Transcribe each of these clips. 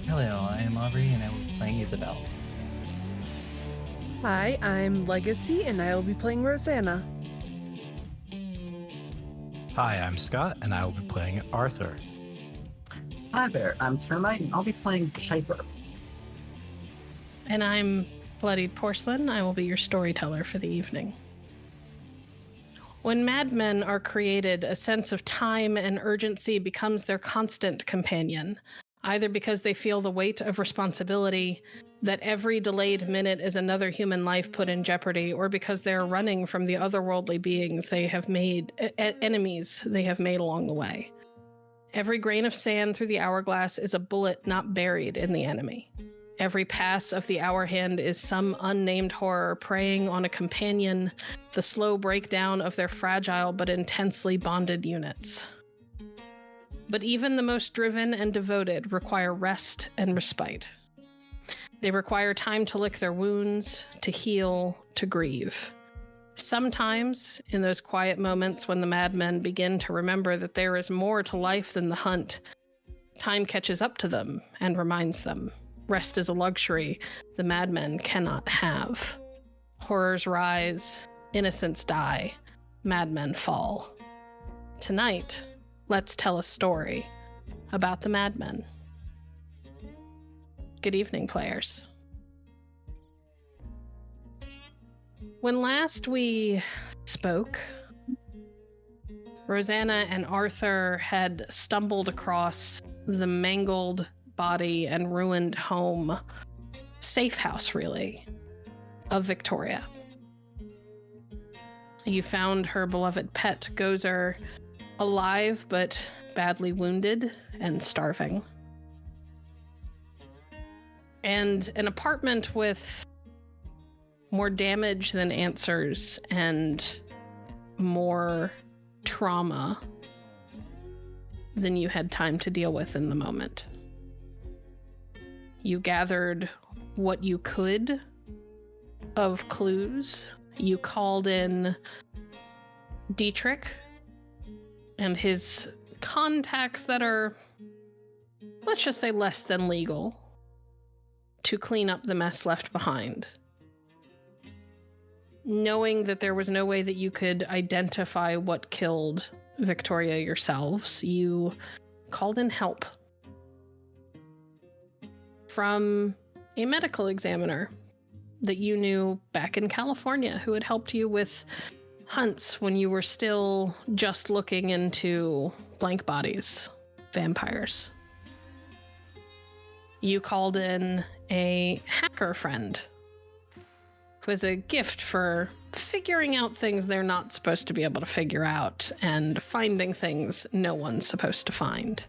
Hello, I am Aubrey and I will be playing Isobel. Hi, I'm Legacy and I will be playing Rosanna. Hi, I'm Scott and I will be playing Arthur. Hi there, I'm Termite and I'll be playing Piper. And I'm Bloodied Porcelain. I will be your storyteller for the evening. When madmen are created, a sense of time and urgency becomes their constant companion, either because they feel the weight of responsibility, that every delayed minute is another human life put in jeopardy, or because they're running from the otherworldly beings they have made, enemies they have made along the way. Every grain of sand through the hourglass is a bullet not buried in the enemy. Every pass of the hour hand is some unnamed horror preying on a companion, the slow breakdown of their fragile but intensely bonded units. But even the most driven and devoted require rest and respite. They require time to lick their wounds, to heal, to grieve. Sometimes, in those quiet moments when the madmen begin to remember that there is more to life than the hunt, time catches up to them and reminds them. Rest is a luxury the madmen cannot have. Horrors rise, innocents die, madmen fall. Tonight, let's tell a story about the madmen. Good evening, players. When last we spoke, Rosanna and Arthur had stumbled across the mangled body and ruined home, safe house really, of Victoria. You found her beloved pet, Gozer, alive but badly wounded and starving. And an apartment with more damage than answers and more trauma than you had time to deal with in the moment. You gathered what you could of clues. You called in Dietrich and his contacts that are, let's just say, less than legal to clean up the mess left behind. Knowing that there was no way that you could identify what killed Victoria yourselves, you called in help from a medical examiner that you knew back in California who had helped you with hunts when you were still just looking into blank bodies, vampires. You called in a hacker friend who has a gift for figuring out things they're not supposed to be able to figure out and finding things no one's supposed to find.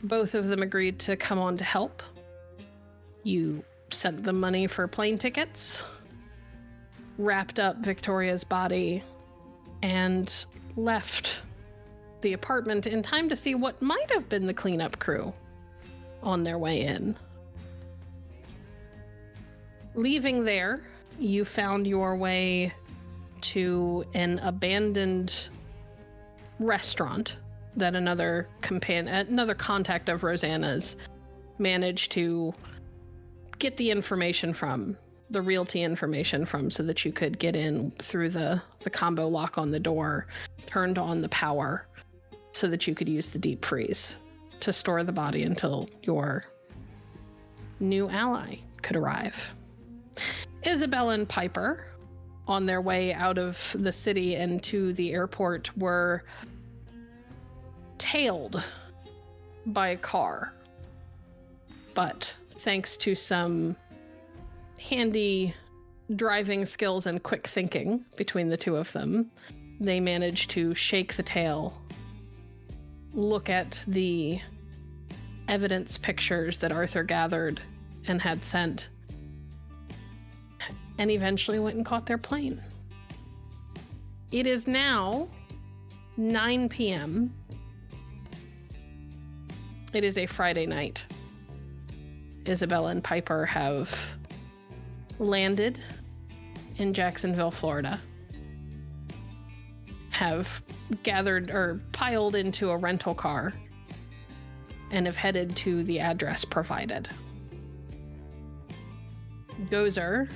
Both of them agreed to come on to help. You sent them money for plane tickets, wrapped up Victoria's body, and left the apartment in time to see what might have been the cleanup crew on their way in. Leaving there, you found your way to an abandoned restaurant that another contact of Rosanna's managed to get the information from, the realty information from, so that you could get in through the combo lock on the door, turned on the power so that you could use the deep freeze to store the body until your new ally could arrive. Isobel and Piper, on their way out of the city and to the airport, were tailed by a car. But thanks to some handy driving skills and quick thinking between the two of them, they managed to shake the tail, look at the evidence pictures that Arthur gathered and had sent, and eventually went and caught their plane. It is now 9 p.m. It is a Friday night. Isobel and Piper have landed in Jacksonville, Florida, have gathered or piled into a rental car and have headed to the address provided. Gozer,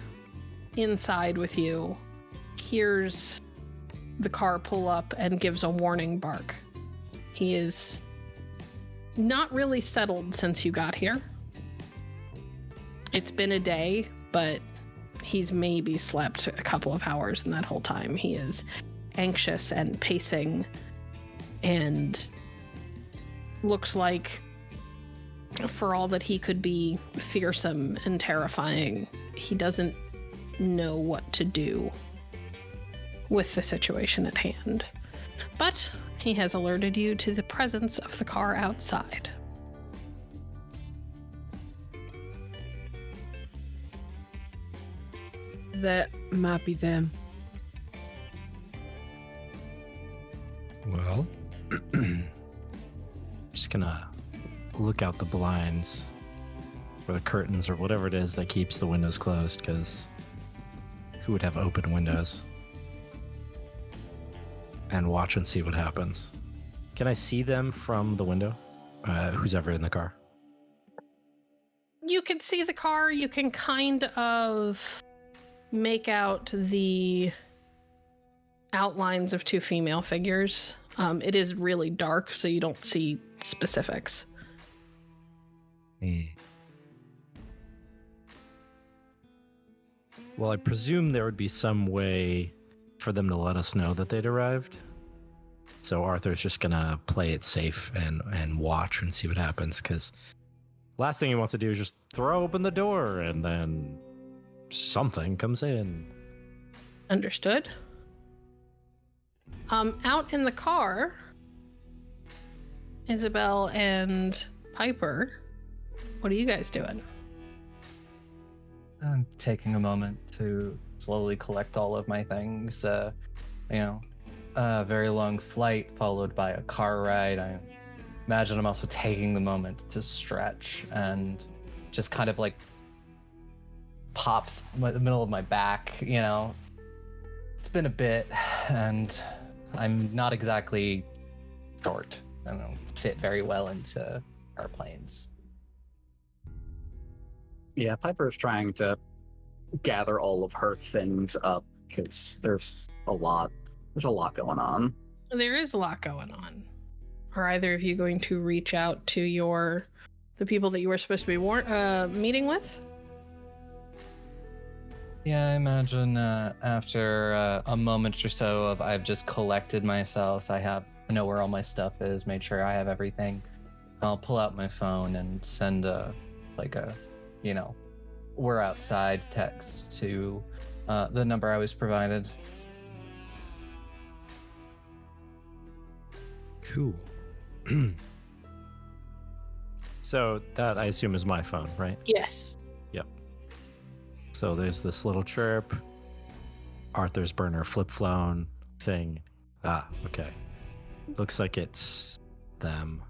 inside with you, hears the car pull up and gives a warning bark. He is not really settled since you got here. It's been a day, but he's maybe slept a couple of hours in that whole time. He is anxious and pacing and looks like, for all that he could be fearsome and terrifying, he doesn't know what to do with the situation at hand. But he has alerted you to the presence of the car outside. That might be them. Well, just gonna look out the blinds or the curtains or whatever it is that keeps the windows closed, because who would have open windows? And watch and see what happens. Can I see them from the window? Who's ever in the car? You can see the car. You can kind of make out the outlines of two female figures. It is really dark, so you don't see specifics. Well, I presume there would be some way for them to let us know that they'd arrived. So Arthur's just gonna play it safe and watch and see what happens, because last thing he wants to do is just throw open the door and then something comes in. Understood. Out in the car, Isobel and Piper, what are you guys doing? I'm taking a moment to slowly collect all of my things. A very long flight followed by a car ride. I imagine I'm also taking the moment to stretch and just kind of like pops the middle of my back, It's been a bit, and I'm not exactly short. I don't fit very well into airplanes. Yeah, Piper's trying to gather all of her things up because there's a lot going on. There is a lot going on. Are either of you going to reach out to the people that you were supposed to be meeting with? Yeah, I imagine after a moment or so of I've just collected myself, I know where all my stuff is, made sure I have everything. I'll pull out my phone and send we're outside text to the number I was provided. Cool. So that, I assume, is my phone, right? Yes. Yep. So there's this little chirp. Arthur's burner flip phone thing. Ah, okay. Looks like it's them.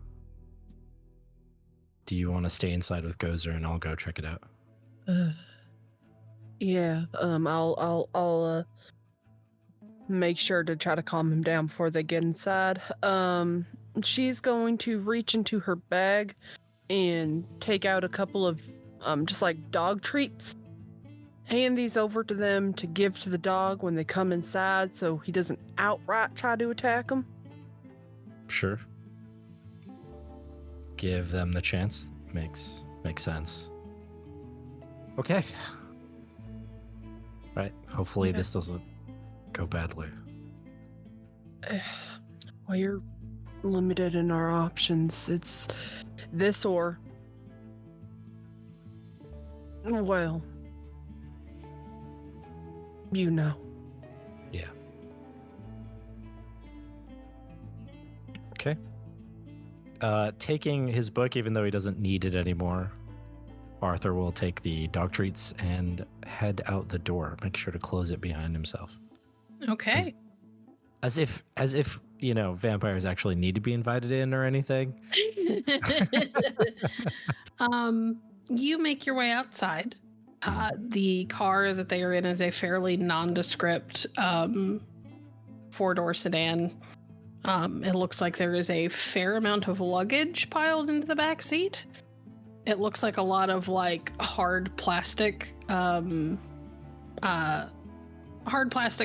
Do you want to stay inside with Gozer and I'll go check it out? Yeah. I'll make sure to try to calm him down before they get inside. She's going to reach into her bag and take out a couple of just like dog treats. Hand these over to them to give to the dog when they come inside, so he doesn't outright try to attack them. Sure. Give them the chance. Makes sense. Okay. Right. Hopefully this doesn't go badly. We're limited in our options. It's this or... well... Yeah. Okay. Taking his book, even though he doesn't need it anymore, Arthur will take the dog treats and head out the door. Make sure to close it behind himself. Okay. As if vampires actually need to be invited in or anything. You make your way outside. The car that they are in is a fairly nondescript 4-door sedan. It looks like there is a fair amount of luggage piled into the back seat. It looks like a lot of like hard plastic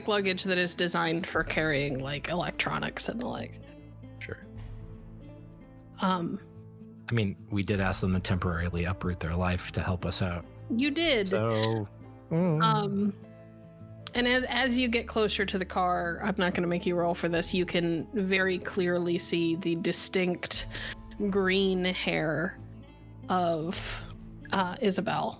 luggage that is designed for carrying like electronics and the like. Sure. I mean, we did ask them to temporarily uproot their life to help us out. You did. So, and as you get closer to the car, I'm not going to make you roll for this. You can very clearly see the distinct green hair of Isobel.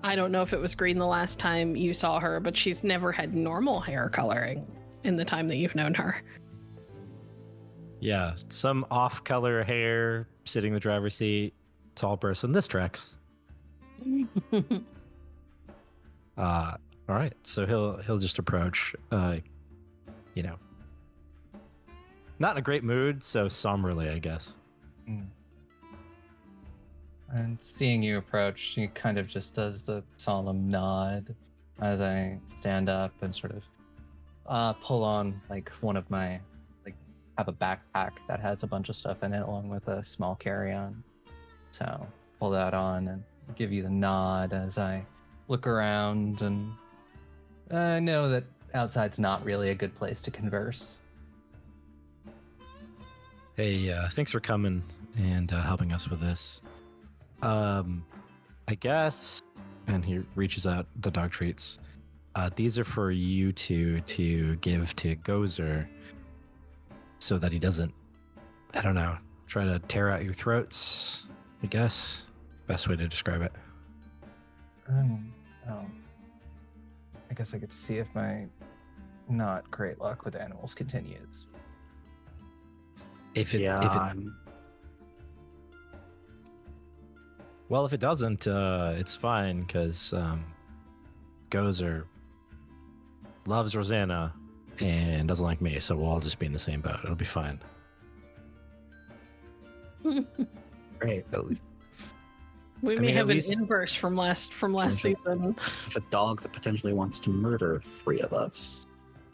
I don't know if it was green the last time you saw her, but she's never had normal hair coloring in the time that you've known her. yeah, some off-color hair sitting in the driver's seat, tall person. This tracks. All right, so he'll just approach, not in a great mood, so somberly, I guess. Mm. And seeing you approach, she kind of just does the solemn nod as I stand up and sort of pull on like one of my, like, have a backpack that has a bunch of stuff in it along with a small carry-on. So pull that on and give you the nod as I look around and know that outside's not really a good place to converse. Hey, thanks for coming and helping us with this. I guess, and he reaches out the dog treats. These are for you two to give to Gozer so that he doesn't, I don't know, try to tear out your throats, I guess. Best way to describe it. I guess I get to see if my not great luck with animals continues. If it doesn't, it's fine because Gozer loves Rosanna and doesn't like me, so we'll all just be in the same boat. It'll be fine. Great. We may have an inverse from last season. It's a dog that potentially wants to murder 3 of us.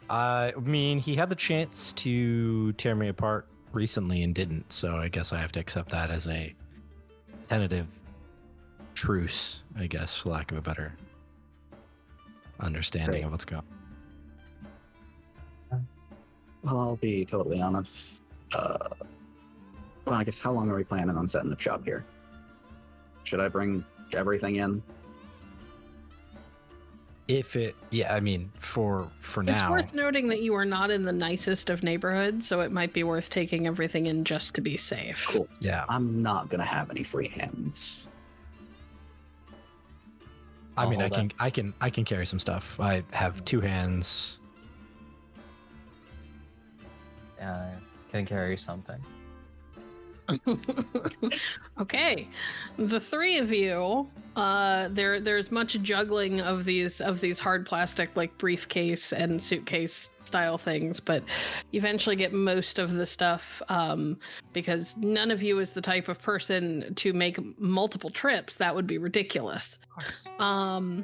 I mean, he had the chance to tear me apart recently and didn't, so I guess I have to accept that as a tentative truce, I guess, for lack of a better understanding of what's going on. Well, I'll be totally honest. I guess how long are we planning on setting up shop here? Should I bring everything in? I mean, for now. It's worth noting that you are not in the nicest of neighborhoods, so it might be worth taking everything in just to be safe. Cool. Yeah. I'm not gonna have any free hands. I mean, I can carry some stuff. I have 2 hands. Yeah, I can carry something. Okay, the 3 of you, there's much juggling of these hard plastic like briefcase and suitcase style things, but you eventually get most of the stuff because none of you is the type of person to make multiple trips. That would be ridiculous. Of course.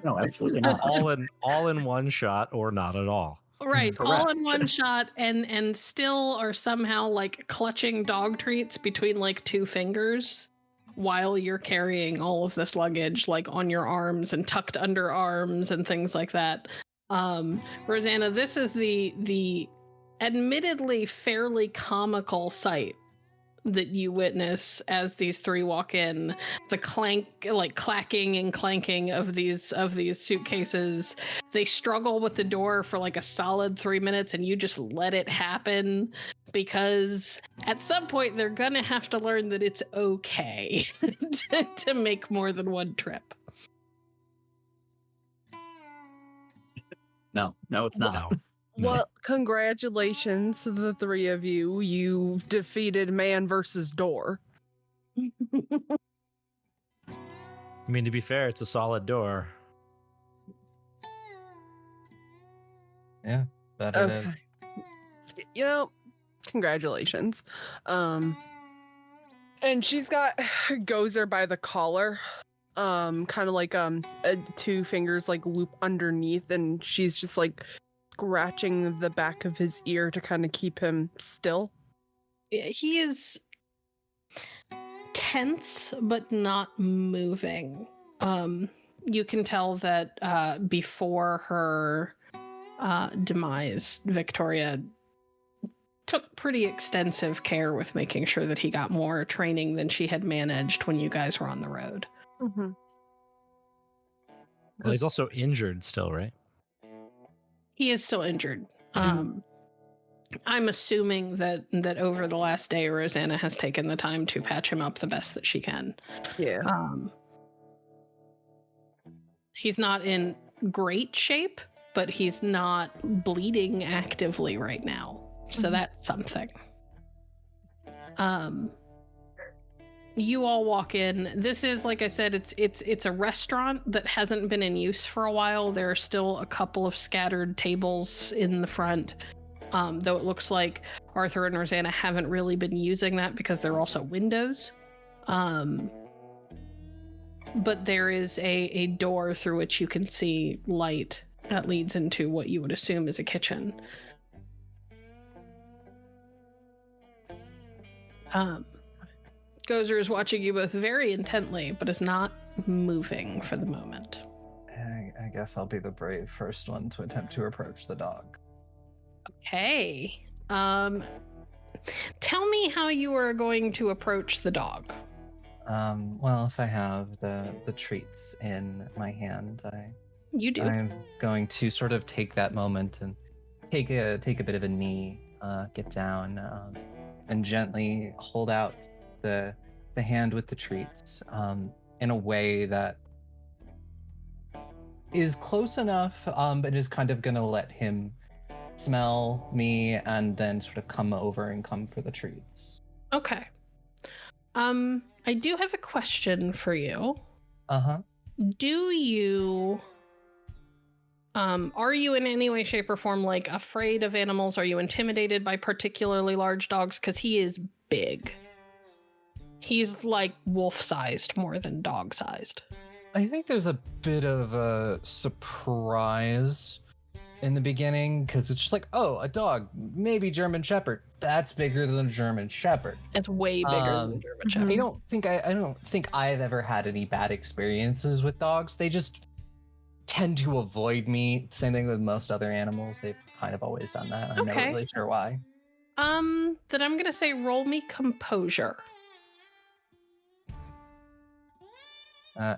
No, absolutely not. all in one shot or not at all. Right, Correct. all in one shot, and still are somehow like clutching dog treats between like 2 fingers while you're carrying all of this luggage like on your arms and tucked under arms and things like that. Rosanna, this is the admittedly fairly comical sight that you witness as these 3 walk in. The clacking and clanking of these suitcases. They struggle with the door for like a solid 3 minutes, and you just let it happen because at some point they're gonna have to learn that it's okay to make more than one trip. No, it's not. No. Well, congratulations to the 3 of you. You've defeated man versus door. I mean, to be fair, it's a solid door. Yeah, that Okay. You know, congratulations. And she's got Gozer by the collar. Kind of like 2 fingers like loop underneath, and she's just like scratching the back of his ear to kind of keep him still. He is tense, but not moving. You can tell that before her demise, Victoria took pretty extensive care with making sure that he got more training than she had managed when you guys were on the road. Mm-hmm. Well, he's also injured still, right? He is still injured. I'm assuming that over the last day, Rosanna has taken the time to patch him up the best that she can. Yeah. He's not in great shape, but he's not bleeding actively right now. So that's something. You all walk in. This is, like I said, it's a restaurant that hasn't been in use for a while. There are still a couple of scattered tables in the front. Though it looks like Arthur and Rosanna haven't really been using that because there are also windows. But there is a door through which you can see light that leads into what you would assume is a kitchen. Gozer is watching you both very intently, but is not moving for the moment. I guess I'll be the brave first one to attempt to approach the dog. Okay. Tell me how you are going to approach the dog. Well, if I have the treats in my hand, You do. I'm going to sort of take that moment and take a bit of a knee, get down, and gently hold out the hand with the treats in a way that is close enough, but is kind of going to let him smell me and then sort of come over and come for the treats. Okay. I do have a question for you. Uh-huh. Do you are you in any way, shape, or form like afraid of animals? Are you intimidated by particularly large dogs? Because he is big. He's like wolf-sized more than dog-sized. I think there's a bit of a surprise in the beginning because it's just like, oh, a dog, maybe German Shepherd. That's bigger than a German Shepherd. It's way bigger than German Shepherd. I don't think I've ever had any bad experiences with dogs. They just tend to avoid me. Same thing with most other animals. They've kind of always done that. I'm not really sure why. Then I'm gonna say roll me composure.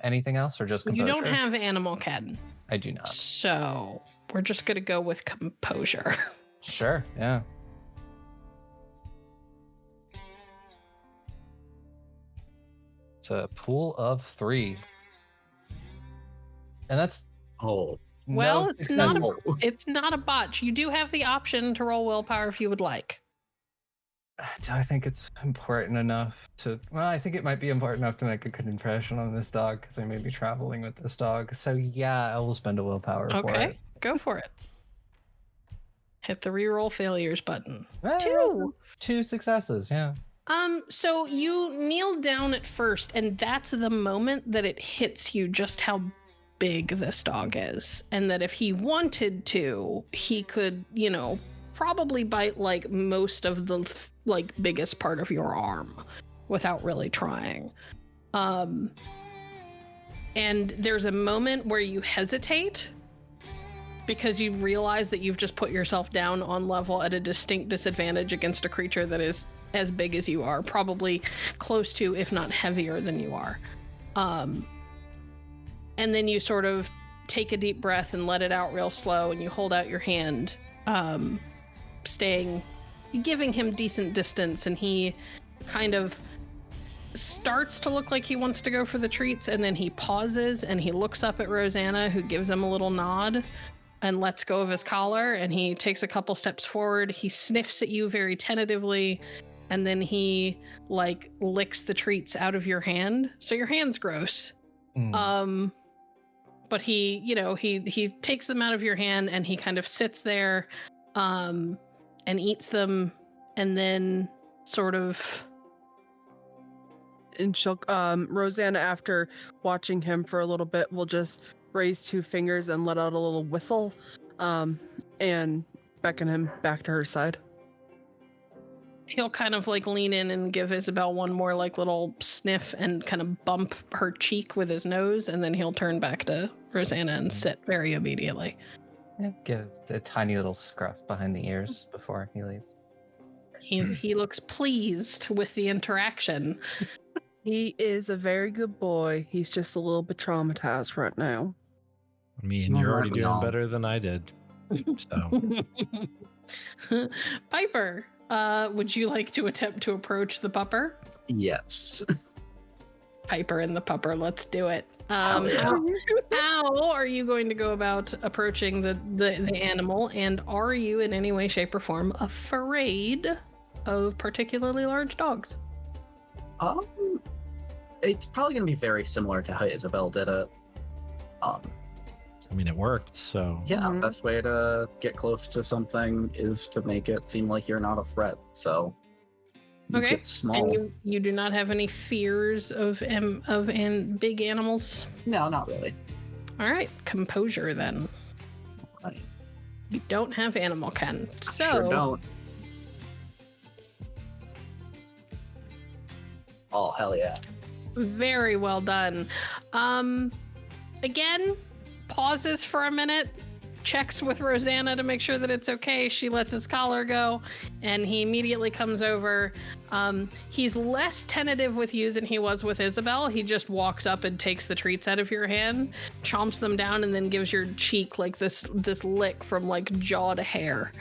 Anything else or just composure? You don't have animal ken. I do not. So we're just gonna go with composure. Sure, yeah. It's a pool of 3. And that's well, no it's not successful. it's not a botch. You do have the option to roll willpower if you would like. Do I think it's important enough to... Well, I think it might be important enough to make a good impression on this dog because I may be traveling with this dog. So yeah, I will spend a willpower for it. Okay, go for it. Hit the reroll failures button. 2 successes, yeah. So you kneel down at first, and that's the moment that it hits you just how big this dog is. And that if he wanted to, he could, probably bite like most of the biggest part of your arm without really trying. And there's a moment where you hesitate because you realize that you've just put yourself down on level at a distinct disadvantage against a creature that is as big as you are, probably close to, if not heavier than you are. And then you sort of take a deep breath and let it out real slow, and you hold out your hand, giving him decent distance, and he kind of starts to look like he wants to go for the treats, and then he pauses and he looks up at Rosanna, who gives him a little nod and lets go of his collar, and he takes a couple steps forward. He sniffs at you very tentatively, and then he licks the treats out of your hand. So your hand's gross. But he takes them out of your hand, and he kind of sits there and eats them, and then sort of... And she'll, Rosanna, after watching him for a little bit, will just raise 2 fingers and let out a little whistle. and beckon him back to her side. He'll kind of like lean in and give Isobel one more like little sniff and kind of bump her cheek with his nose, and then he'll turn back to Rosanna and sit very immediately. Yeah, give a tiny little scruff behind the ears before he leaves. He looks pleased with the interaction. He is a very good boy. He's just a little bit traumatized right now. I mean, Well, you're already aren't we doing all? better than I did. So Piper, would you like to attempt to approach the pupper? Yes. Piper and the pupper, let's do it. Hell yeah. How are you going to go about approaching the animal, and are you in any way, shape, or form afraid of particularly large dogs? It's probably going to be very similar to how Isobel did it. I mean, it worked. So Yeah, Mhm. best way to get close to something is to make it seem like you're not a threat. So you Okay. get small. And you do not have any fears of big animals? No, not really. All right, composure then. Right. You don't have animal ken. So Sure don't. Oh, hell yeah. very well done. Again, pauses for a minute, checks with Rosanna to make sure that it's okay. She lets his collar go, and he immediately comes over. He's less tentative with you than he was with Isobel. He just walks up and takes the treats out of your hand, chomps them down, and then gives your cheek like this lick from like jaw to hair.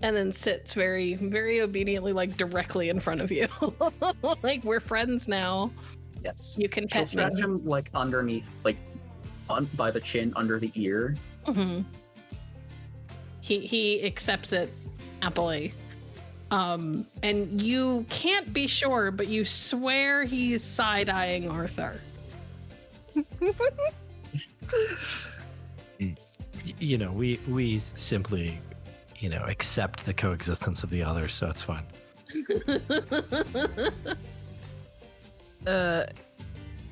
And then sits very, very obediently, like directly in front of you. Like, we're friends now. Yes. You can She'll pet me. scratch him like underneath, like by the chin, under the ear. Mm-hmm. He accepts it happily. And you can't be sure, but you swear he's side-eyeing Arthur. you know, we simply, accept the coexistence of the other, so it's fine.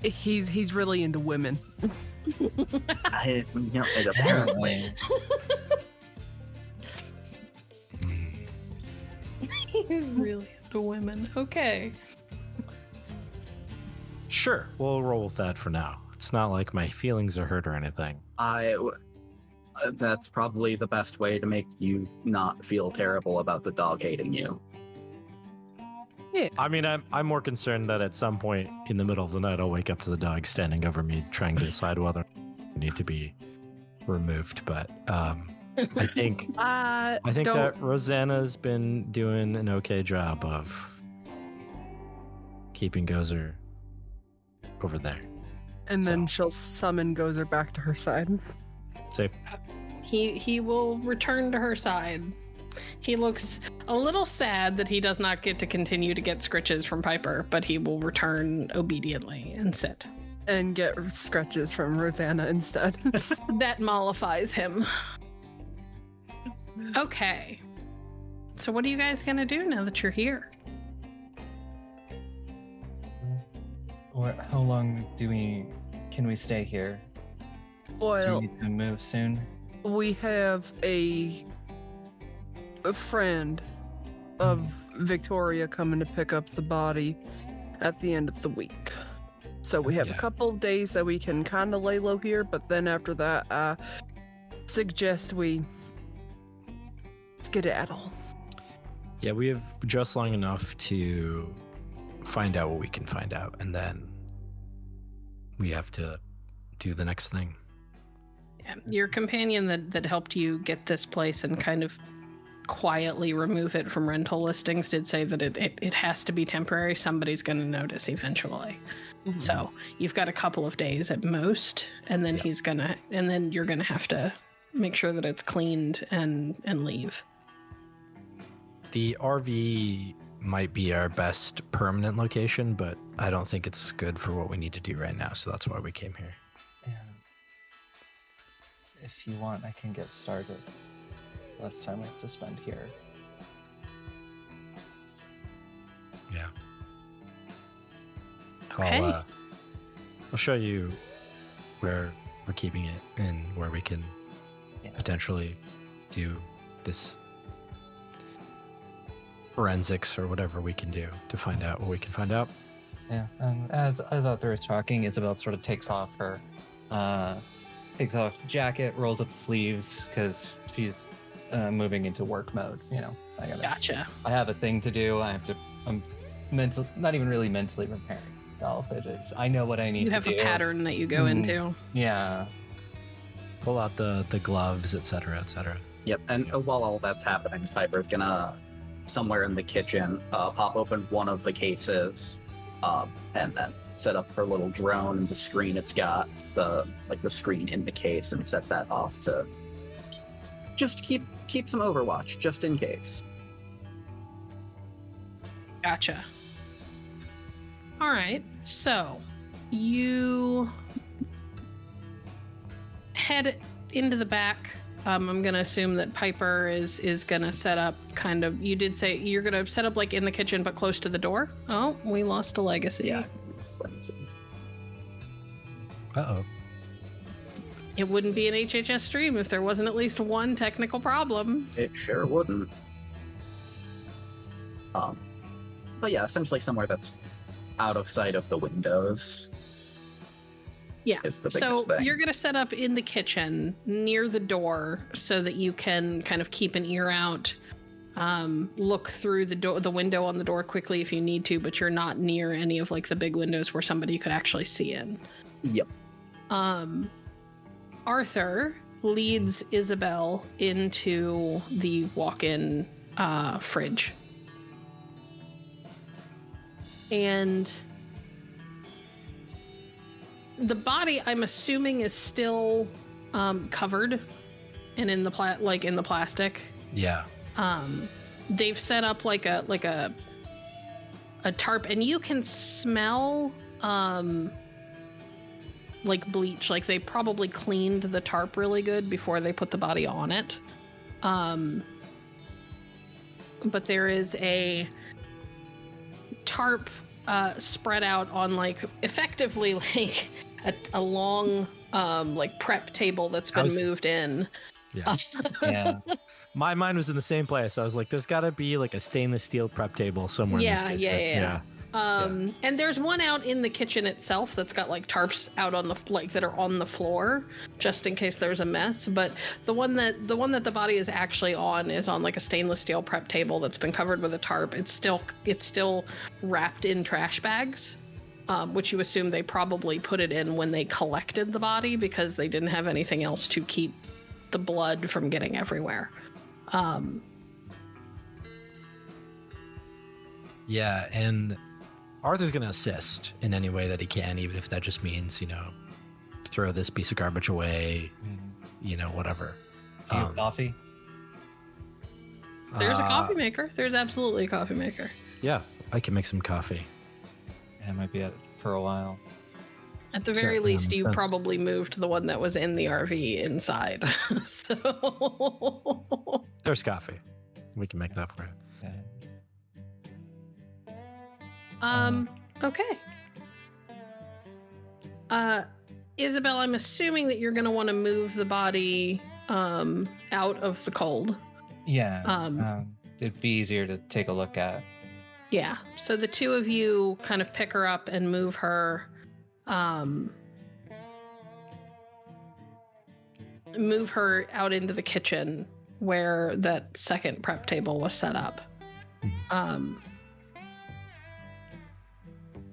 He's really into women. Apparently. He's really into women. Okay. Sure, we'll roll with that for now. It's not like my feelings are hurt or anything. That's probably the best way to make you not feel terrible about the dog hating you. I mean, I'm more concerned that at some point in the middle of the night, I'll wake up to the dog standing over me, trying to decide whether I need to be removed. But I think that Rosanna's been doing an okay job of keeping Gozer over there. And then So. she'll summon Gozer back to her side. Safe. He will return to her side. He looks a little sad that he does not get to continue to get scritches from Piper, but he will return obediently and sit. And get scratches from Rosanna instead. That mollifies him. Okay. So what are you guys gonna do now that you're here? How long can we stay here? Do Well, we need to move soon? we have a friend of Victoria coming to pick up the body at the end of the week. So we have a Yeah. couple of days that we can kind of lay low here, but then after that, I suggest we skedaddle. Yeah, we have just long enough to find out what we can find out, and then we have to do the next thing. Yeah, your companion that helped you get this place and kind of quietly remove it from rental listings did say that it has to be temporary. Somebody's going to notice eventually. Mhm. So you've got a couple of days at most, and then then you're gonna have to make sure that it's cleaned and leave. The RV might be our best permanent location, but I don't think it's good for what we need to do right now, so that's why we came here. Yeah. If you want, I can get started. Less time I have to spend here. Yeah. Okay. I'll show you where we're keeping it and where we can potentially do this forensics or whatever we can do to find out what we can find out. Yeah, and as Arthur is talking, Isobel sort of takes off the jacket, rolls up the sleeves because she's moving into work mode. Gotcha. I have a thing to do. I'm not even really mentally preparing myself. It is. I know what I need to do. You have a pattern that you go into. Yeah. Pull out the gloves, etc., etc. Yep, and while all that's happening, Piper's gonna, somewhere in the kitchen, pop open one of the cases, and then set up her little drone and the screen it's got, the screen in the case, and set that off to just keep some overwatch, just in case. Gotcha. All right, so you head into the back. I'm gonna assume that Piper is gonna set up kind of. You did say you're gonna set up like in the kitchen, but close to the door. Oh, we lost a legacy. Yeah. Uh-oh. It wouldn't be an HHS stream if there wasn't at least one technical problem. It sure wouldn't. But yeah, essentially somewhere that's out of sight of the windows. Yeah. Is the biggest So thing. you're going to set up in the kitchen near the door so that you can kind of keep an ear out, look through the window on the door quickly if you need to, but you're not near any of like the big windows where somebody could actually see in. Yep. Arthur leads Isobel into the walk-in fridge. And the body, I'm assuming, is still covered and in the plastic. Yeah. They've set up like a tarp, and you can smell like bleach. Like they probably cleaned the tarp really good before they put the body on it. But there is a tarp spread out on like effectively like a long like prep table that's been moved in. Yeah. Yeah. My mind was in the same place. I was like, there's got to be like a stainless steel prep table somewhere in this kitchen. Yeah. And there's one out in the kitchen itself that's got like tarps out on the that are on the floor just in case there's a mess. But the one that the body is actually on is on like a stainless steel prep table that's been covered with a tarp. It's still wrapped in trash bags, which you assume they probably put it in when they collected the body because they didn't have anything else to keep the blood from getting everywhere. Yeah, and Arthur's going to assist in any way that he can, even if that just means, throw this piece of garbage away, whatever. Do you have coffee? There's a coffee maker. There's absolutely a coffee maker. Yeah, I can make some coffee. Yeah, I might be at it for a while. At the very least, you probably moved the one that was in the RV inside. So there's coffee. We can make that for you. Okay. Isobel, I'm assuming that you're going to want to move the body out of the cold. Yeah. It'd be easier to take a look at. Yeah. So the two of you kind of pick her up and move her out into the kitchen where that second prep table was set up.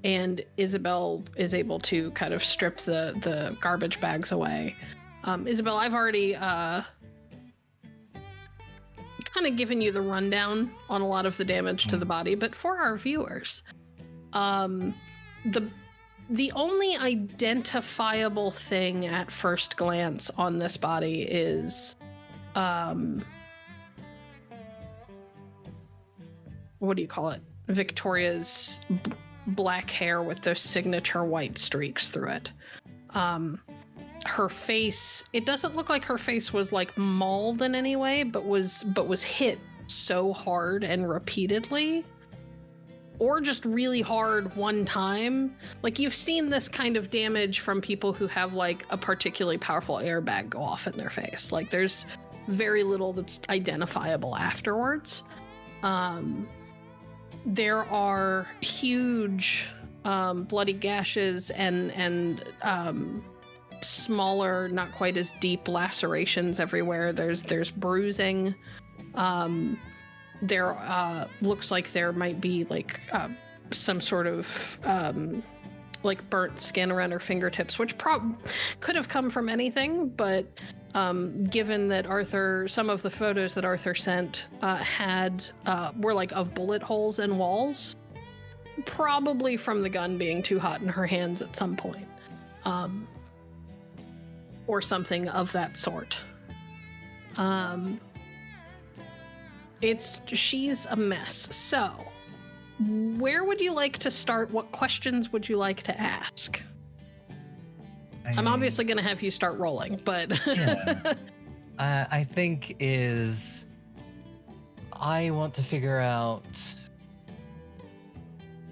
And Isobel is able to kind of strip the garbage bags away. Isobel, I've already kind of given you the rundown on a lot of the damage to the body, but for our viewers, the only identifiable thing at first glance on this body is what do you call it? Victoria's black hair with those signature white streaks through it. Her face, it doesn't look like her face was like mauled in any way, but was hit so hard and repeatedly or just really hard one time. Like, you've seen this kind of damage from people who have like a particularly powerful airbag go off in their face. Like, there's very little that's identifiable afterwards. There are huge bloody gashes and smaller, not quite as deep lacerations everywhere. There's bruising. There looks like there might be like some sort of like burnt skin around her fingertips, which could have come from anything, but given that some of the photos that Arthur sent were like of bullet holes in walls, probably from the gun being too hot in her hands at some point, or something of that sort. She's a mess. So, where would you like to start? What questions would you like to ask? I'm obviously going to have you start rolling, but... Yeah. I think I want to figure out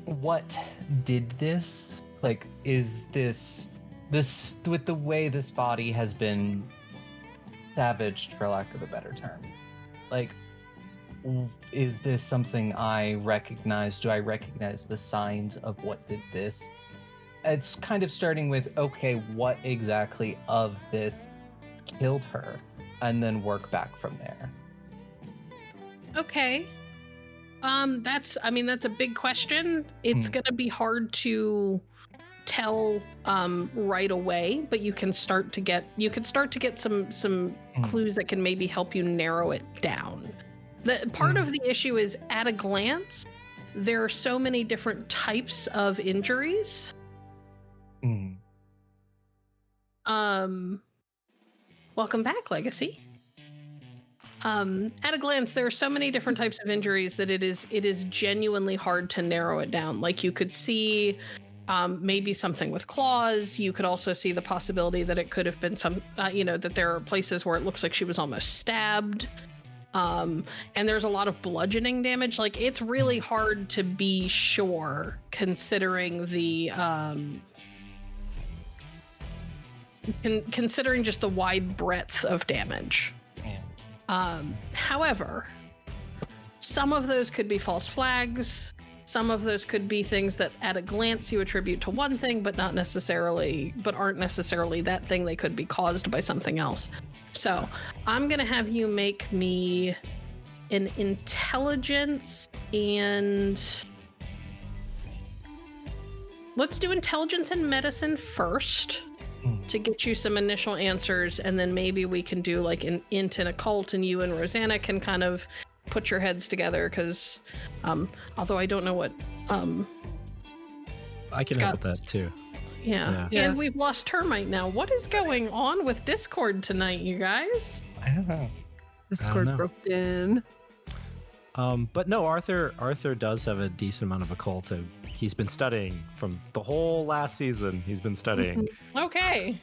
what did this? Like, is this with the way this body has been savaged, for lack of a better term? Like, is this something I recognize? Do I recognize the signs of what did this? It's kind of starting with, okay, what exactly of this killed her? And then work back from there. Okay. That's a big question. It's going to be hard to tell right away, but you can start to get some clues that can maybe help you narrow it down. The part of the issue is, at a glance, there are so many different types of injuries. Welcome back, Legacy. At a glance, there are so many different types of injuries that it is genuinely hard to narrow it down. Like, you could see maybe something with claws. You could also see the possibility that it could have been that there are places where it looks like she was almost stabbed. And there's a lot of bludgeoning damage. Like, it's really hard to be sure, considering considering just the wide breadth of damage. However, some of those could be false flags. Some of those could be things that at a glance you attribute to one thing, but aren't necessarily that thing. They could be caused by something else. So I'm going to have you make me an intelligence, and let's do intelligence and medicine first to get you some initial answers, and then maybe we can do like an int and occult, and you and Rosanna can kind of put your heads together, because although I don't know what I can help with that too. Yeah. And we've lost Termite now. What is going on with Discord tonight, you guys? I don't know. Discord broke in. But no, Arthur does have a decent amount of occult. He's been studying from the whole last season. He's been studying. Okay.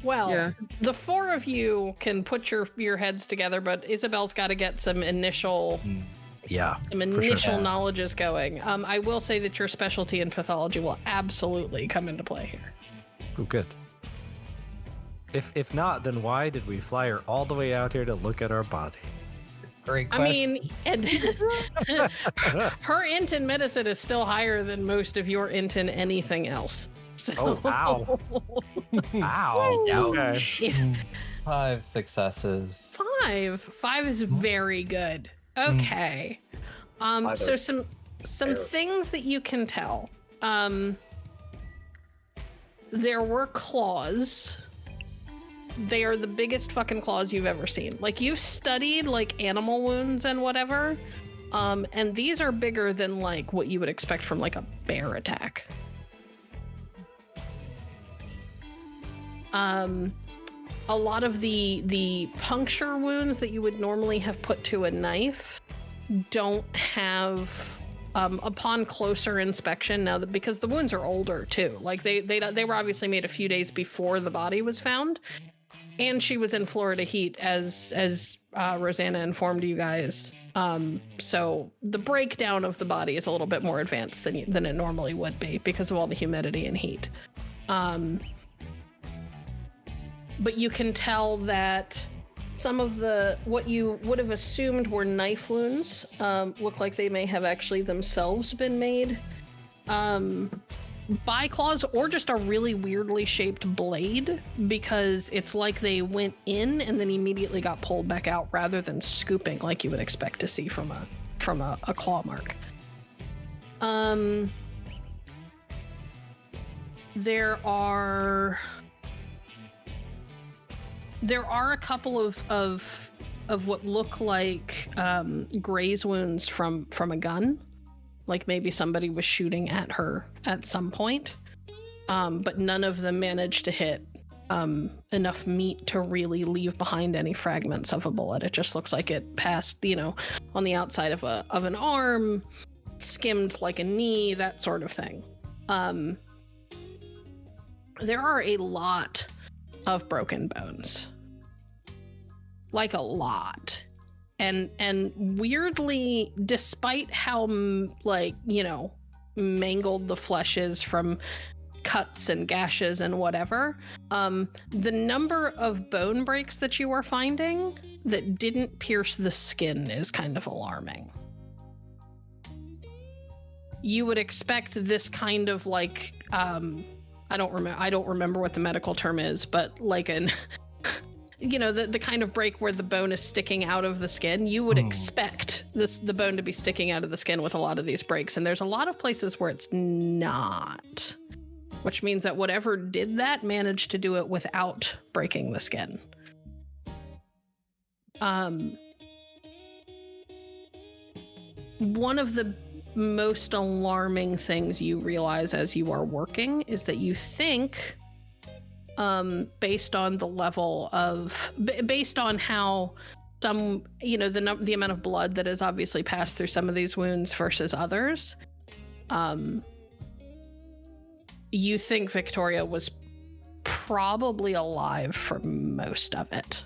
Well, the four of you can put your heads together, but Isobel's got to get some initial knowledges going. I will say that your specialty in pathology will absolutely come into play here. Oh, good. If not, then why did we fly her all the way out here to look at our body? Great question. I mean, and her int in medicine is still higher than most of your int in anything else. So, oh, wow. Ow. Okay. 5 successes. 5 is very good. Okay. So some things that you can tell. There were claws. They are the biggest fucking claws you've ever seen. Like, you've studied like animal wounds and whatever. And these are bigger than like what you would expect from like a bear attack. A lot of the puncture wounds that you would normally have put to a knife don't have, upon closer inspection, now that, because the wounds are older too. Like they were obviously made a few days before the body was found, and she was in Florida heat, as Rosanna informed you guys So the breakdown of the body is a little bit more advanced than it normally would be because of all the humidity and heat. But you can tell that some of what you would have assumed were knife wounds look like they may have actually themselves been made by claws or just a really weirdly shaped blade, because it's like they went in and then immediately got pulled back out rather than scooping like you would expect to see from a claw mark. There are a couple of what look like graze wounds from a gun. Like maybe somebody was shooting at her at some point, but none of them managed to hit enough meat to really leave behind any fragments of a bullet. It just looks like it passed, on the outside of an arm, skimmed like a knee, that sort of thing. There are a lot of broken bones, like a lot. And weirdly, despite how mangled the flesh is from cuts and gashes and whatever, the number of bone breaks that you are finding that didn't pierce the skin is kind of alarming. You would expect this kind of I don't remember what the medical term is, but like the kind of break where the bone is sticking out of the skin, you would expect the bone to be sticking out of the skin with a lot of these breaks. And there's a lot of places where it's not, which means that whatever did that managed to do it without breaking the skin. One of the most alarming things you realize as you are working is that you think, based on how some, the amount of blood that has obviously passed through some of these wounds versus others, you think Victoria was probably alive for most of it.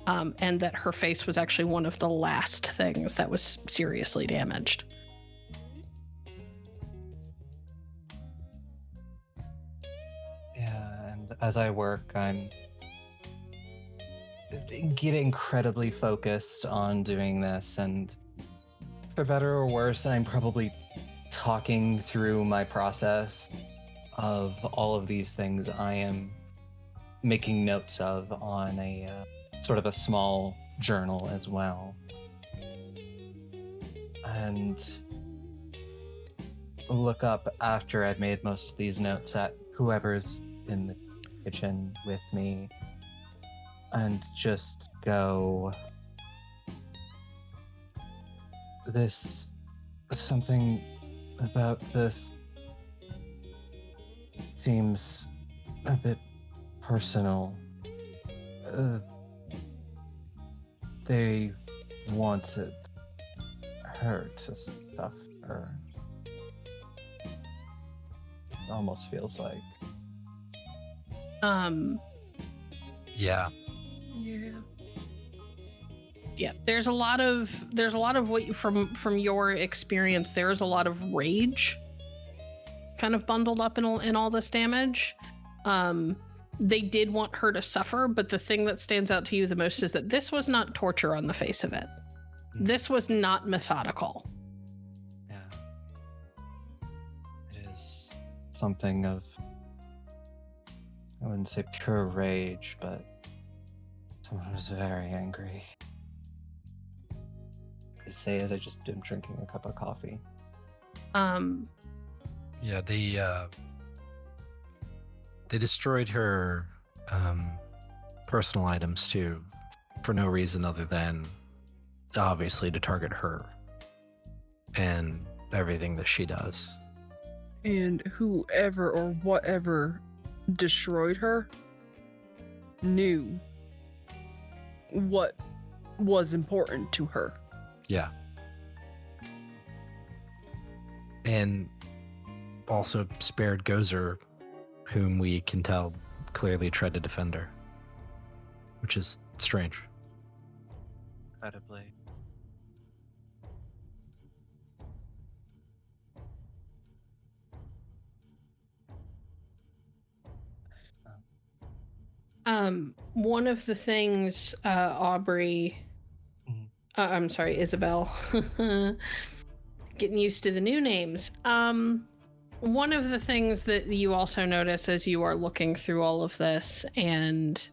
And that her face was actually one of the last things that was seriously damaged. As I work, I'm getting incredibly focused on doing this, and for better or worse, I'm probably talking through my process of all of these things I am making notes of on a sort of a small journal as well. And look up after I've made most of these notes at whoever's in the kitchen with me and just go, something about this seems a bit personal. They wanted her to stuff her. It almost feels like. Yeah. Yeah. There's a lot of what you, from your experience, there is a lot of rage kind of bundled up in all this damage. They did want her to suffer, but the thing that stands out to you the most is that this was not torture on the face of it. This was not methodical. Yeah. It is something of, I wouldn't say pure rage, but someone who's very angry. I say as I just am drinking a cup of coffee. Yeah, they destroyed her personal items too, for no reason other than obviously to target her and everything that she does. And whoever or whatever destroyed her knew what was important to her. Yeah. And also spared Gozer, whom we can tell clearly tried to defend her, which is strange. Incredibly. One of the things, Aubrey, Mhm. I'm sorry, Isobel, getting used to the new names. One of the things that you also notice as you are looking through all of this and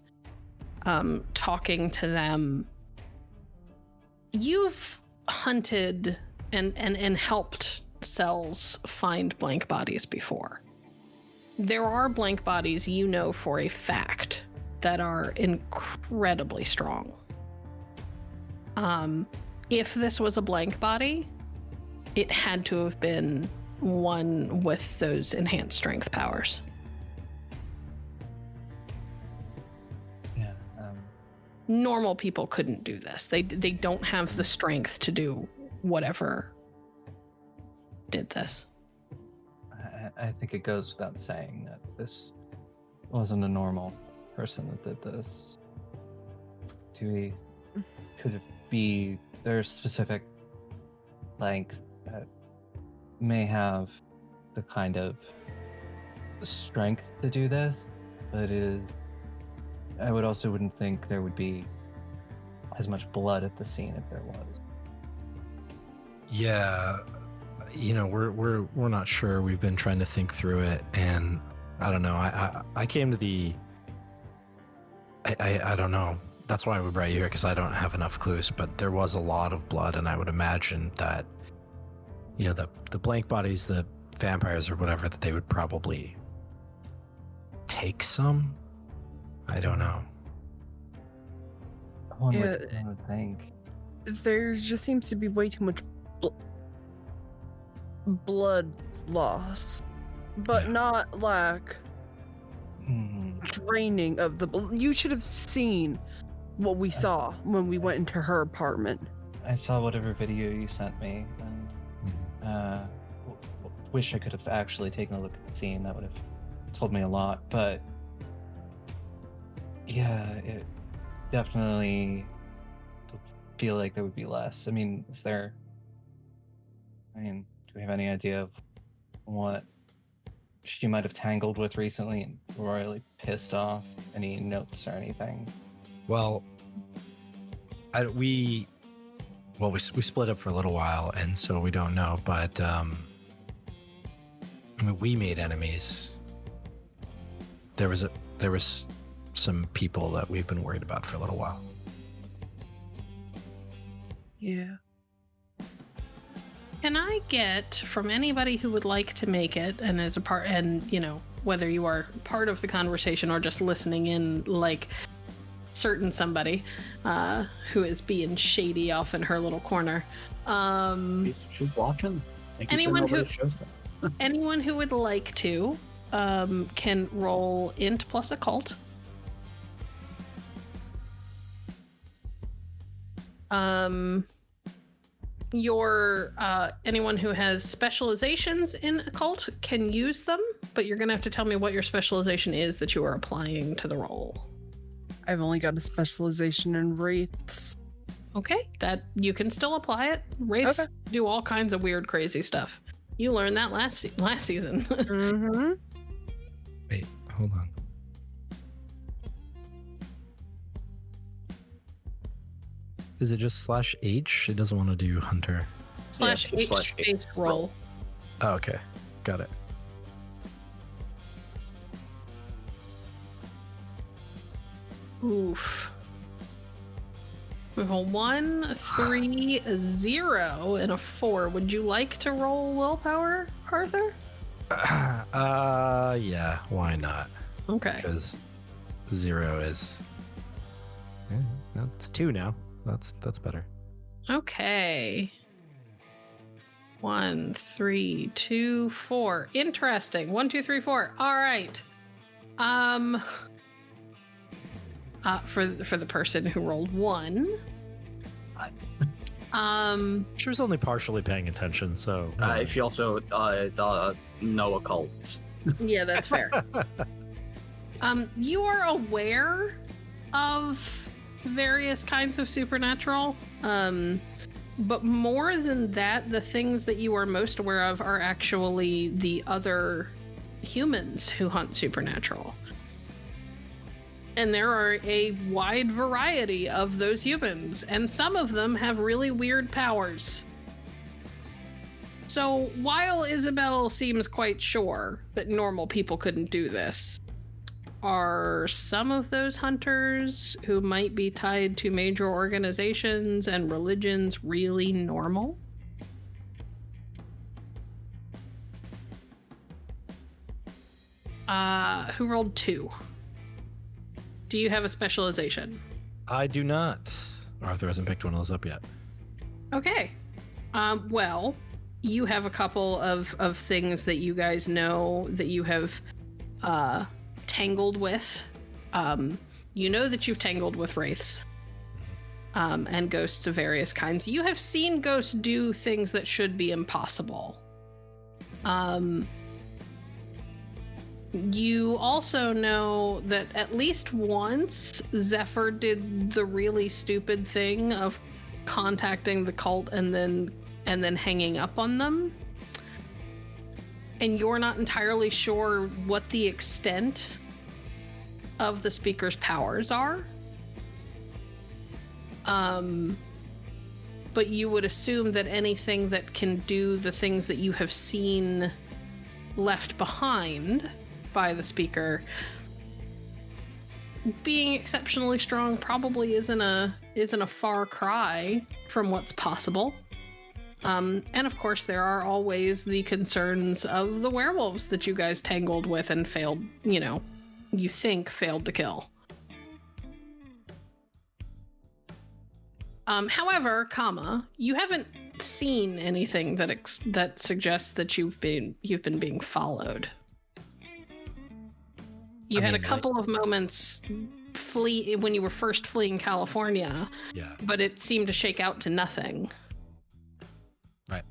talking to them, you've hunted and helped cells find blank bodies before. There are blank bodies you know for a fact that are incredibly strong. If this was a blank body, it had to have been one with those enhanced strength powers. Yeah. Normal people couldn't do this. They don't have the strength to do whatever did this. I think it goes without saying that this wasn't a normal person that did this. Could it be there's specific lengths that may have the kind of strength to do this, but I wouldn't think there would be as much blood at the scene if there was. Yeah, we're not sure. We've been trying to think through it, and I don't know. I came to the. I don't know. That's why we brought you here, because I don't have enough clues. But there was a lot of blood, and I would imagine that, the blank bodies, the vampires or whatever, that they would probably take some. I don't know. One Yeah. would think. There just seems to be way too much blood loss, but Yeah. not like Mhm. draining of the you should have seen what we saw when we went into her apartment. I saw whatever video you sent me, and wish I could have actually taken a look at the scene. That would have told me a lot. But yeah, it definitely feel like there would be less. I mean, do we have any idea of what she might have tangled with recently and royally pissed off? Any notes or anything? Well, we split up for a little while, and so we don't know. But we made enemies. There was some people that we've been worried about for a little while. Yeah. Can I get from anybody who would like to make it, and as a part, and whether you are part of the conversation or just listening in, like certain somebody who is being shady off in her little corner. She's watching. Anyone who would like to can roll int plus occult. Anyone who has specializations in occult can use them, but you're gonna have to tell me what your specialization is that you are applying to the role. I've only got a specialization in wraiths. Okay, that you can still apply it. Wraiths do all kinds of weird, crazy stuff. You learned that last season. Mm-hmm. Wait, hold on. Is it just /H? It doesn't want to do hunter. /H space roll. Oh, okay. Got it. Oof. We have a 1, 3, a 0, and a 4. Would you like to roll willpower, Arthur? Yeah, why not? Okay. Because 0 is... Yeah, that's 2 now. That's better. Okay. 1, 3, 2, 4. Interesting. 1, 2, 3, 4. All right. For the person who rolled 1. She was only partially paying attention, so. She also no occult. Yeah, that's fair. You are aware of various kinds of supernatural. But more than that, the things that you are most aware of are actually the other humans who hunt supernatural. And there are a wide variety of those humans, and some of them have really weird powers. So while Isobel seems quite sure that normal people couldn't do this, are some of those hunters who might be tied to major organizations and religions really normal? Who rolled 2? Do you have a specialization? I do not. Arthur hasn't picked one of those up yet. Okay. Well, you have a couple of things that you guys know that you have tangled with. You know that you've tangled with wraiths and ghosts of various kinds. You have seen ghosts do things that should be impossible. You also know that at least once Zephyr did the really stupid thing of contacting the cult and then hanging up on them. And you're not entirely sure what the extent of the speaker's powers are. But you would assume that anything that can do the things that you have seen left behind by the speaker, being exceptionally strong probably isn't a far cry from what's possible. And of course, there are always the concerns of the werewolves that you guys tangled with and failed, you think failed to kill. However, you haven't seen anything that suggests that you've been being followed. You had a couple of moments when you were first fleeing California, yeah, but it seemed to shake out to nothing. Right.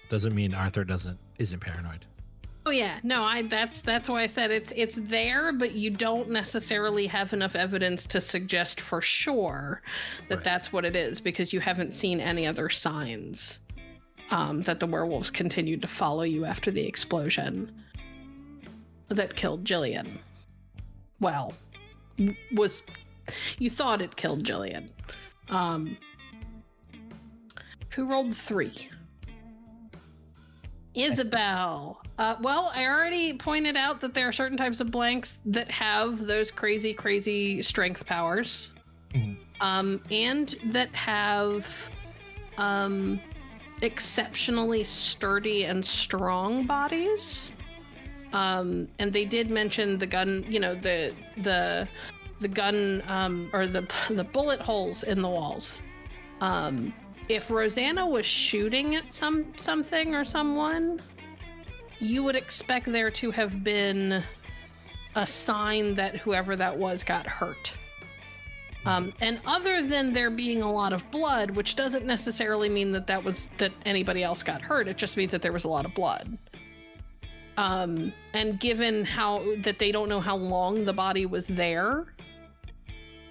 Doesn't mean Arthur isn't paranoid. Oh yeah, no, that's why I said it's there, but you don't necessarily have enough evidence to suggest for sure that that's what it is, because you haven't seen any other signs that the werewolves continued to follow you after the explosion that killed Jillian. Well, you thought it killed Jillian. Who rolled 3? Isobel. Well, I already pointed out that there are certain types of blanks that have those crazy, crazy strength powers. Mm-hmm. And that have exceptionally sturdy and strong bodies. And they did mention the gun, the gun, or the bullet holes in the walls. If Rosanna was shooting at something or someone, you would expect there to have been a sign that whoever that was got hurt. And other than there being a lot of blood, which doesn't necessarily mean that anybody else got hurt, it just means that there was a lot of blood. And given that they don't know how long the body was there,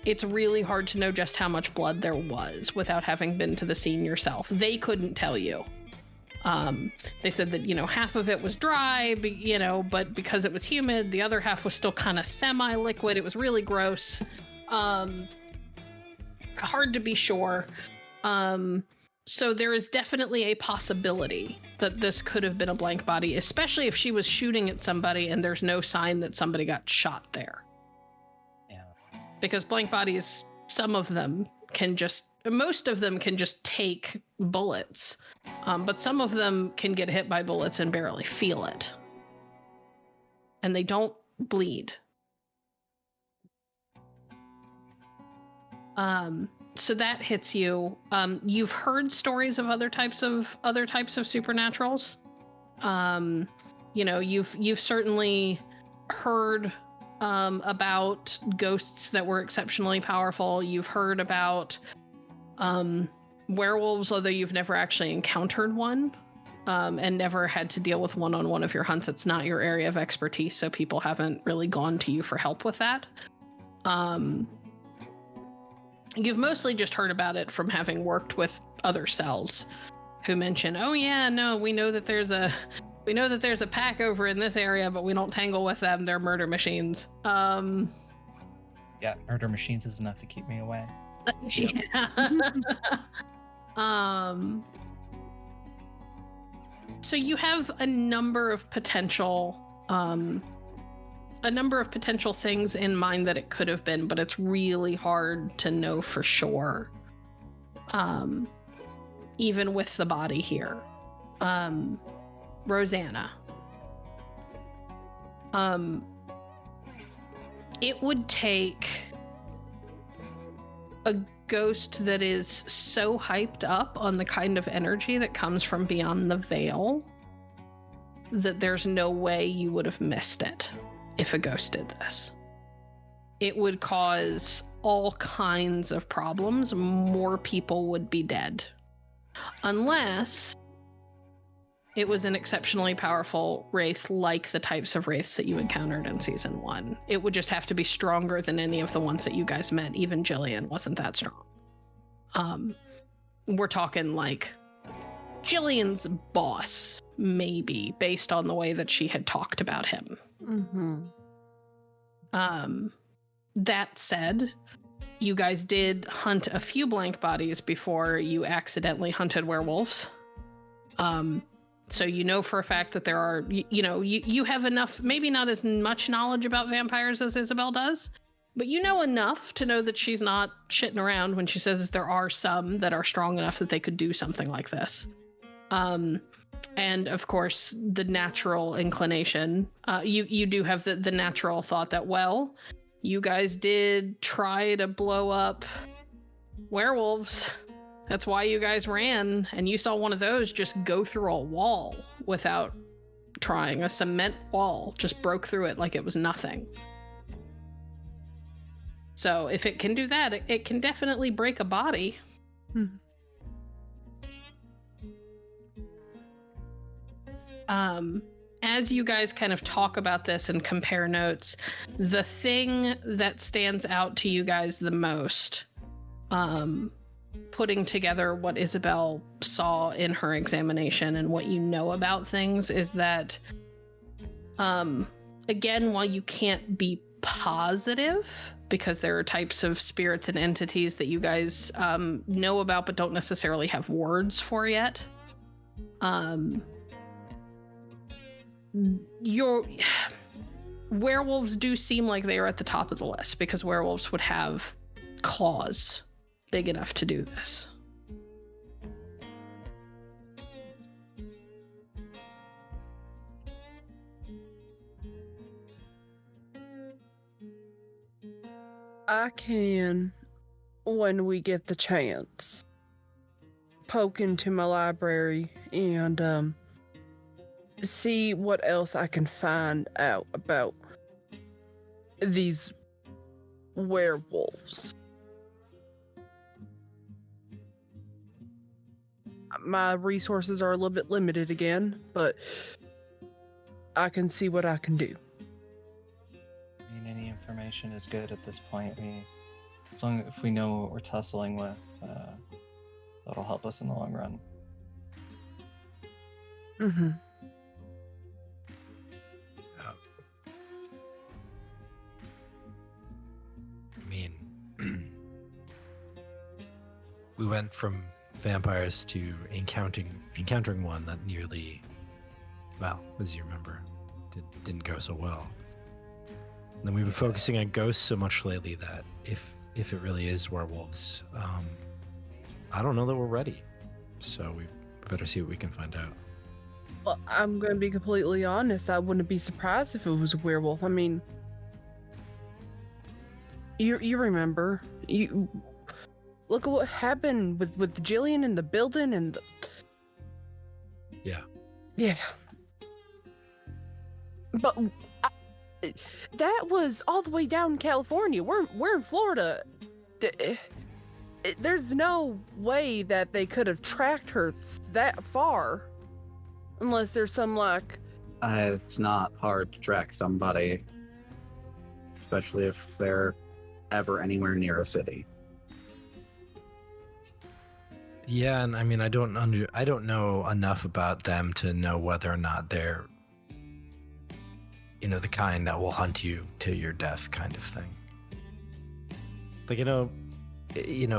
it's really hard to know just how much blood there was without having been to the scene yourself. They couldn't tell you. They said that, half of it was dry, but because it was humid, the other half was still kind of semi-liquid. It was really gross. Hard to be sure. So there is definitely a possibility that this could have been a blank body, especially if she was shooting at somebody and there's no sign that somebody got shot there. Yeah. Because blank bodies, most of them can just take bullets, but some of them can get hit by bullets and barely feel it. And they don't bleed. So that hits you. You've heard stories of other types of supernaturals. You've certainly heard about ghosts that were exceptionally powerful. You've heard about werewolves, although you've never actually encountered one, and never had to deal with one on one of your hunts. It's not your area of expertise, so people haven't really gone to you for help with that. You've mostly just heard about it from having worked with other cells who mention, oh yeah, no, we know that there's a pack over in this area, but we don't tangle with them. They're murder machines. Yeah, murder machines is enough to keep me away. Yeah. So you have a number of potential things in mind that it could have been, but it's really hard to know for sure. Even with the body here. Rosanna. It would take a ghost that is so hyped up on the kind of energy that comes from beyond the veil that there's no way you would have missed it if a ghost did this. It would cause all kinds of problems. More people would be dead. Unless it was an exceptionally powerful wraith like the types of wraiths that you encountered in season 1. It would just have to be stronger than any of the ones that you guys met. Even Jillian wasn't that strong. We're talking like Jillian's boss, maybe, based on the way that she had talked about him. Mm-hmm. That said, you guys did hunt a few blank bodies before you accidentally hunted werewolves. So you know for a fact that there are, you have enough, maybe not as much knowledge about vampires as Isobel does, but you know enough to know that she's not shitting around when she says there are some that are strong enough that they could do something like this. And of course, the natural inclination, you do have the natural thought that, well, you guys did try to blow up werewolves. That's why you guys ran, and you saw one of those just go through a wall without trying. A cement wall just broke through it like it was nothing. So if it can do that, it can definitely break a body. As you guys kind of talk about this and compare notes, the thing that stands out to you guys the most, putting together what Isobel saw in her examination and what you know about things, is that, again, while you can't be positive, because there are types of spirits and entities that you guys know about but don't necessarily have words for yet, your werewolves do seem like they are at the top of the list, because werewolves would have claws big enough to do this. I can, when we get the chance, poke into my library and see what else I can find out about these werewolves. My resources are a little bit limited again, but I can see what I can do. I mean, any information is good at this point. As long as we know what we're tussling with, that'll help us in the long run. Mm-hmm. I mean, we went from vampires to encountering one that nearly, well, as you remember, didn't go so well. And then we've been focusing on ghosts so much lately that if it really is werewolves, I don't know that we're ready. So we better see what we can find out. Well, I'm going to be completely honest. I wouldn't be surprised if it was a werewolf. I mean, you remember, you look at what happened with Jillian in the building and yeah. But that was all the way down in California. We're in Florida. There's no way that they could have tracked her that far, unless there's some like. It's not hard to track somebody, especially if they're ever anywhere near a city. Yeah, and I mean, I don't know enough about them to know whether or not they're, the kind that will hunt you to your death, kind of thing. Like,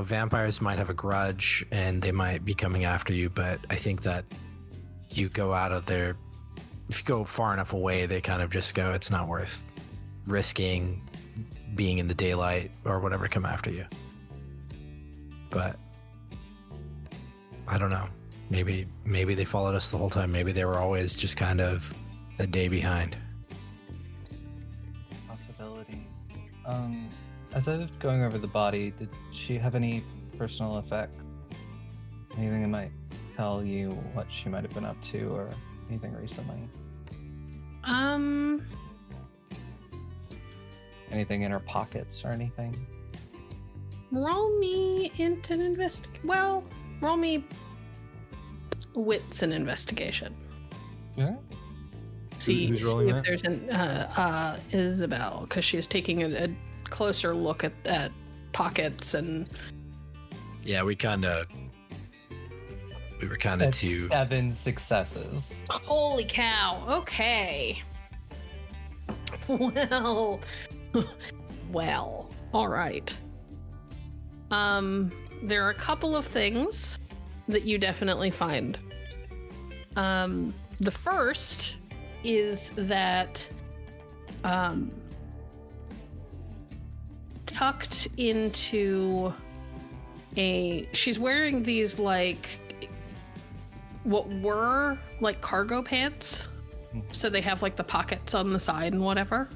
vampires might have a grudge and they might be coming after you, but I think that you go out of there, if you go far enough away, they kind of just go, it's not worth risking being in the daylight or whatever to come after you. But I don't know. Maybe they followed us the whole time. Maybe they were always just kind of a day behind. Possibility. As I was going over the body, did she have any personal effect? Anything that might tell you what she might have been up to or anything recently? Anything in her pockets or anything? Roll me into an roll me wits and investigation. Yeah. See Who's rolling if that? there's an Isobel, because she's taking a closer look at pockets and. Yeah, we were kind of That's too. 7 successes. Holy cow! Okay. Well. All right. There are a couple of things that you definitely find. The first is that tucked into she's wearing these what were cargo pants. So they have the pockets on the side and whatever.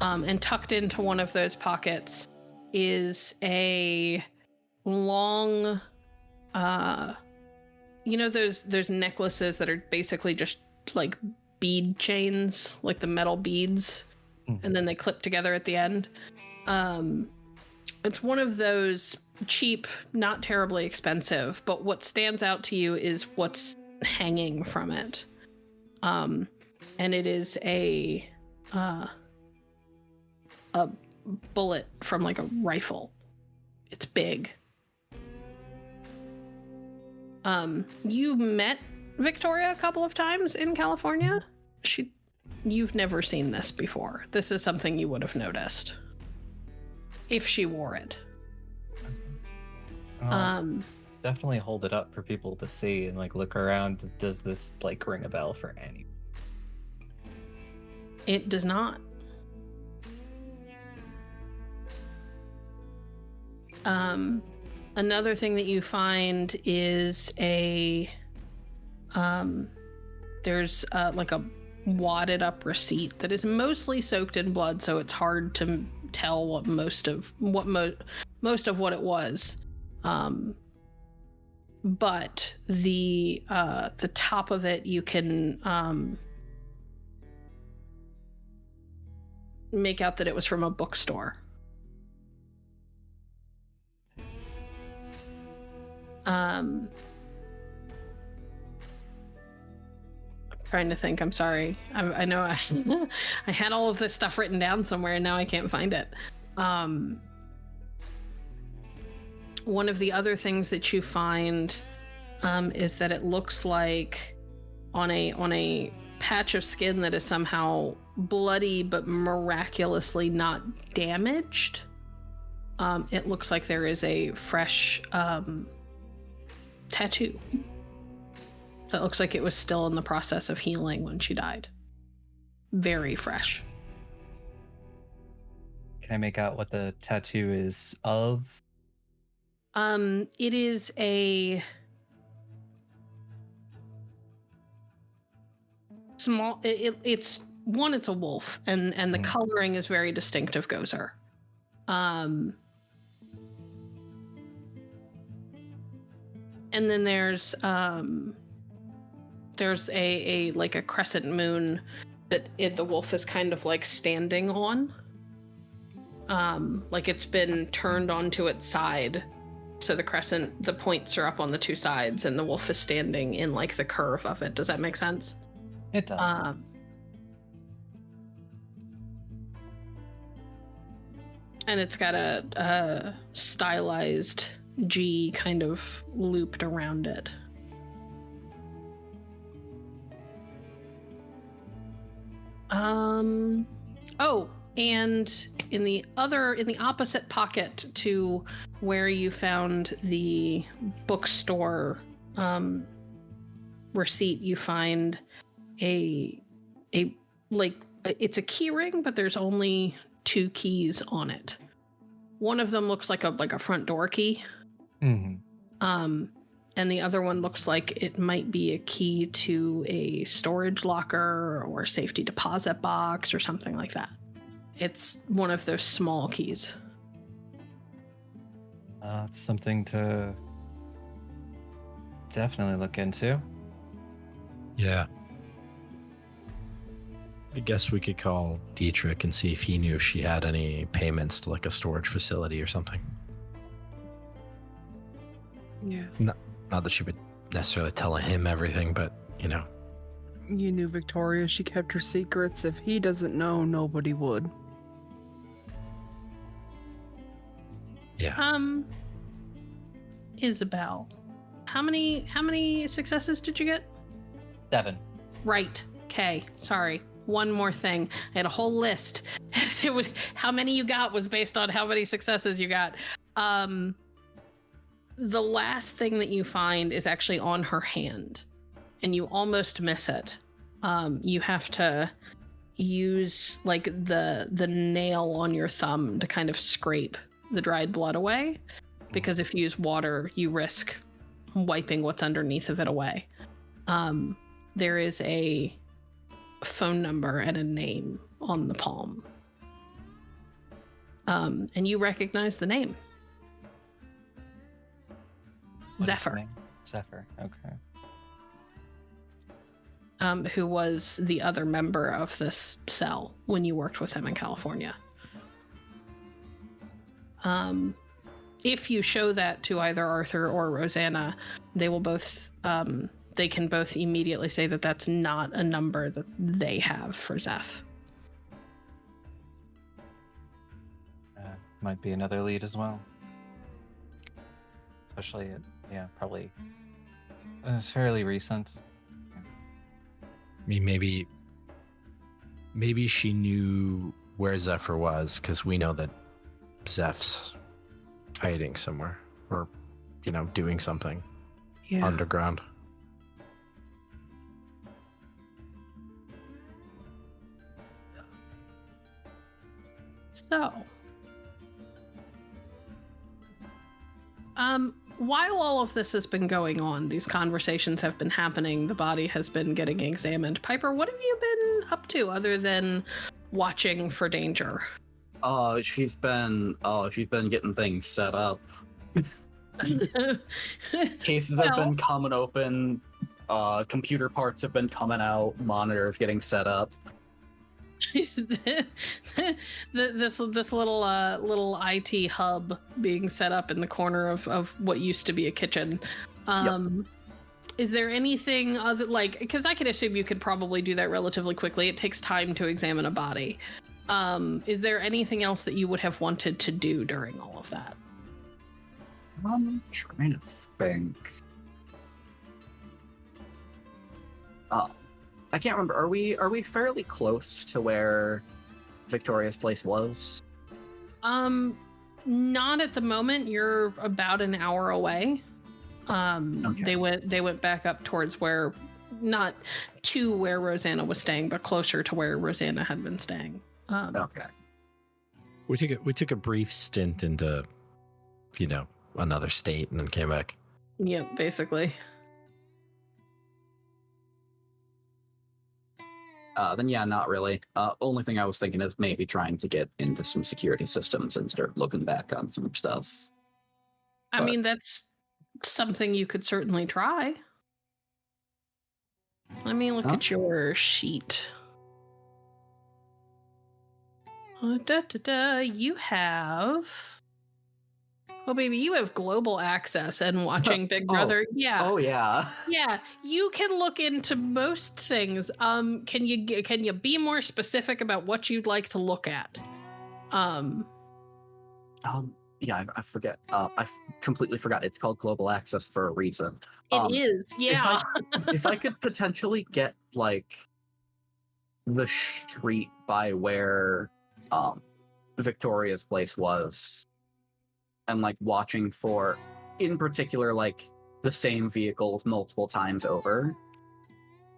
And tucked into one of those pockets is a long, those necklaces that are basically just bead chains, the metal beads, and then they clip together at the end. It's one of those cheap, not terribly expensive, but what stands out to you is what's hanging from it. And it is a bullet from a rifle. It's big. You met Victoria a couple of times in California. You've never seen this before. This is something you would have noticed if she wore it. Definitely hold it up for people to see and look around. Does this ring a bell for any? It does not. Another thing that you find is there's a wadded up receipt that is mostly soaked in blood, so it's hard to tell what most of what it was. But the top of it, you can make out that it was from a bookstore. I'm trying to think. I'm sorry. I know I had all of this stuff written down somewhere and now I can't find it. One of the other things that you find is that it looks like on a patch of skin that is somehow bloody but miraculously not damaged. It looks like there is a fresh tattoo that looks like it was still in the process of healing when she died. Very fresh. Can I make out what the tattoo is of? It is a small. It's a wolf, and the coloring is very distinct of Gozer. And then there's a crescent moon that the wolf is kind of standing on. It's been turned onto its side. So the points are up on the two sides and the wolf is standing in the curve of it. Does that make sense? It does. And it's got a stylized G kind of looped around it. Oh, and in the opposite pocket to where you found the bookstore receipt, you find a it's a key ring, but there's only 2 keys on it. One of them looks like a front door key. Mm-hmm. And the other one looks like it might be a key to a storage locker or a safety deposit box or something like that. It's one of those small keys. It's something to definitely look into. Yeah. I guess we could call Dietrich and see if he knew she had any payments to like a storage facility or something. Yeah. Not that she would necessarily tell him everything, but, you know. You knew Victoria. She kept her secrets. If he doesn't know, nobody would. Yeah. Isobel, how many successes did you get? 7. Right. Okay. Sorry. One more thing. I had a whole list. How many you got was based on how many successes you got. The last thing that you find is actually on her hand, and you almost miss it. You have to use like the nail on your thumb to kind of scrape the dried blood away, because if you use water, you risk wiping what's underneath of it away. There is a phone number and a name on the palm. And you recognize the name. What is the Zephyr. name? Zephyr, okay. Who was the other member of this cell when you worked with him in California. If you show that to either Arthur or Rosanna, they will both, they can both immediately say that that's not a number that they have for Zeph. Might be another lead as well. Especially, probably. It's fairly recent. I mean, maybe she knew where Zephyr was, because we know that Zeph's hiding somewhere, or, doing something underground. So, while all of this has been going on, these conversations have been happening, the body has been getting examined. Piper, what have you been up to other than watching for danger? She's been getting things set up. Cases have been coming open. Computer parts have been coming out. Monitors getting set up. this little IT hub being set up in the corner of what used to be a kitchen. Is there anything other, because I could assume you could probably do that relatively quickly. It takes time to examine a body. Is there anything else that you would have wanted to do during all of that? I'm trying to think. I can't remember. Are we fairly close to where Victoria's place was? Not at the moment. You're about an hour away. Okay. They went back up towards where, not to where Rosanna was staying, but closer to where Rosanna had been staying. Okay. We took a brief stint into, another state and then came back. Yeah, basically. Then yeah, not really. Only thing I was thinking is maybe trying to get into some security systems and start looking back on some stuff. I mean, that's something you could certainly try. Let me look at your sheet. You have... Oh, baby, you have global access and watching Big Brother. Yeah. Oh, yeah. Yeah, you can look into most things. Can you be more specific about what you'd like to look at? Yeah, I forget. Completely forgot. It's called global access for a reason. It is, yeah. If I could potentially get like the street by where Victoria's place was, and like watching for, in particular, like the same vehicles multiple times over,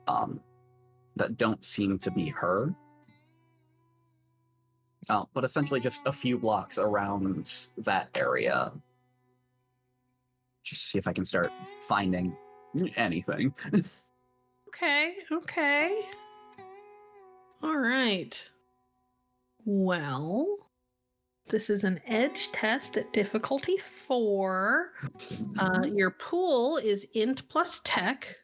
that don't seem to be her. But essentially just a few blocks around that area. Just see if I can start finding anything. Okay. All right. Well, this is an edge test at difficulty 4. Your pool is int plus tech.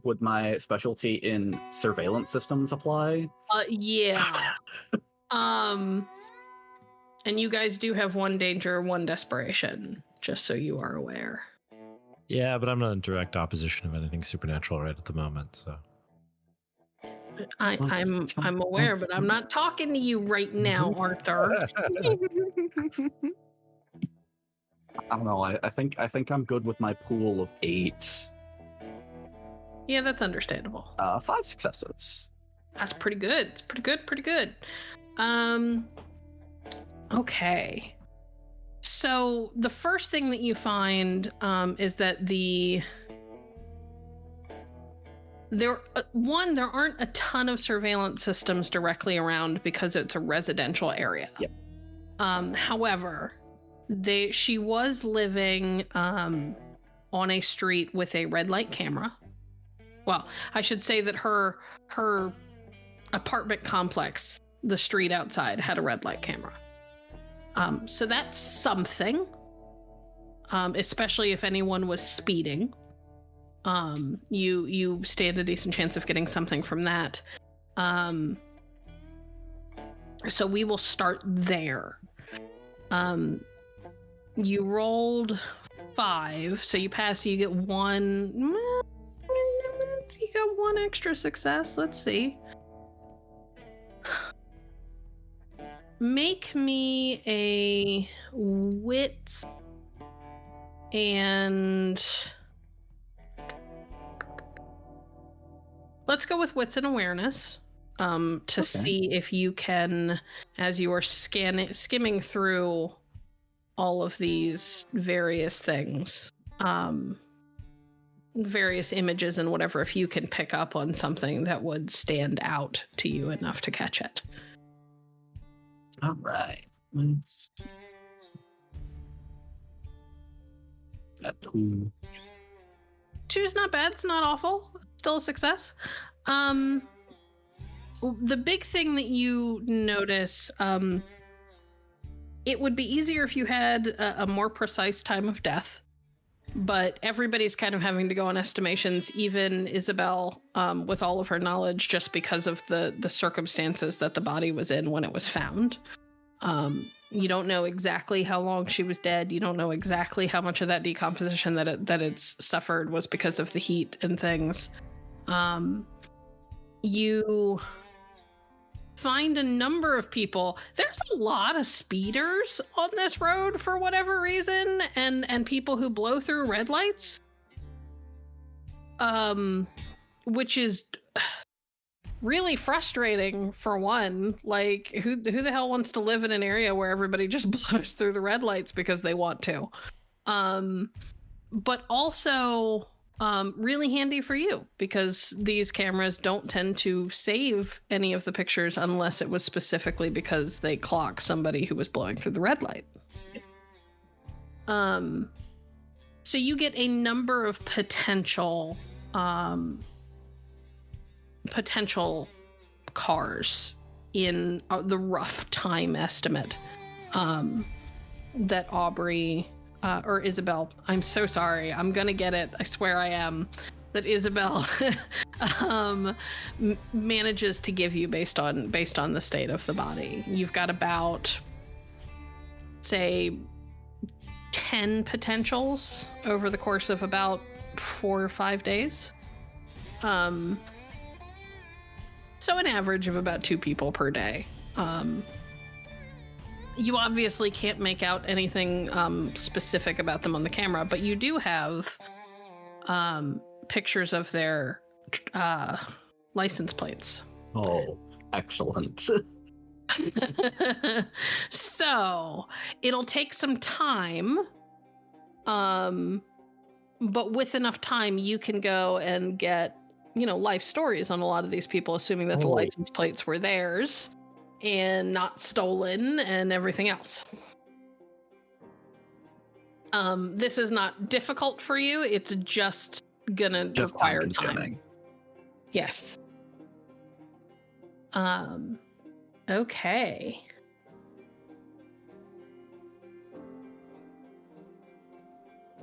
Would my specialty in surveillance systems apply? Yeah. And you guys do have 1 danger, 1 desperation, just so you are aware. Yeah, but I'm not in direct opposition of anything supernatural right at the moment, so. I'm aware, but I'm not talking to you right now, Arthur. I don't know. I think I'm good with my pool of 8. Yeah, that's understandable. 5 successes. That's pretty good. It's pretty good. Okay. So the first thing that you find is that there aren't a ton of surveillance systems directly around because it's a residential area. Yep. However, she was living on a street with a red light camera. Well, I should say that her apartment complex, the street outside, had a red light camera. So that's something, especially if anyone was speeding. You stand a decent chance of getting something from that. So we will start there. You rolled 5, so you pass. You get 1. You got 1 extra success. Let's see. Make me a wits and let's go with wits and awareness to see if you can, as you are skimming through all of these various things, various images and whatever, if you can pick up on something that would stand out to you enough to catch it. All right. Let's... That 2. 2's not bad. It's not awful. Still a success. The big thing that you notice, it would be easier if you had a more precise time of death. But everybody's kind of having to go on estimations, even Isobel, with all of her knowledge, just because of the circumstances that the body was in when it was found. You don't know exactly how long she was dead. You don't know exactly how much of that decomposition that it's suffered was because of the heat and things. You find a number of people. There's a lot of speeders on this road for whatever reason, and people who blow through red lights, which is really frustrating for one. Like, who the hell wants to live in an area where everybody just blows through the red lights because they want to? But also really handy for you, because these cameras don't tend to save any of the pictures unless it was specifically because they clock somebody who was blowing through the red light. So you get a number of potential cars in the rough time estimate that Aubrey or Isobel, I'm so sorry, I'm gonna get it, I swear I am, that Isobel manages to give you based on the state of the body. You've got about, say, 10 potentials over the course of about 4 or 5 days. So an average of about 2 people per day. You obviously can't make out anything specific about them on the camera, but you do have pictures of their license plates. Oh, excellent. So it'll take some time, but with enough time, you can go and get, life stories on a lot of these people, assuming that the license plates were theirs and not stolen and everything else. This is not difficult for you. It's just gonna require time. Yes. Okay.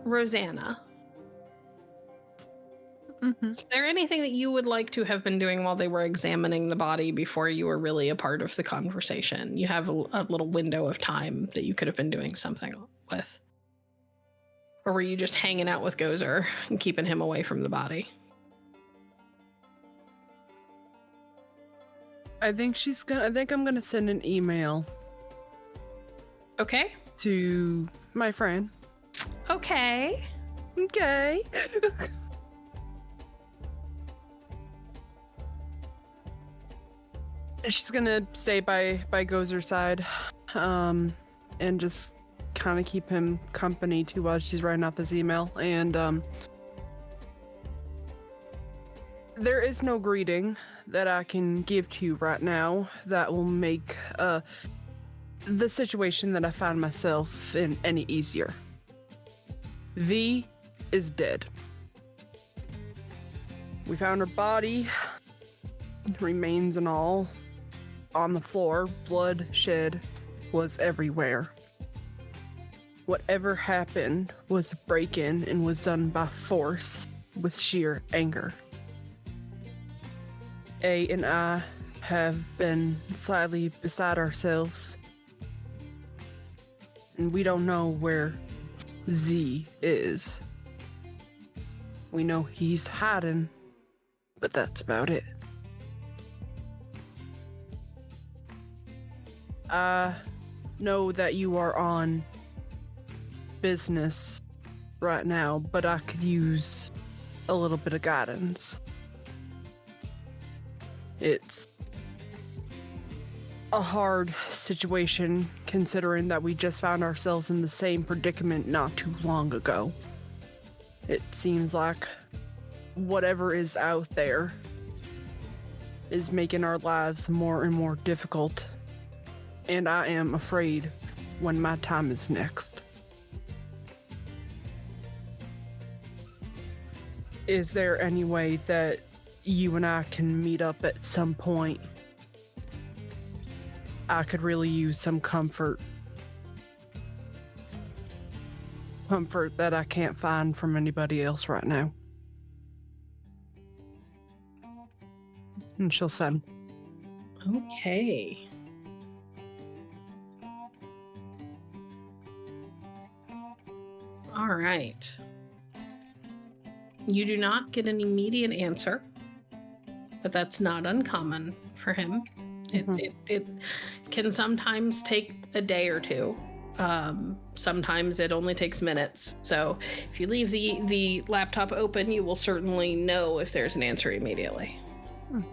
Rosanna. Mm-hmm. Is there anything that you would like to have been doing while they were examining the body before you were really a part of the conversation? You have a little window of time that you could have been doing something with. Or were you just hanging out with Gozer and keeping him away from the body? I think I'm gonna send an email. Okay. To my friend. Okay. Okay. She's gonna stay by Gozer's side, and just kind of keep him company too while she's writing out this email. And there is no greeting that I can give to you right now that will make the situation that I found myself in any easier. V is dead. We found her body, remains and all, on the floor. Bloodshed was everywhere. Whatever happened was a break-in and was done by force with sheer anger. A and I have been slightly beside ourselves, and we don't know where Z is. We know he's hiding, but that's about it. I know that you are on business right now, but I could use a little bit of guidance. It's a hard situation considering that we just found ourselves in the same predicament not too long ago. It seems like whatever is out there is making our lives more and more difficult, and I am afraid when my time is next. Is there any way that you and I can meet up at some point? I could really use some comfort. Comfort that I can't find from anybody else right now. And she'll send. Okay. All right. You do not get an immediate answer, but that's not uncommon for him. It can sometimes take a day or two. Sometimes it only takes minutes. So if you leave the laptop open, you will certainly know if there's an answer immediately. And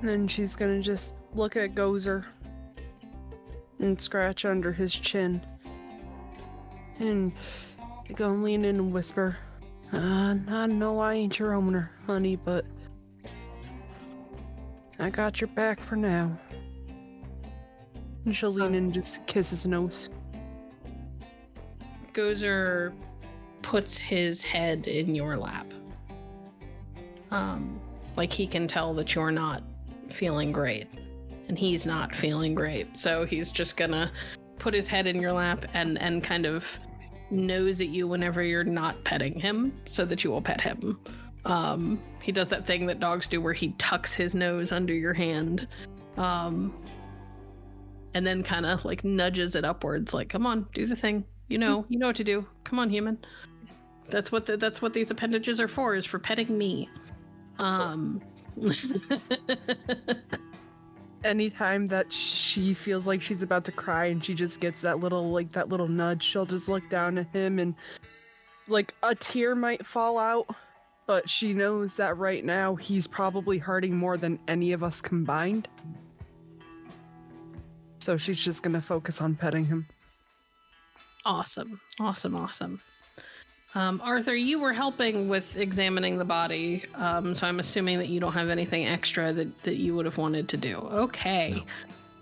then she's gonna just look at Gozer and scratch under his chin. And gonna lean in and whisper, I know I ain't your owner, honey, but I got your back for now. And she'll lean in and just kiss his nose. Gozer puts his head in your lap. Like he can tell that you're not feeling great. And he's not feeling great. So he's just gonna put his head in your lap and kind of nose at you whenever you're not petting him so that you will pet him. He does that thing that dogs do where he tucks his nose under your hand, and then kind of like nudges it upwards, like, come on, do the thing. You know what to do. Come on, human. That's what these appendages are for, is for petting me. anytime that she feels like she's about to cry and she just gets that little nudge, she'll just look down at him and like a tear might fall out, but she knows that right now he's probably hurting more than any of us combined. So she's just gonna focus on petting him. Awesome. Arthur, you were helping with examining the body, so I'm assuming that you don't have anything extra that you would have wanted to do. Okay, No.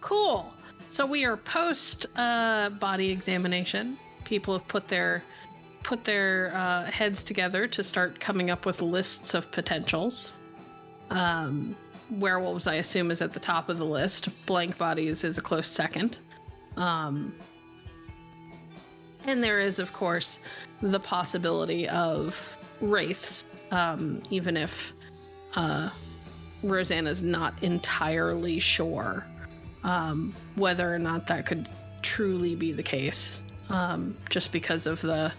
Cool. So we are post body examination. People have put their heads together to start coming up with lists of potentials. Werewolves, I assume, is at the top of the list. Blank bodies is a close second. And there is, of course, the possibility of wraiths, even if Rosanna's not entirely sure whether or not that could truly be the case, just because of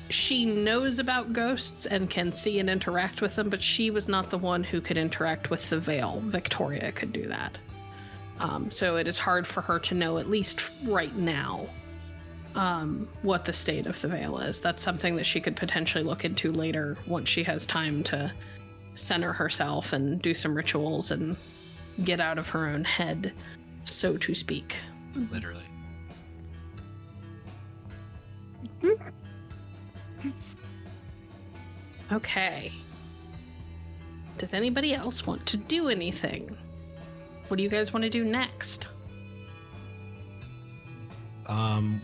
she knows about ghosts and can see and interact with them, but she was not the one who could interact with the veil. Victoria could do that. So it is hard for her to know, at least right now, what the state of the veil is. That's something that she could potentially look into later once she has time to center herself and do some rituals and get out of her own head, so to speak. Literally. Okay. Does anybody else want to do anything? What do you guys want to do next?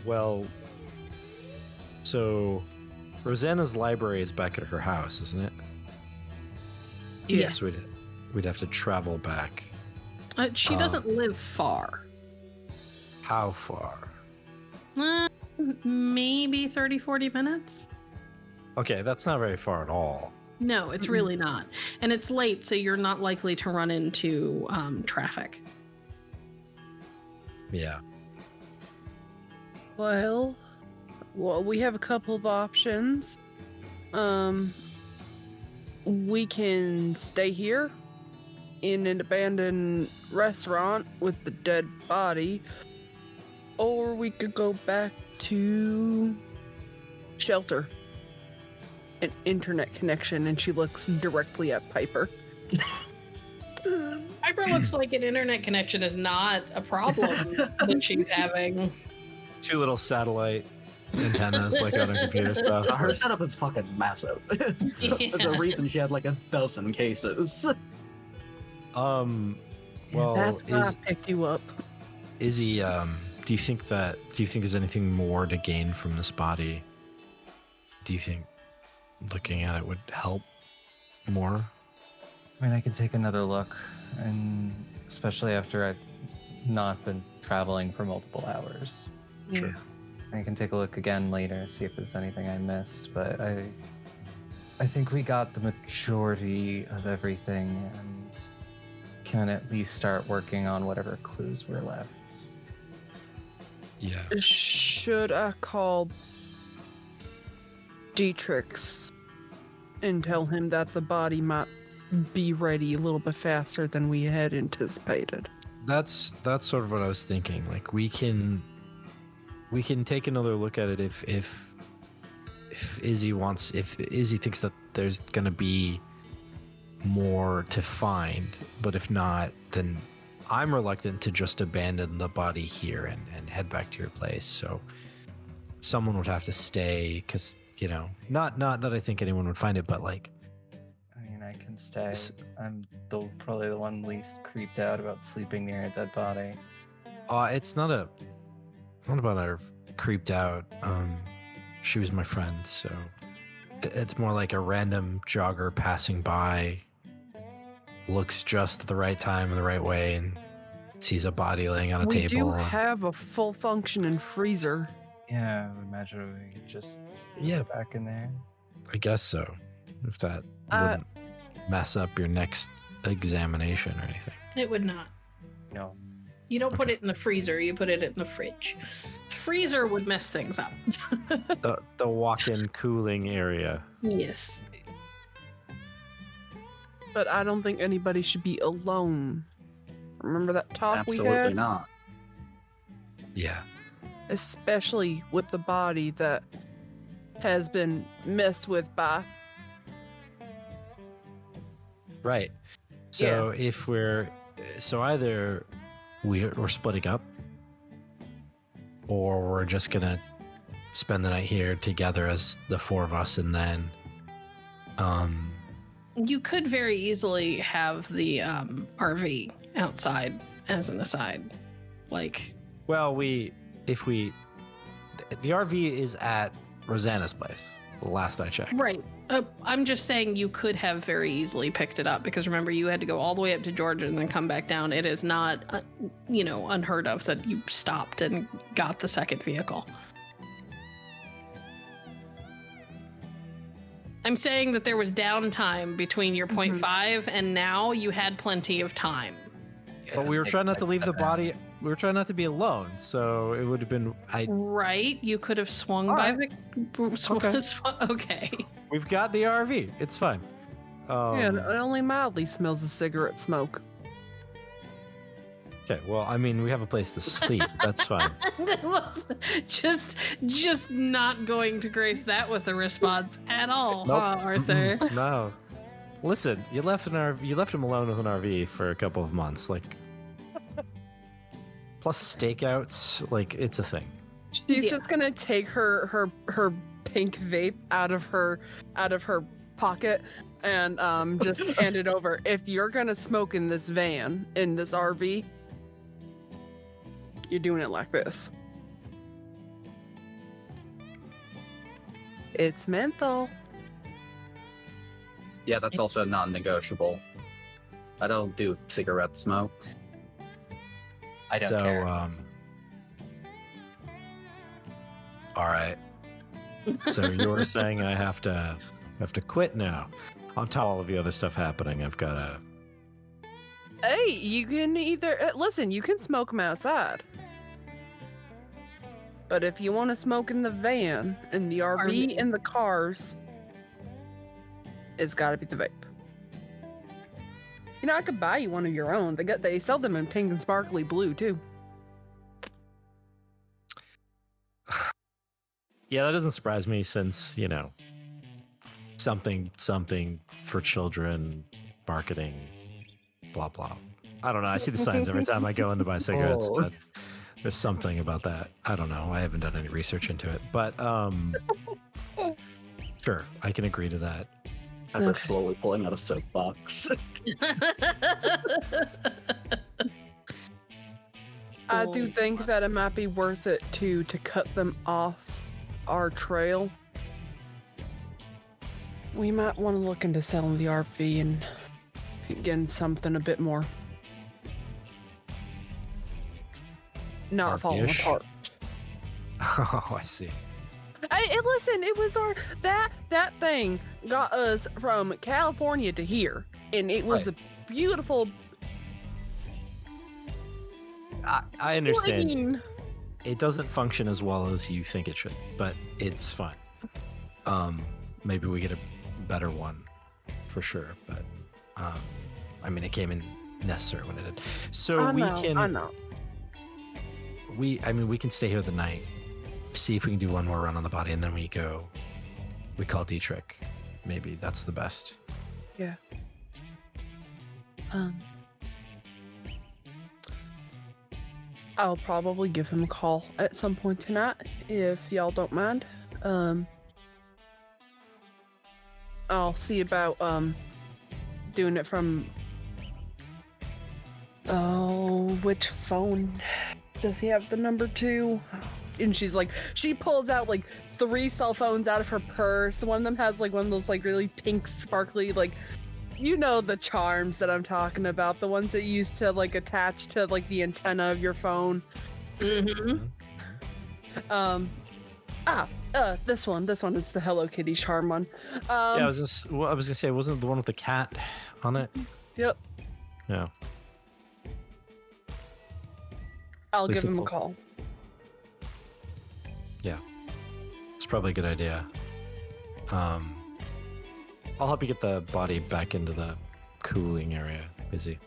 Well, so Rosanna's library is back at her house, isn't it? Yeah. So we'd have to travel back. She doesn't live far. How far? Maybe 30, 40 minutes? Okay, that's not very far at all. No, it's really not. And it's late, so you're not likely to run into traffic. Yeah. Well, we have a couple of options. We can stay here in an abandoned restaurant with the dead body, or we could go back to shelter. An internet connection, and she looks directly at Piper. Piper looks like an internet connection is not a problem that she's having. 2 little satellite antennas like on a computer stuff. Her setup is fucking massive. There's a reason she had like a dozen cases. Well, That's why I picked you up. Izzy, do you think there's anything more to gain from this body? Do you think looking at it would help more? I mean, I could take another look, and especially after I've not been traveling for multiple hours. Sure. I can take a look again later, see if there's anything I missed, but I think we got the majority of everything and can at least start working on whatever clues were left. Yeah. Should I call Dietrich's and tell him that the body might be ready a little bit faster than we had anticipated? That's sort of what I was thinking. Like we can take another look at it if Izzy thinks that there's gonna be more to find, but if not, then I'm reluctant to just abandon the body here and head back to your place. So someone would have to stay, because not that I think anyone would find it, but like, I mean, I can stay. I'm probably the one least creeped out about sleeping near a dead body. It's not about her creeped out. She was my friend, so it's more like a random jogger passing by, looks just at the right time and the right way, and sees a body laying on a We table. do have a full functioning freezer. Yeah, I would imagine we could just Yeah, go back in there. I guess so. If that wouldn't mess up your next examination or anything. It would not. No. You don't put it in the freezer, you put it in the fridge. Freezer would mess things up. The walk-in cooling area. Yes. But I don't think anybody should be alone Remember that talk we Absolutely had? not. Yeah. Especially with the body that has been messed with by. Right. So if we're either we're splitting up, or we're just gonna spend the night here together as the four of us, and then You could very easily have the RV outside as an aside. Like, well, the RV is at Rosanna's place. The last I checked. right. I'm just saying you could have very easily picked it up because remember, you had to go all the way up to Georgia and then come back down. It is not, unheard of that you stopped and got the second vehicle. I'm saying that there was downtime between your 0.5 and now you had plenty of time. But we were trying not to leave the body. We were trying not to be alone, so it would have been. Right? You could have swung All by right. Okay. We've got the RV. It's fine. Yeah, it only mildly smells of cigarette smoke. Okay. Well, I mean, we have a place to sleep. That's fine. just not going to grace that with a response at all, Nope. huh, Arthur? No. Listen, you left him alone with an RV for a couple of months, like. Plus stakeouts, like it's a thing. She's just gonna take her pink vape out of her pocket and just hand it over. If you're gonna smoke in this van, in this RV, you're doing it like this. It's menthol. Yeah, that's also non-negotiable. I don't do cigarette smoke. I don't care. All right. So you're saying I have to quit now? On top of all of the other stuff happening, I've got to. Hey, you can either listen. You can smoke them outside, but if you want to smoke in the van, in the RV, in the cars, it's got to be the vape. You know, I could buy you one of your own. They sell them in pink and sparkly blue too. Yeah, that doesn't surprise me since, something for children, marketing, blah, blah. I don't know. I see the signs every time I go in to buy cigarettes. Oh. There's something about that. I don't know. I haven't done any research into it. But, sure, I can agree to that. I'm just slowly pulling out a soapbox. I do think that it might be worth it to cut them off our trail. We might want to look into selling the RV and getting something a bit more not falling RV-ish? apart. Oh, I see. Listen, it was that thing got us from California to here, and it was Right. a beautiful. I understand. plane. It doesn't function as well as you think it should, but it's fine. Maybe we get a better one for sure, but I mean, it came in necessary when it did. So I we know. we can stay here the night, see if we can do one more run on the body, and then we call Dietrich. Maybe that's the best. Yeah. I'll probably give him a call at some point tonight if y'all don't mind. I'll see about doing it from which phone does he have the number to? And she pulls out like 3 cell phones out of her purse. One of them has like one of those like really pink sparkly like the charms that I'm talking about, the ones that you used to like attach to like the antenna of your phone. Mm-hmm. This one is the Hello Kitty charm one. Yeah, I was gonna say, wasn't it the one with the cat on it? Yep. Yeah. I'll At least give him a the- call. Yeah. It's probably a good idea. I'll help you get the body back into the cooling area, Busy.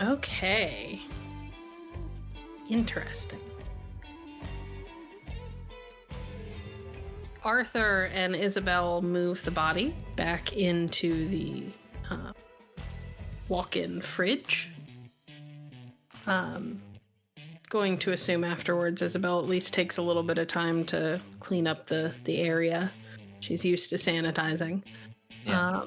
Okay. Interesting. Arthur and Isobel move the body back into the walk-in fridge. Going to assume afterwards Isobel at least takes a little bit of time to clean up the area. She's used to sanitizing. Yeah.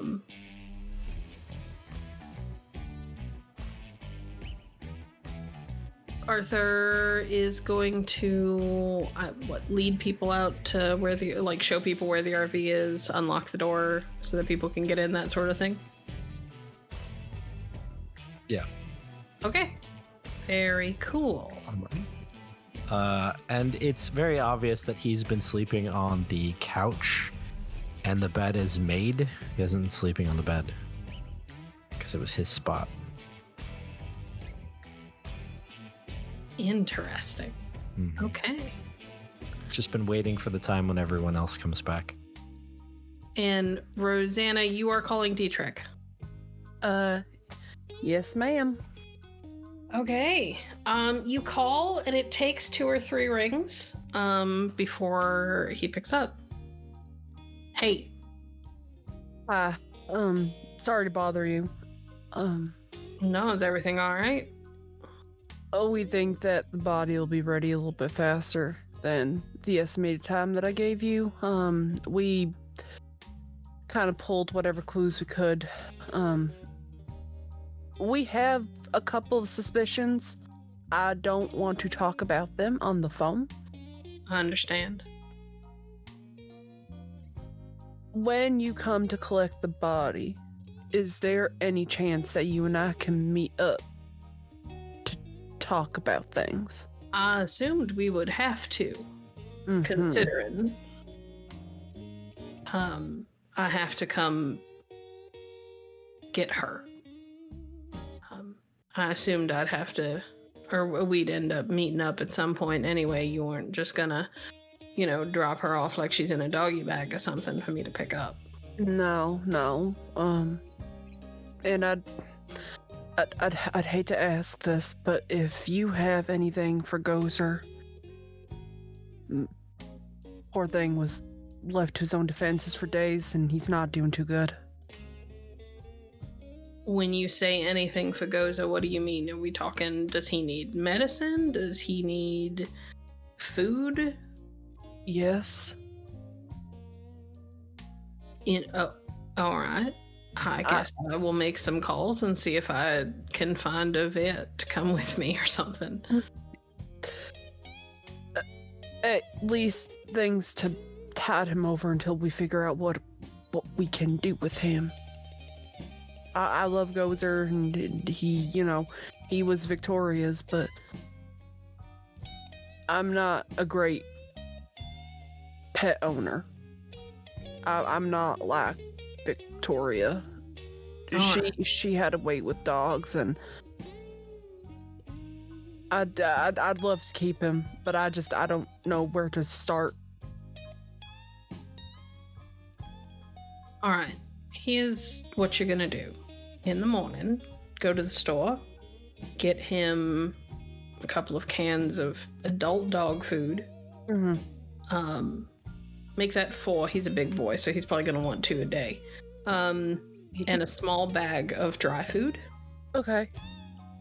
Arthur is going to lead people out to where show people where the RV is, unlock the door so that people can get in, that sort of thing. Yeah. Okay. Very cool. And it's very obvious that he's been sleeping on the couch and the bed is made. He isn't sleeping on the bed because it was his spot. Interesting. Mm-hmm. Okay. Just been waiting for the time when everyone else comes back. And Rosanna, you are calling Dietrich. Yes, ma'am. Okay. You call and it takes 2 or 3 rings before he picks up. Hey. Sorry to bother you. No, is everything all right? Oh, we think that the body will be ready a little bit faster than the estimated time that I gave you. We kind of pulled whatever clues we could. We have a couple of suspicions. I don't want to talk about them on the phone. I understand. When you come to collect the body, is there any chance that you and I can meet up to talk about things? I assumed we would have to, Mhm. considering I have to come get her. I assumed I'd have to, or we'd end up meeting up at some point anyway. You weren't just gonna, drop her off like she's in a doggy bag or something for me to pick up. No. And I'd hate to ask this, but if you have anything for Gozer, poor thing was left to his own defenses for days, and he's not doing too good. When you say anything for Goza, what do you mean? Are we talking, does he need medicine? Does he need food? Yes. All right. I guess I will make some calls and see if I can find a vet to come with me or something. At least things to tide him over until we figure out what we can do with him. I love Gozer, and he was Victoria's, but I'm not a great pet owner. I'm not like Victoria. She had to wait with dogs, and I'd love to keep him, but I don't know where to start. All right. Here's what you're gonna do. In the morning, go to the store, get him a couple of cans of adult dog food. Mm-hmm. Make that 4. He's a big boy, so he's probably gonna want 2 a day. And a small bag of dry food. Okay.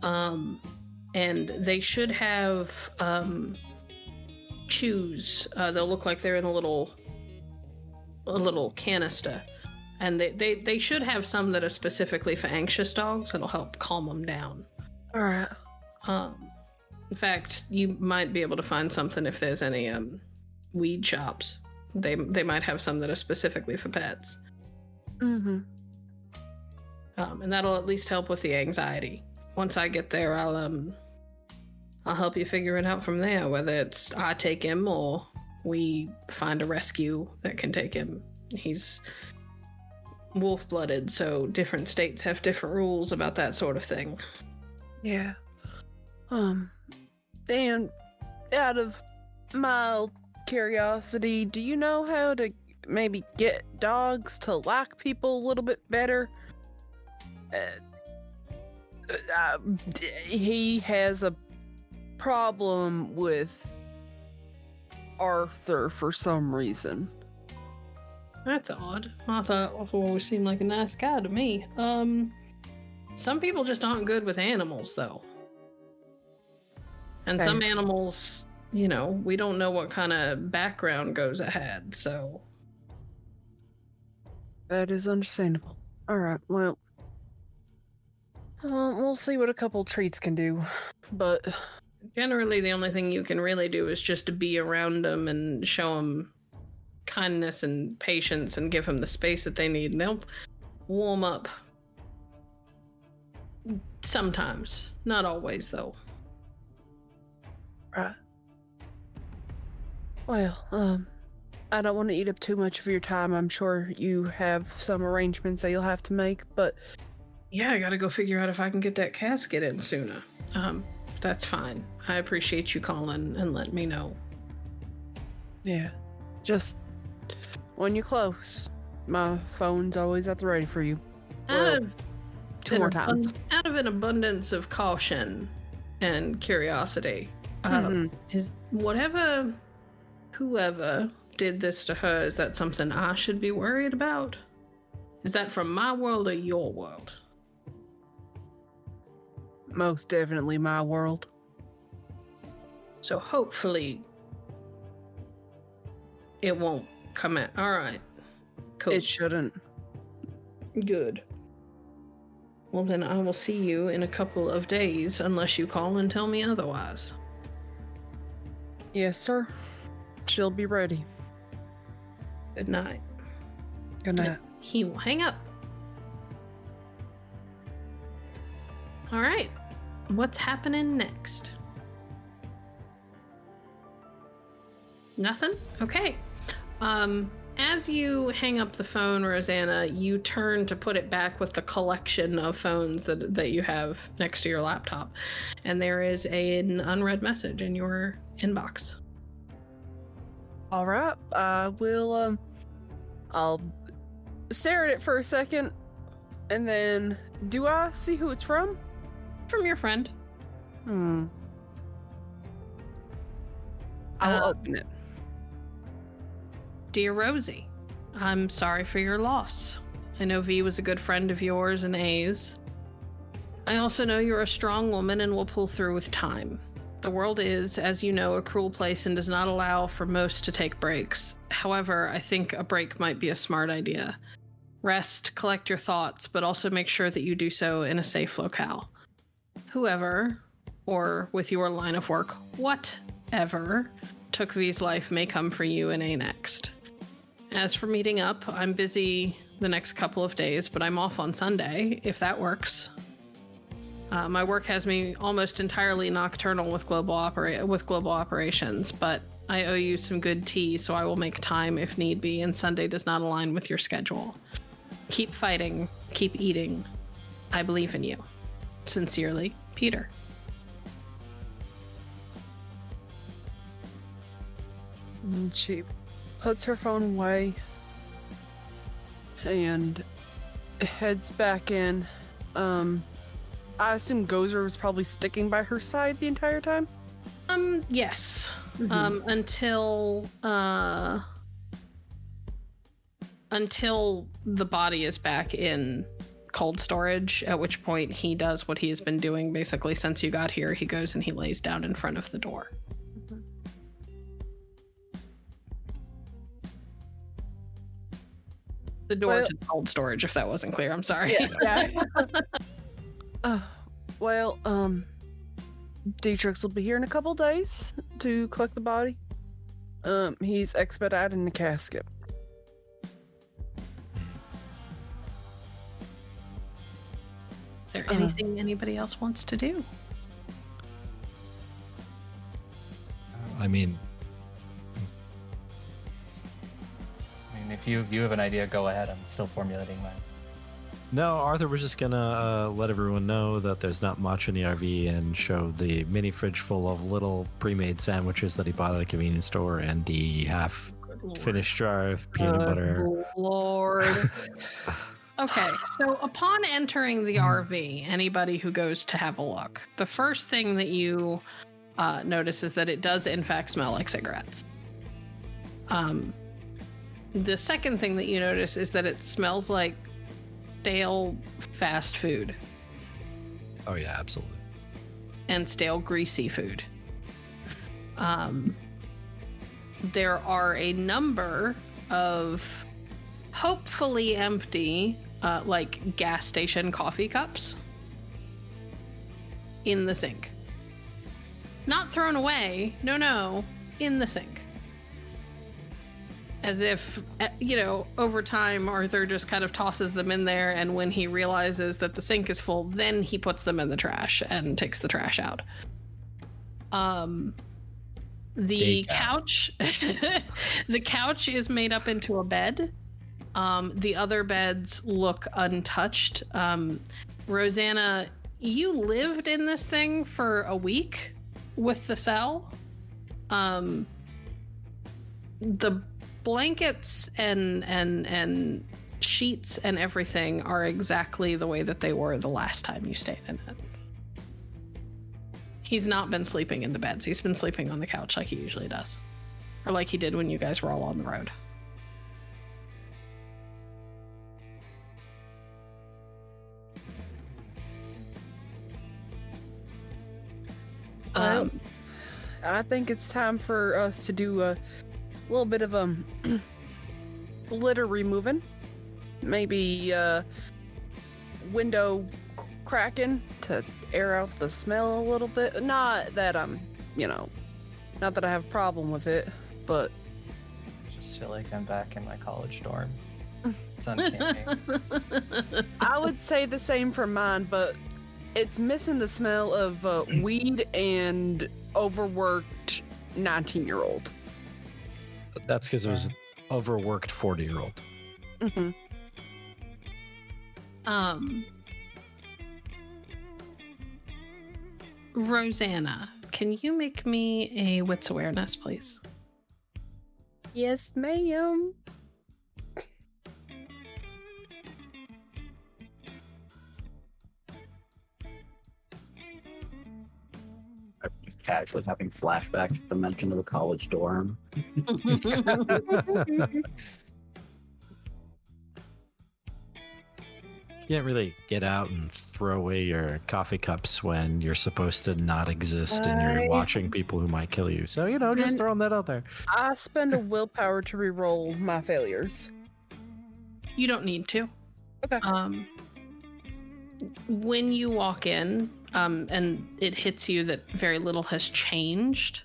And they should have chews. They'll look like they're in a little canister. And they should have some that are specifically for anxious dogs. It'll help calm them down. All right. In fact, you might be able to find something if there's any weed shops. They might have some that are specifically for pets. Mm-hmm. And that'll at least help with the anxiety. Once I get there, I'll help you figure it out from there. Whether it's I take him or we find a rescue that can take him. He's wolf-blooded, so different states have different rules about that sort of thing. Yeah. And out of mild curiosity, do you know how to maybe get dogs to like people a little bit better? He has a problem with Arthur for some reason. That's odd. I thought Arthur always seemed like a nice guy to me. Some people just aren't good with animals, though. And Okay. some animals, you know, we don't know what kind of background goes ahead, so... That is understandable. Alright, well... we'll see what a couple treats can do. But... Generally, the only thing you can really do is just to be around them and show them kindness and patience and give them the space that they need. And they'll warm up. Sometimes. Not always, though. Right. Well, I don't want to eat up too much of your time. I'm sure you have some arrangements that you'll have to make, but... Yeah, I gotta go figure out if I can get that casket in sooner. That's fine. I appreciate you calling and letting me know. Yeah. Just when you're close, my phone's always at the ready for you. Well, two more times. Out of an abundance of caution and curiosity, is whoever did this to her, is that something I should be worried about? Is that from my world or your world? Most definitely my world. So hopefully it won't come out. All right. Cool. It shouldn't. Good. Well, then I will see you in a couple of days unless you call and tell me otherwise. Yes, sir. She'll be ready. Good night. Good night. He will hang up. All right. What's happening next? Nothing? Okay. As you hang up the phone, Rosanna, you turn to put it back with the collection of phones that you have next to your laptop. And there is an unread message in your inbox. All right. I will, I'll stare at it for a second. And then, do I see who it's from? From your friend. I'll open it. Dear Rosie, I'm sorry for your loss. I know V was a good friend of yours and A's. I also know you're a strong woman and will pull through with time. The world is, as you know, a cruel place and does not allow for most to take breaks. However, I think a break might be a smart idea. Rest, collect your thoughts, but also make sure that you do so in a safe locale. Whoever, or with your line of work, whatever, took V's life may come for you and A next. As for meeting up, I'm busy the next couple of days, but I'm off on Sunday, if that works. My work has me almost entirely nocturnal with global operations, but I owe you some good tea, so I will make time if need be, and Sunday does not align with your schedule. Keep fighting, keep eating. I believe in you. Sincerely, Peter. And she puts her phone away and heads back in. I assume Gozer was probably sticking by her side the entire time? Yes. Until the body is back in cold storage, at which point he does what he has been doing basically since you got here. He goes and he lays down in front of the door. The door to cold storage, if that wasn't clear. I'm sorry. Yeah. Dietrich's will be here in a couple days to collect the body. He's expediting the casket. Is there anything anybody else wants to do? I mean, if you have an idea, go ahead. I'm still formulating mine. no, Arthur was just gonna let everyone know that there's not much in the RV and show the mini fridge full of little pre-made sandwiches that he bought at a convenience store and the half-finished jar of peanut butter. Lord. Okay, so upon entering the RV, anybody who goes to have a look, the first thing that you notice is that it does in fact smell like cigarettes. The second thing that you notice is that it smells like stale fast food Oh yeah, absolutely. and stale greasy food. There are a number of hopefully empty, like gas station coffee cups in the sink. Not thrown away, no, in the sink. As if, over time, Arthur just kind of tosses them in there, and when he realizes that the sink is full, then he puts them in the trash and takes the trash out. The couch, the couch is made up into a bed. The other beds look untouched. Rosanna, you lived in this thing for a week with the cell. The blankets and sheets and everything are exactly the way that they were the last time you stayed in it. He's not been sleeping in the beds. He's been sleeping on the couch like he usually does. Or like he did when you guys were all on the road. I think it's time for us to do a little bit of litter removing. Maybe window cracking to air out the smell a little bit. Not that I'm, not that I have a problem with it, but I just feel like I'm back in my college dorm. It's uncanny. I would say the same for mine, but it's missing the smell of weed and overworked 19-year-old. That's because it was an overworked 40-year-old. Mm-hmm. Rosanna, can you make me a wits awareness, please? Yes, ma'am. I'm just casually having flashbacks to the mention of a college dorm. You can't really get out and throw away your coffee cups when you're supposed to not exist and you're watching people who might kill you. So, just throwing that out there. I spend a willpower to re-roll my failures. You don't need to. Okay. When you walk in, and it hits you that very little has changed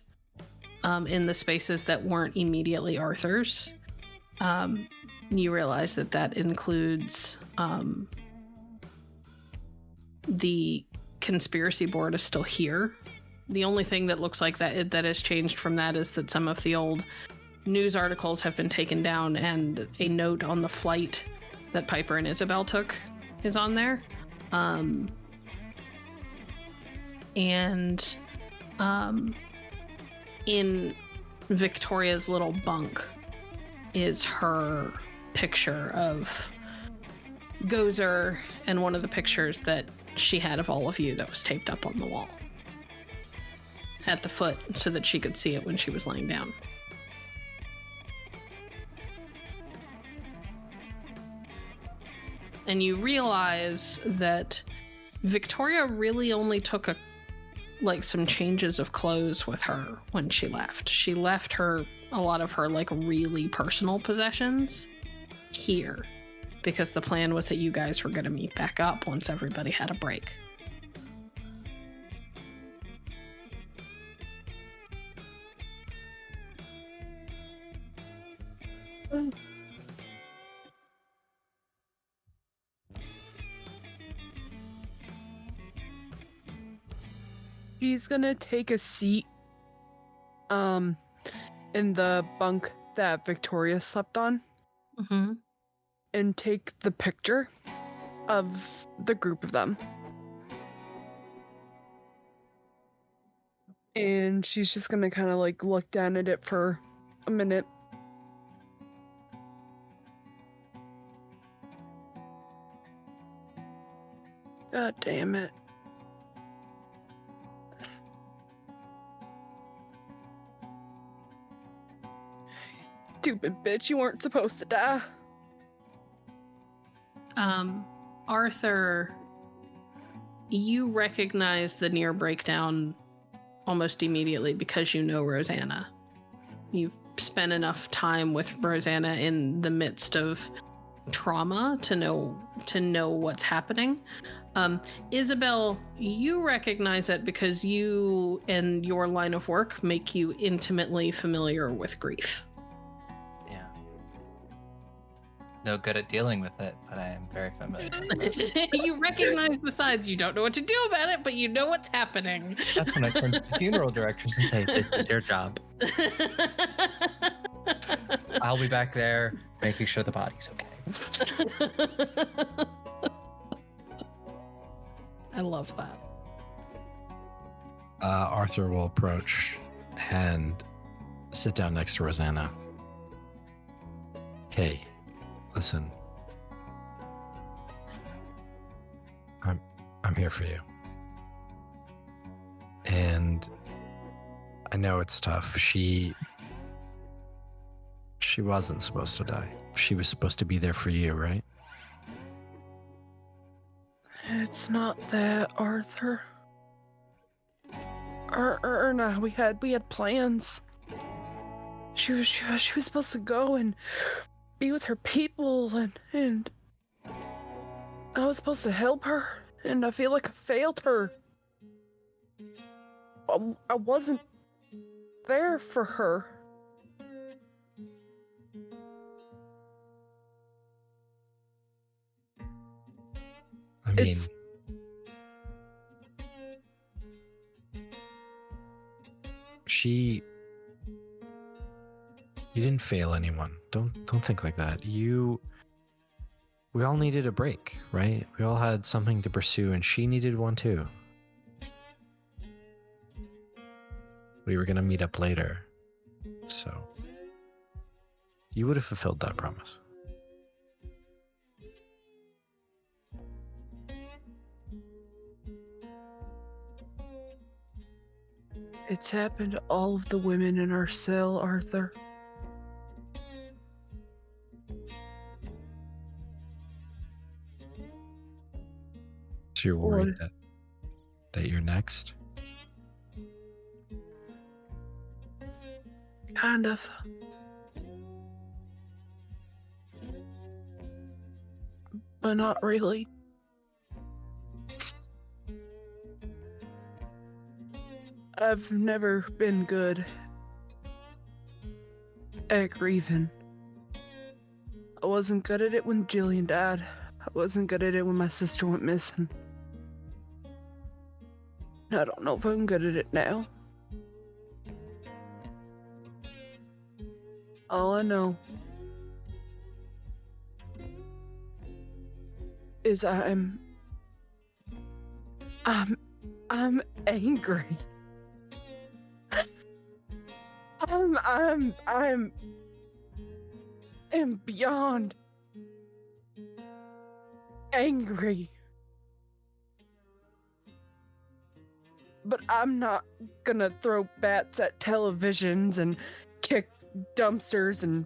in the spaces that weren't immediately Arthur's, you realize that includes the conspiracy board is still here. The only thing that looks like that has changed from that is that some of the old news articles have been taken down, and a note on the flight that Piper and Isobel took is on there. In Victoria's little bunk is her picture of Gozer and one of the pictures that she had of all of you that was taped up on the wall at the foot so that she could see it when she was laying down. And you realize that Victoria really only took some changes of clothes with her when she left. She left a lot of her really personal possessions here because the plan was that you guys were going to meet back up once everybody had a break. She's gonna take a seat in the bunk that Victoria slept on. Mm-hmm. And take the picture of the group of them. And she's just gonna kind of look down at it for a minute. God damn it. Stupid bitch, you weren't supposed to die. Arthur, you recognize the near breakdown almost immediately because you know Rosanna. You've spent enough time with Rosanna in the midst of trauma to know what's happening. Isobel, you recognize it because you and your line of work make you intimately familiar with grief. Yeah. No good at dealing with it, but I am very familiar. You recognize the signs. You don't know what to do about it, but you know what's happening. That's when I turn to the funeral directors and say, "This is your job. I'll be back there making sure the body's okay." I love that. Arthur will approach and sit down next to Rosanna. Hey, listen. I'm here for you. And I know it's tough. She wasn't supposed to die. She was supposed to be there for you, right? It's not that, Arthur. No, we had plans. She was supposed to go and be with her people, and I was supposed to help her, and I feel like I failed her. I wasn't there for her. I mean, you didn't fail anyone. Don't think like that. We all needed a break, right? We all had something to pursue, and she needed one too. We were gonna meet up later, so you would have fulfilled that promise. It's happened to all of the women in our cell, Arthur. So you're worried that you're next? Kind of. But not really. I've never been good at grieving. I wasn't good at it when Jillian died. I wasn't good at it when my sister went missing. I don't know if I'm good at it now. All I know is I'm angry. I'm beyond angry. But I'm not gonna throw bats at televisions and kick dumpsters and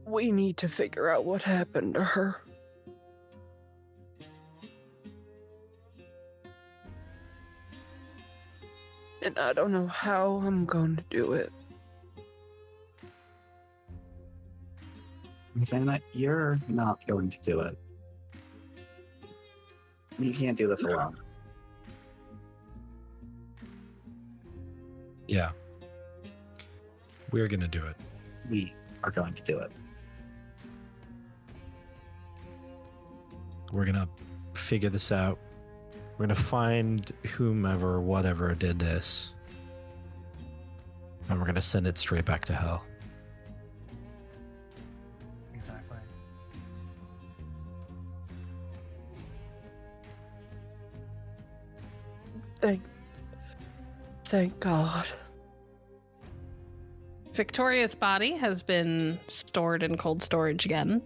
we need to figure out what happened to her. And I don't know how I'm going to do it. Rosanna, you're not going to do it. You can't do this alone. Yeah. We're gonna do it. We are going to do it. We're gonna figure this out. We're gonna find whomever, whatever did this. And we're gonna send it straight back to hell. Exactly. Thank God. Victoria's body has been stored in cold storage again.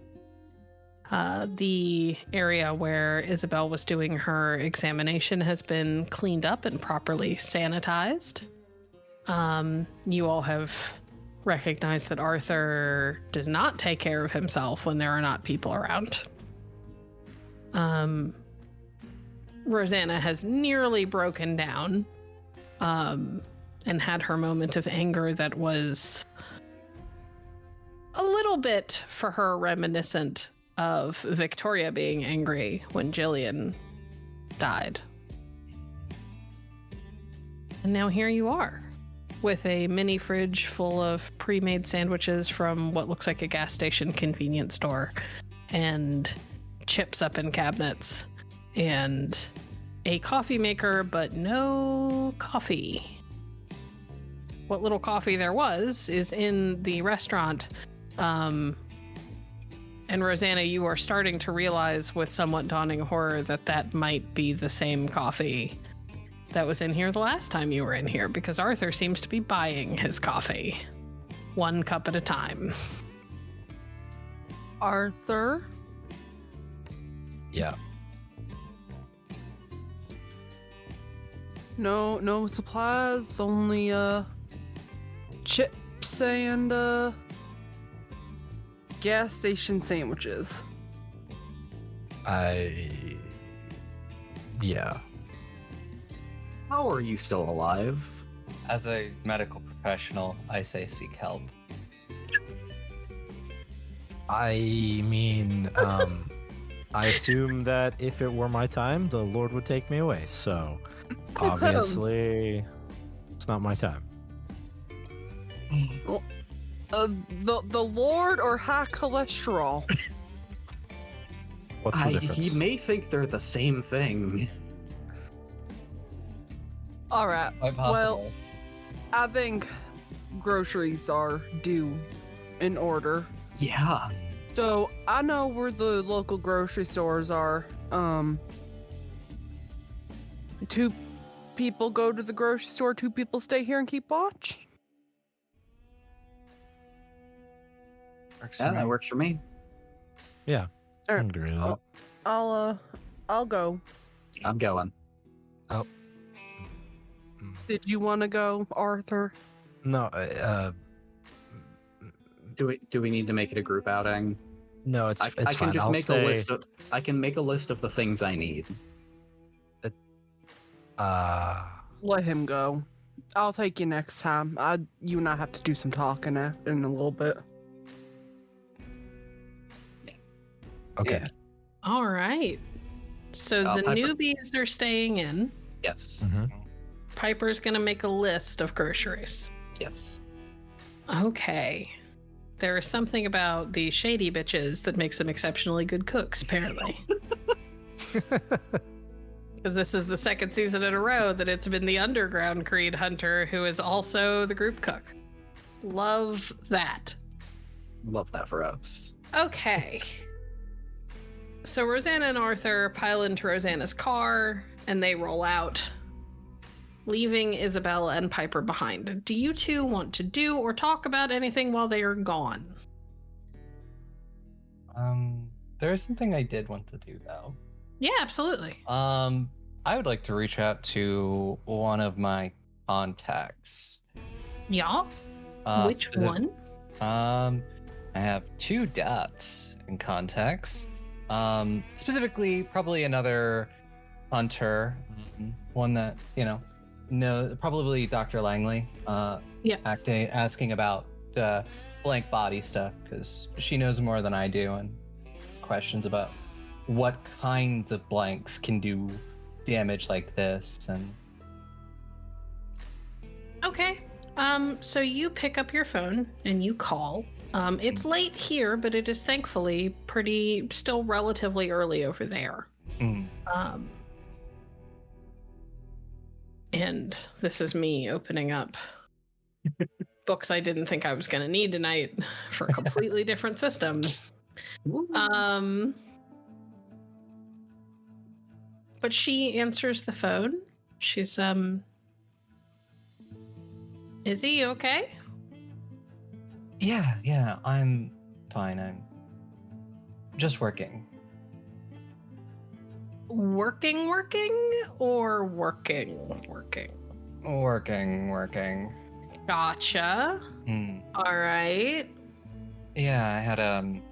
The area where Isobel was doing her examination has been cleaned up and properly sanitized. You all have recognized that Arthur does not take care of himself when there are not people around. Rosanna has nearly broken down and had her moment of anger that was a little bit for her reminiscent of Victoria being angry when Jillian died. And now here you are with a mini fridge full of pre-made sandwiches from what looks like a gas station convenience store and chips up in cabinets and a coffee maker, but no coffee. What little coffee there was is in the restaurant. And Rosanna, you are starting to realize with somewhat dawning horror that that might be the same coffee that was in here the last time you were in here, because Arthur seems to be buying his coffee 1 cup at a time. Arthur? Yeah. No supplies, only chips and gas station sandwiches. Yeah. How are you still alive? As a medical professional, I say seek help. I mean, I assume that if it were my time, the Lord would take me away. So, obviously, it's not my time. The Lord or high cholesterol? What's the difference? He may think they're the same thing. All right. Quite possible. Well, I think groceries are due in order. Yeah. So I know where the local grocery stores are. 2 people go to the grocery store, 2 people stay here and keep watch. Works for Yeah, me. that works for me. Yeah. I Alright. agree with that. I'll go. I'm going. Did you want to go, Arthur? No, Do we need to make it a group outing? no, it's I fine. can just I'll make stay. a list of. I can make a list of the things I need. Let him go. I'll take you next time. You and I have to do some talking in a little bit. Okay. Yeah. All right. So the Piper. newbies are staying in. Yes. Mhm. Piper's going to make a list of groceries. Yes. Okay. There is something about the shady bitches that makes them exceptionally good cooks, apparently. Because this is the 2nd season in a row that it's been the underground Creed Hunter who is also the group cook. Love that. Love that for us. Okay. So Rosanna and Arthur pile into Rosanna's car and they roll out, leaving Isobel and Piper behind. Do you 2 want to do or talk about anything while they are gone? There is something I did want to do though. Yeah, absolutely. I would like to reach out to one of my contacts. Yeah? Which one? I have 2 dots in contacts. Specifically, probably another hunter, one that probably Dr. Langley. Yeah. Asking about blank body stuff because she knows more than I do, and questions about what kinds of blanks can do damage like this. And Okay. So you pick up your phone and you call. It's late here, but it is thankfully still relatively early over there. And this is me opening up books I didn't think I was going to need tonight for a completely different system. But she answers the phone. She's, is he okay? Yeah, I'm fine. I'm just working. Working or working? Working. Gotcha. Hmm. All right. Yeah, I had an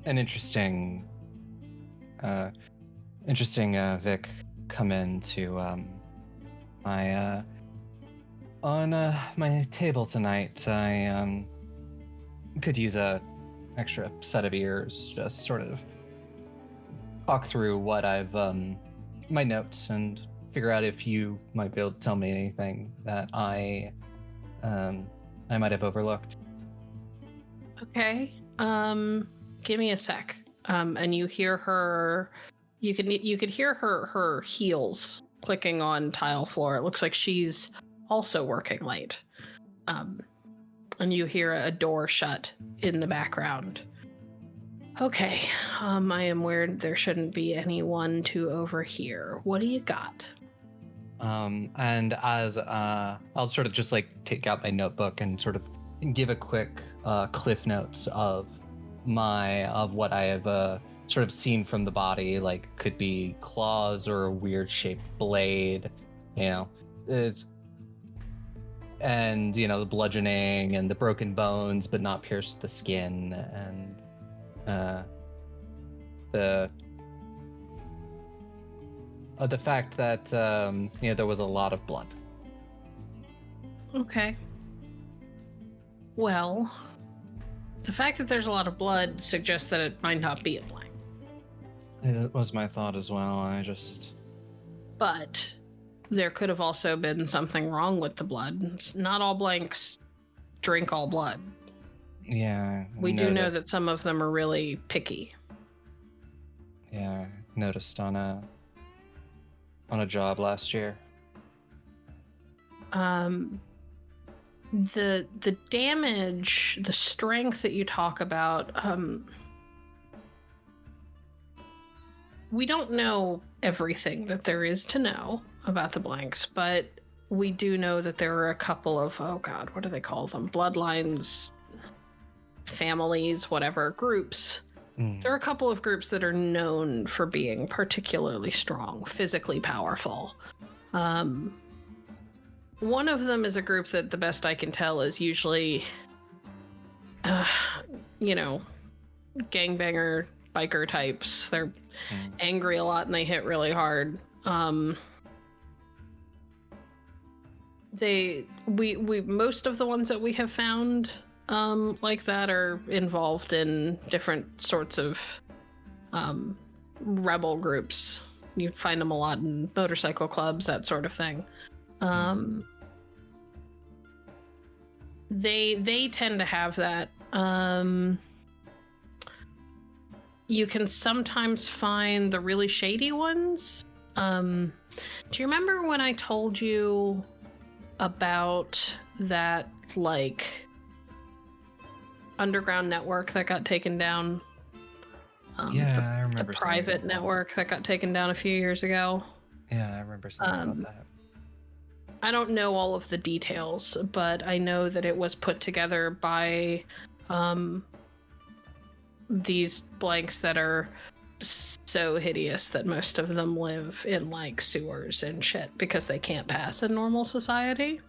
interesting Vic come in to my on my table tonight. I could use a extra set of ears, just sort of talk through what I've my notes and figure out if you might be able to tell me anything that I might have overlooked. Okay. Give me a sec. And you hear her. You could hear her heels clicking on tile floor. It looks like she's also working late. And you hear a door shut in the background. Okay. I am where there shouldn't be anyone to overhear. What do you got? And as I'll sort of just like take out my notebook and sort of give a quick cliff notes of what I have sort of seen from the body, like could be claws or a weird shaped blade, and the bludgeoning and the broken bones but not pierced the skin, and the fact that there was a lot of blood. Okay. Well, the fact that there's a lot of blood suggests that it might not be a blank. It was my thought as well. But there could have also been something wrong with the blood. Not all blanks drink all blood. Yeah. We do know that some of them are really picky. Yeah, noticed on a job last year. The damage, the strength that you talk about, we don't know everything that there is to know about the blanks, but we do know that there are a couple of, oh god, what do they call them? Bloodlines, families, whatever, groups. There are a couple of groups that are known for being particularly strong, physically powerful. One of them is a group that, the best I can tell, is usually, gangbanger, biker types. They're angry a lot and they hit really hard. Most of the ones that we have found like that are involved in different sorts of rebel groups. You find them a lot in motorcycle clubs, that sort of thing. They tend to have that. You can sometimes find the really shady ones. Do you remember when I told you about that, like, underground network that got taken down? I remember the private network that got taken down a few years ago. Yeah, I remember something about that. I don't know all of the details, but I know that it was put together by these blanks that are so hideous that most of them live in like sewers and shit because they can't pass in normal society.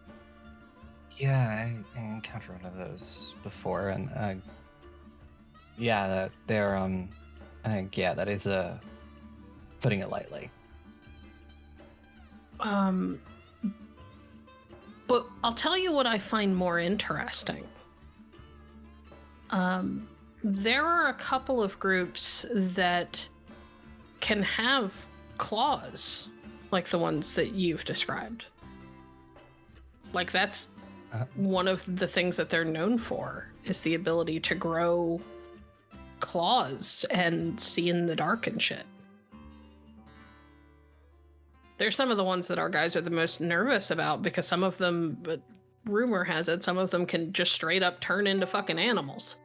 Yeah, I encountered one of those before, and they're I think that is putting it lightly. But I'll tell you what I find more interesting. There are a couple of groups that can have claws like the ones that you've described. Like, that's one of the things that they're known for, is the ability to grow claws and see in the dark and shit. They're some of the ones that our guys are the most nervous about, because some of them, but rumor has it, some of them can just straight up turn into fucking animals.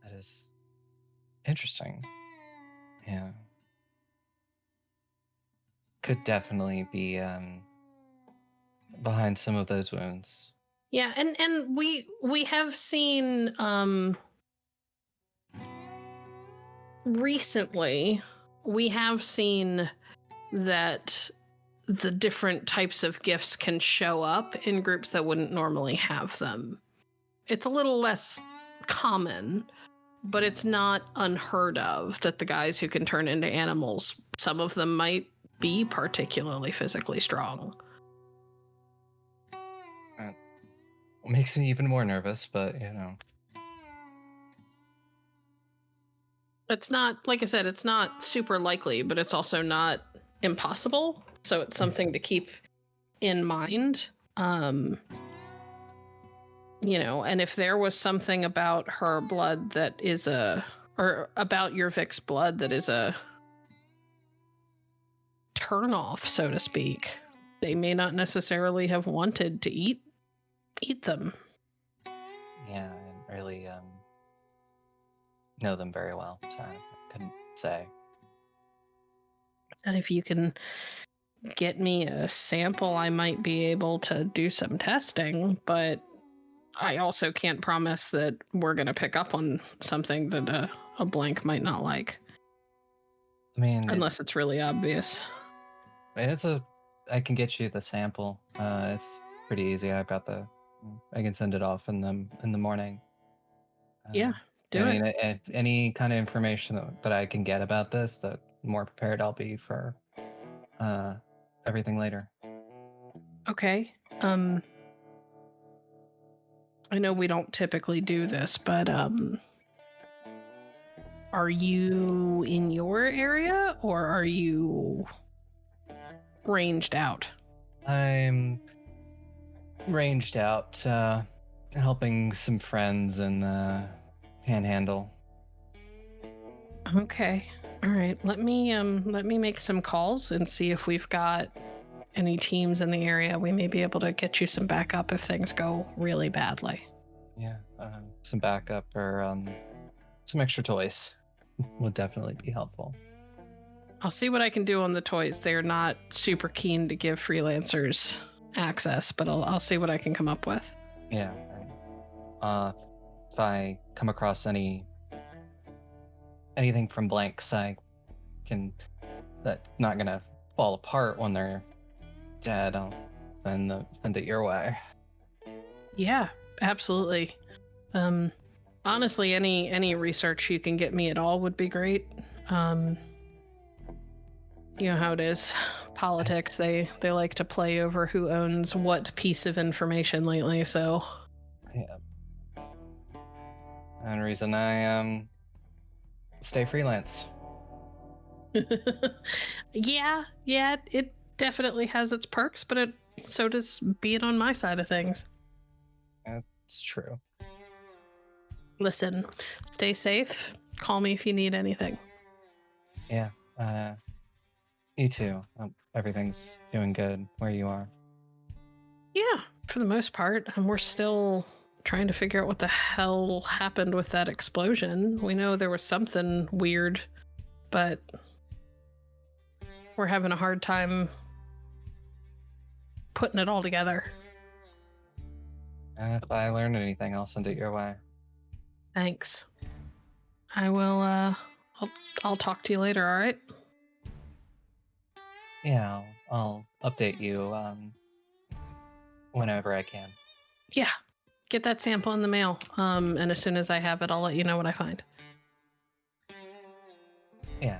That is interesting. Yeah. Could definitely be behind some of those wounds. Yeah, and we have seen recently we have seen that the different types of gifts can show up in groups that wouldn't normally have them. It's a little less common, but it's not unheard of that the guys who can turn into animals, some of them might be particularly physically strong. Makes me even more nervous, but you know. It's not, like I said, it's not super likely, but it's also not impossible. So it's something to keep in mind. You know, and if there was something about her blood that is or about your Vic's blood that is a turnoff, so to speak, they may not necessarily have wanted to eat them. Yeah, I didn't really know them very well, so I couldn't say. And if you can get me a sample, I might be able to do some testing, but I also can't promise that we're going to pick up on something that a blank might not like. I mean, unless it's really obvious. I can get you the sample. It's pretty easy. I can send it off in the morning. Yeah, do it. If any kind of information that I can get about this, the more prepared I'll be for everything later. Okay. I know we don't typically do this, but are you in your area or are you ranged out? I'm ranged out, helping some friends in the Panhandle. Okay. All right. Let me make some calls and see if we've got any teams in the area. We may be able to get you some backup if things go really badly. Yeah, some backup or some extra toys would definitely be helpful. I'll see what I can do on the toys. They're not super keen to give freelancers access, but I'll see what I can come up with. Yeah. If I come across anything from blanks, that's not gonna fall apart when they're dead. I'll send it your way. Yeah, absolutely. Honestly, any research you can get me at all would be great. You know how it is. Politics, they like to play over who owns what piece of information lately, so. Yeah. And reason I stay freelance. Yeah, it definitely has its perks, but so does being on my side of things. That's true. Listen, stay safe. Call me if you need anything. Yeah. You too. Everything's doing good where you are. Yeah, for the most part. And we're still trying to figure out what the hell happened with that explosion. We know there was something weird, but we're having a hard time putting it all together. If I learn anything, I'll send it your way. Thanks. I will, I'll talk to you later, all right? Yeah, I'll update you whenever I can. Yeah, get that sample in the mail. And as soon as I have it, I'll let you know what I find. Yeah.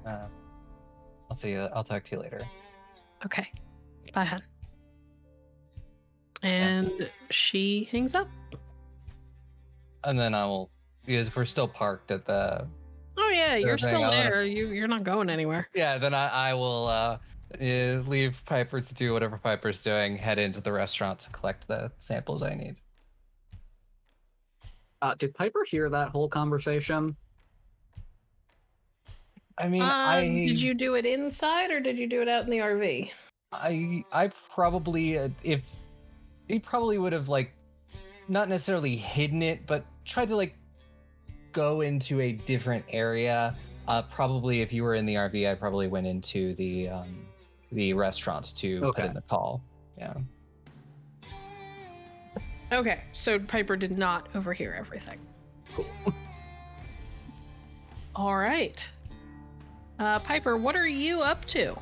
I'll see you. I'll talk to you later. Okay. Bye, hon. And she hangs up. And then because we're still parked at the... Oh yeah, you're thing, still there. You're not going anywhere. Yeah, then I will leave Piper to do whatever Piper's doing, head into the restaurant to collect the samples I need. Did Piper hear that whole conversation? I mean, did you do it inside or did you do it out in the RV? I probably, if he probably would have not necessarily hidden it, but tried to go into a different area. Probably if you were in the RV, I probably went into the restaurant to put in the call. Yeah. Okay, so Piper did not overhear everything. Cool. All right. Piper, what are you up to?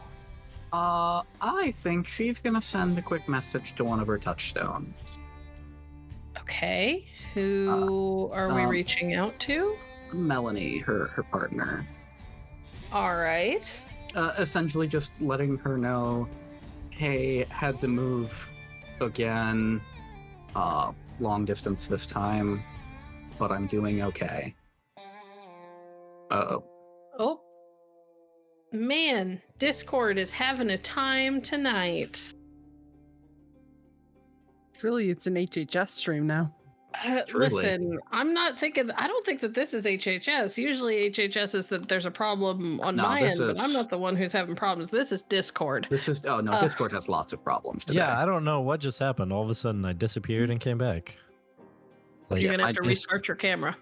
I think she's gonna send a quick message to one of her touchstones. Okay. Who are we um, reaching out to? Melanie, her partner. All right. Essentially just letting her know, hey, had to move again, long distance this time, but I'm doing okay. Uh-oh. Oh. Man, Discord is having a time tonight. Really, it's an HHS stream now. Truly. Listen, I don't think that this is HHS. Usually HHS is that there's a problem on my end, but I'm not the one who's having problems. This is Discord. Discord has lots of problems today. Yeah, I don't know what just happened. All of a sudden, I disappeared and came back. Like, You're gonna have to restart your camera.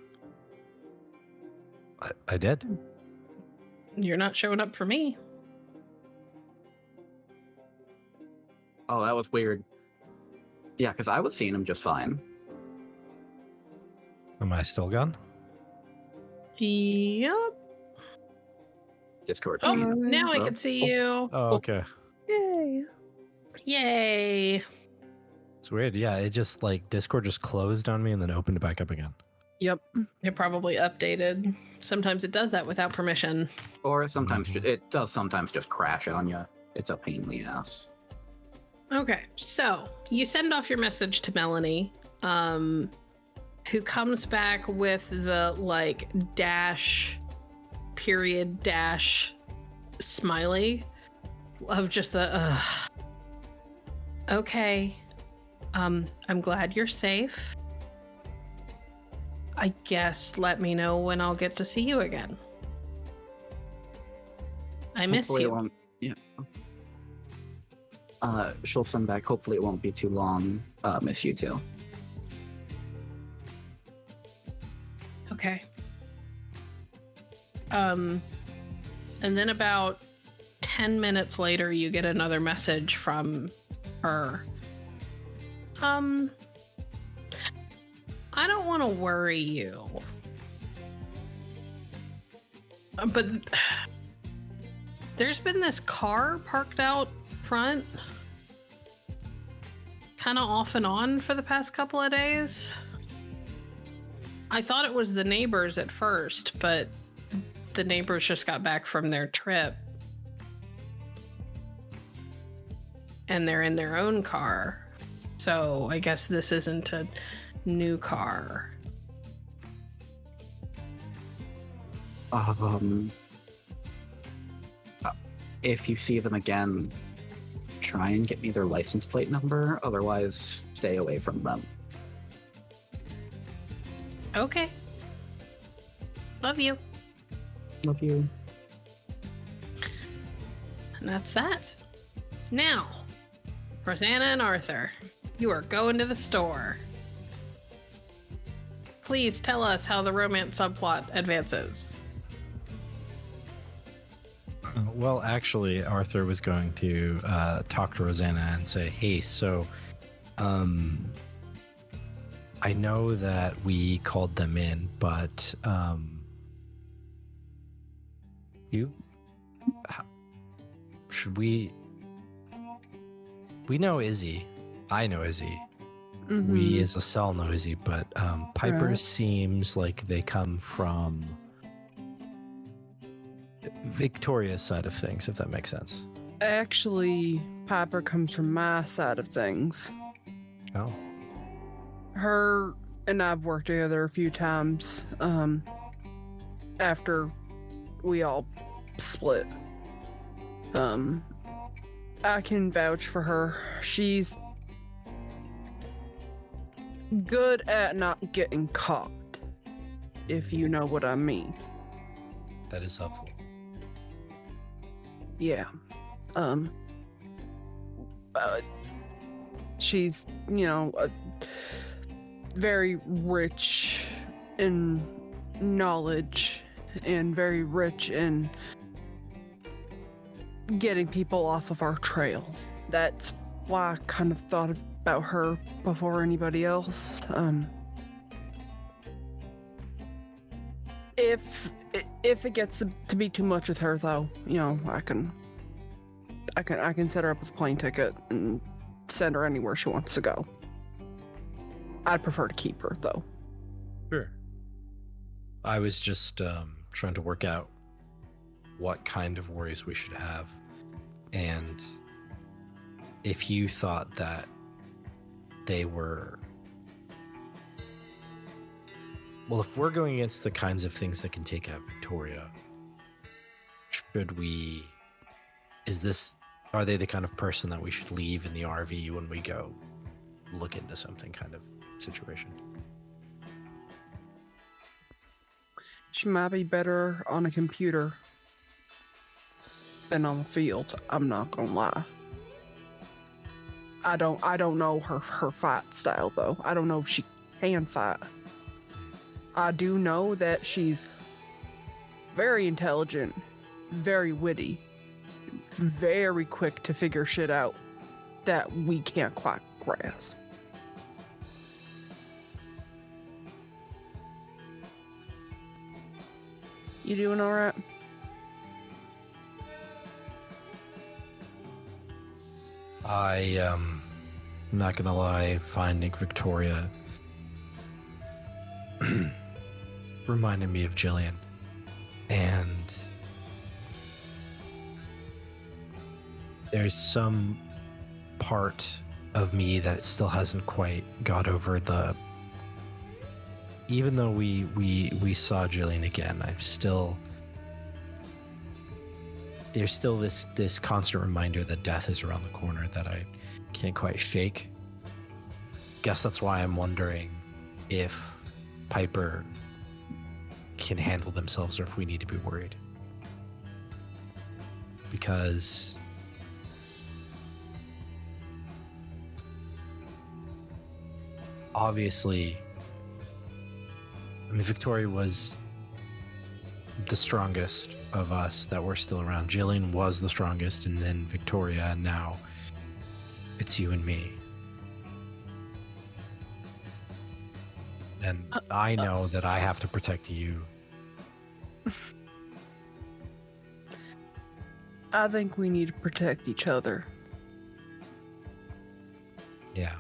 I did. You're not showing up for me. Oh, that was weird. Yeah, because I was seeing him just fine. Am I still gone? Yep. Discord. Oh, now I can see you. Oh, okay. Yay! Yay. It's weird. Yeah, it just like Discord just closed on me and then opened it back up again. Yep. It probably updated. Sometimes it does that without permission. Or sometimes it does sometimes just crash on you. It's a pain in the ass. Okay, so you send off your message to Melanie, who comes back with the like period smiley of just the okay. I'm glad you're safe. I guess let me know when I'll get to see you again. I miss Hopefully you. it won't, yeah. She'll send back. Hopefully it won't be too long. Miss you too. Okay. And then about 10 minutes later, you get another message from her. I don't want to worry you, but there's been this car parked out front kind of off and on for the past couple of days. I thought it was the neighbors at first, but the neighbors just got back from their trip and they're in their own car. So I guess this isn't a new car. If you see them again, try and get me their license plate number. Otherwise, stay away from them. Okay. Love you. Love you. And that's that. Now, Rosanna and Arthur, you are going to the store. Please tell us how the romance subplot advances. Well, actually, Arthur was going to talk to Rosanna and say, hey, so I know that we called them in, but should we know Izzy. I know Izzy. Mm-hmm. We as a cell know Izzy, but Piper Right. seems like they come from Victoria's side of things, if that makes sense. Actually, Piper comes from my side of things. Oh. Her and I've worked together a few times after we all split. I can vouch for her. She's good at not getting caught, if you know what I mean. That is helpful. Yeah. She's, very rich in knowledge and very rich in getting people off of our trail. That's why I kind of thought of about her before anybody else. If it gets to be too much with her, though, you know, I can set her up with a plane ticket and send her anywhere she wants to go. I'd prefer to keep her, though. Sure. I was just trying to work out what kind of worries we should have, and if you thought that they were... Well, if we're going against the kinds of things that can take out Victoria, should we... Are they the kind of person that we should leave in the RV when we go look into something kind of situation? She might be better on a computer than on the field. I'm not gonna lie. I don't know her fight style, though. I don't know if she can fight. I do know that she's very intelligent, very witty, very quick to figure shit out that we can't quite grasp. You doing all right? I'm not gonna lie, finding Victoria reminded me of Jillian, and there's some part of me that it still hasn't quite got over the... Even though we saw Jillian again, there's still this constant reminder that death is around the corner that I can't quite shake. Guess that's why I'm wondering if Piper can handle themselves or if we need to be worried. Because obviously, I mean, Victoria was the strongest of us that were still around. Jillian was the strongest, and then Victoria, and now it's you and me. And I know that I have to protect you. I think we need to protect each other. Yeah.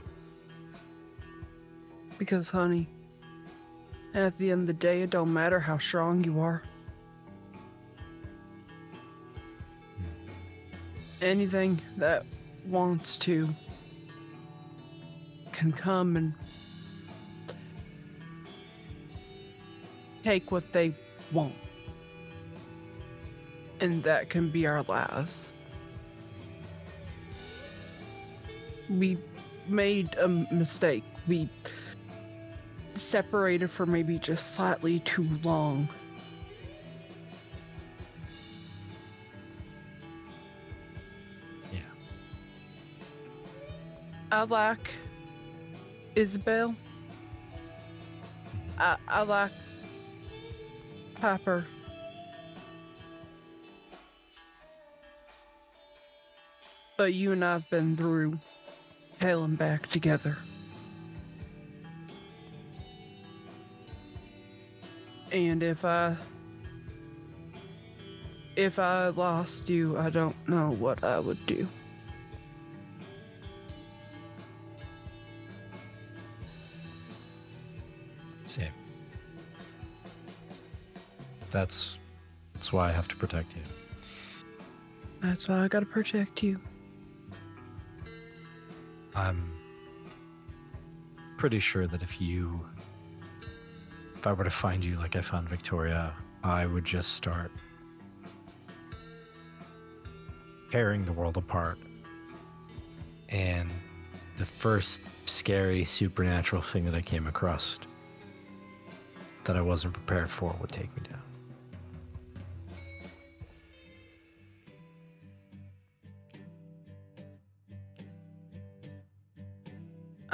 Because, honey, at the end of the day, it don't matter how strong you are. Anything that wants to can come and take what they want. And that can be our lives. We made a mistake. We separated for maybe just slightly too long. Yeah. I like Isobel. I like Piper. But you and I have been through hell and back together. And if I lost you, I don't know what I would do. Same. That's why I have to protect you. That's why I gotta protect you. I'm pretty sure that if I were to find you like I found Victoria, I would just start tearing the world apart. And the first scary supernatural thing that I came across that I wasn't prepared for would take me down.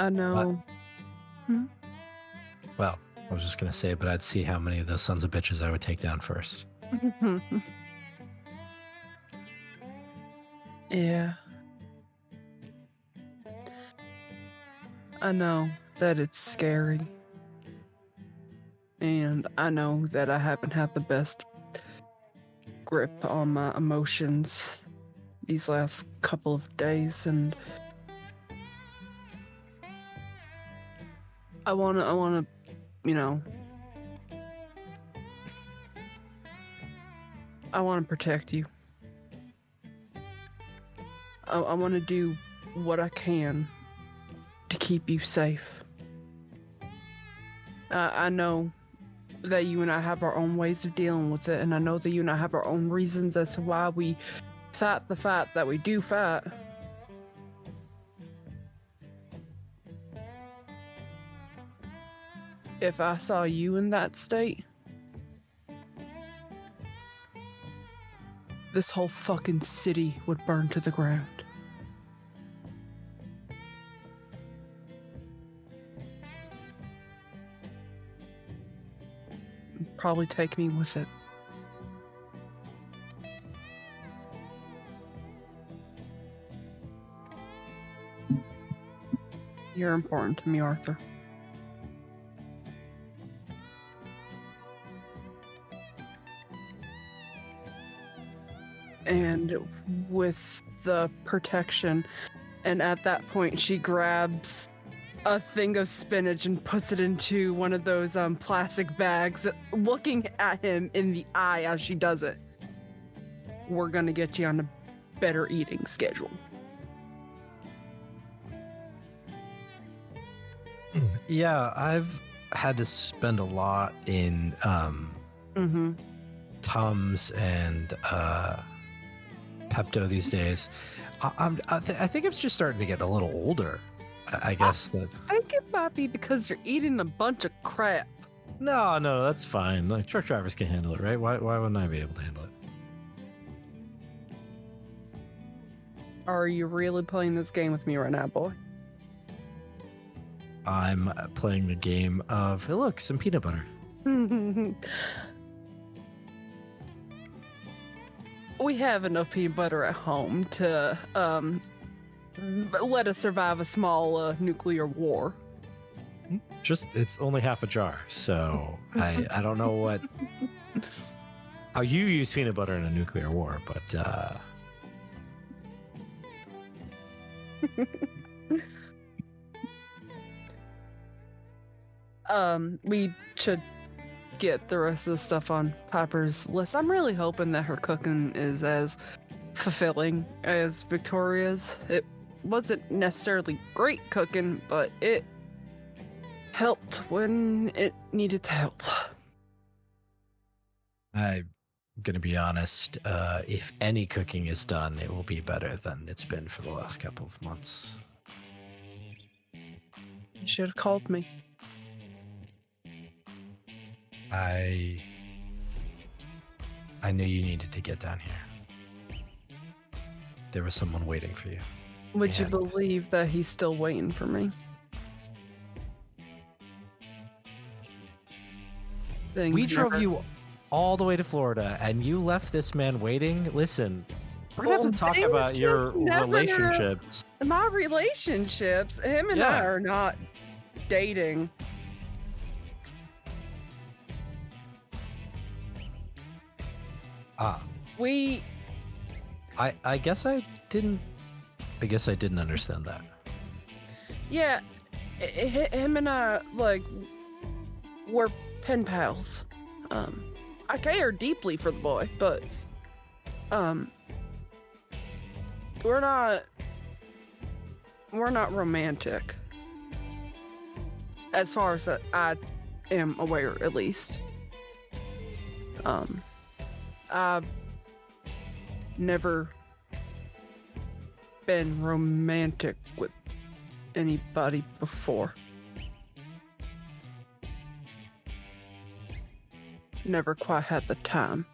I know. Well, I was just going to say, but I'd see how many of those sons of bitches I would take down first. Yeah. I know that it's scary. And I know that I haven't had the best grip on my emotions these last couple of days, and I wanna, you know, I wanna protect you. I wanna do what I can to keep you safe. I know that you and I have our own ways of dealing with it, and I know that you and I have our own reasons as to why we fight the fight that we do fight. If I saw you in that state, this whole fucking city would burn to the ground. Probably take me with it. You're important to me, Arthur. And with the protection, and at that point she grabs a thing of spinach and puts it into one of those plastic bags, looking at him in the eye as she does it. We're gonna get you on a better eating schedule. Yeah, I've had to spend a lot in Tums and Pepto these days. I think I'm just starting to get a little older. I guess that. I think it might be because you're eating a bunch of crap. No, that's fine. Like, truck drivers can handle it, right? Why wouldn't I be able to handle it? Are you really playing this game with me right now, boy? I'm playing the game of, hey, look, some peanut butter. We have enough peanut butter at home to let us survive a small nuclear war. It's only half a jar, so I don't know how you use peanut butter in a nuclear war, but we should get the rest of the stuff on Piper's list. I'm really hoping that her cooking is as fulfilling as Victoria's. It wasn't necessarily great cooking, but it helped when it needed to help. I'm gonna be honest. If any cooking is done, it will be better than it's been for the last couple of months. You should have called me. I knew you needed to get down here. There was someone waiting for you. Would you believe that he's still waiting for me? We drove you all the way to Florida, and you left this man waiting. Listen, we're gonna have to talk about your relationships. My relationships? Him and I are not dating. I guess I didn't understand that. Yeah, him and I, like, we're pen pals. I care deeply for the boy, but we're not romantic, as far as I am aware, at least. I've never been romantic with anybody before. Never quite had the time.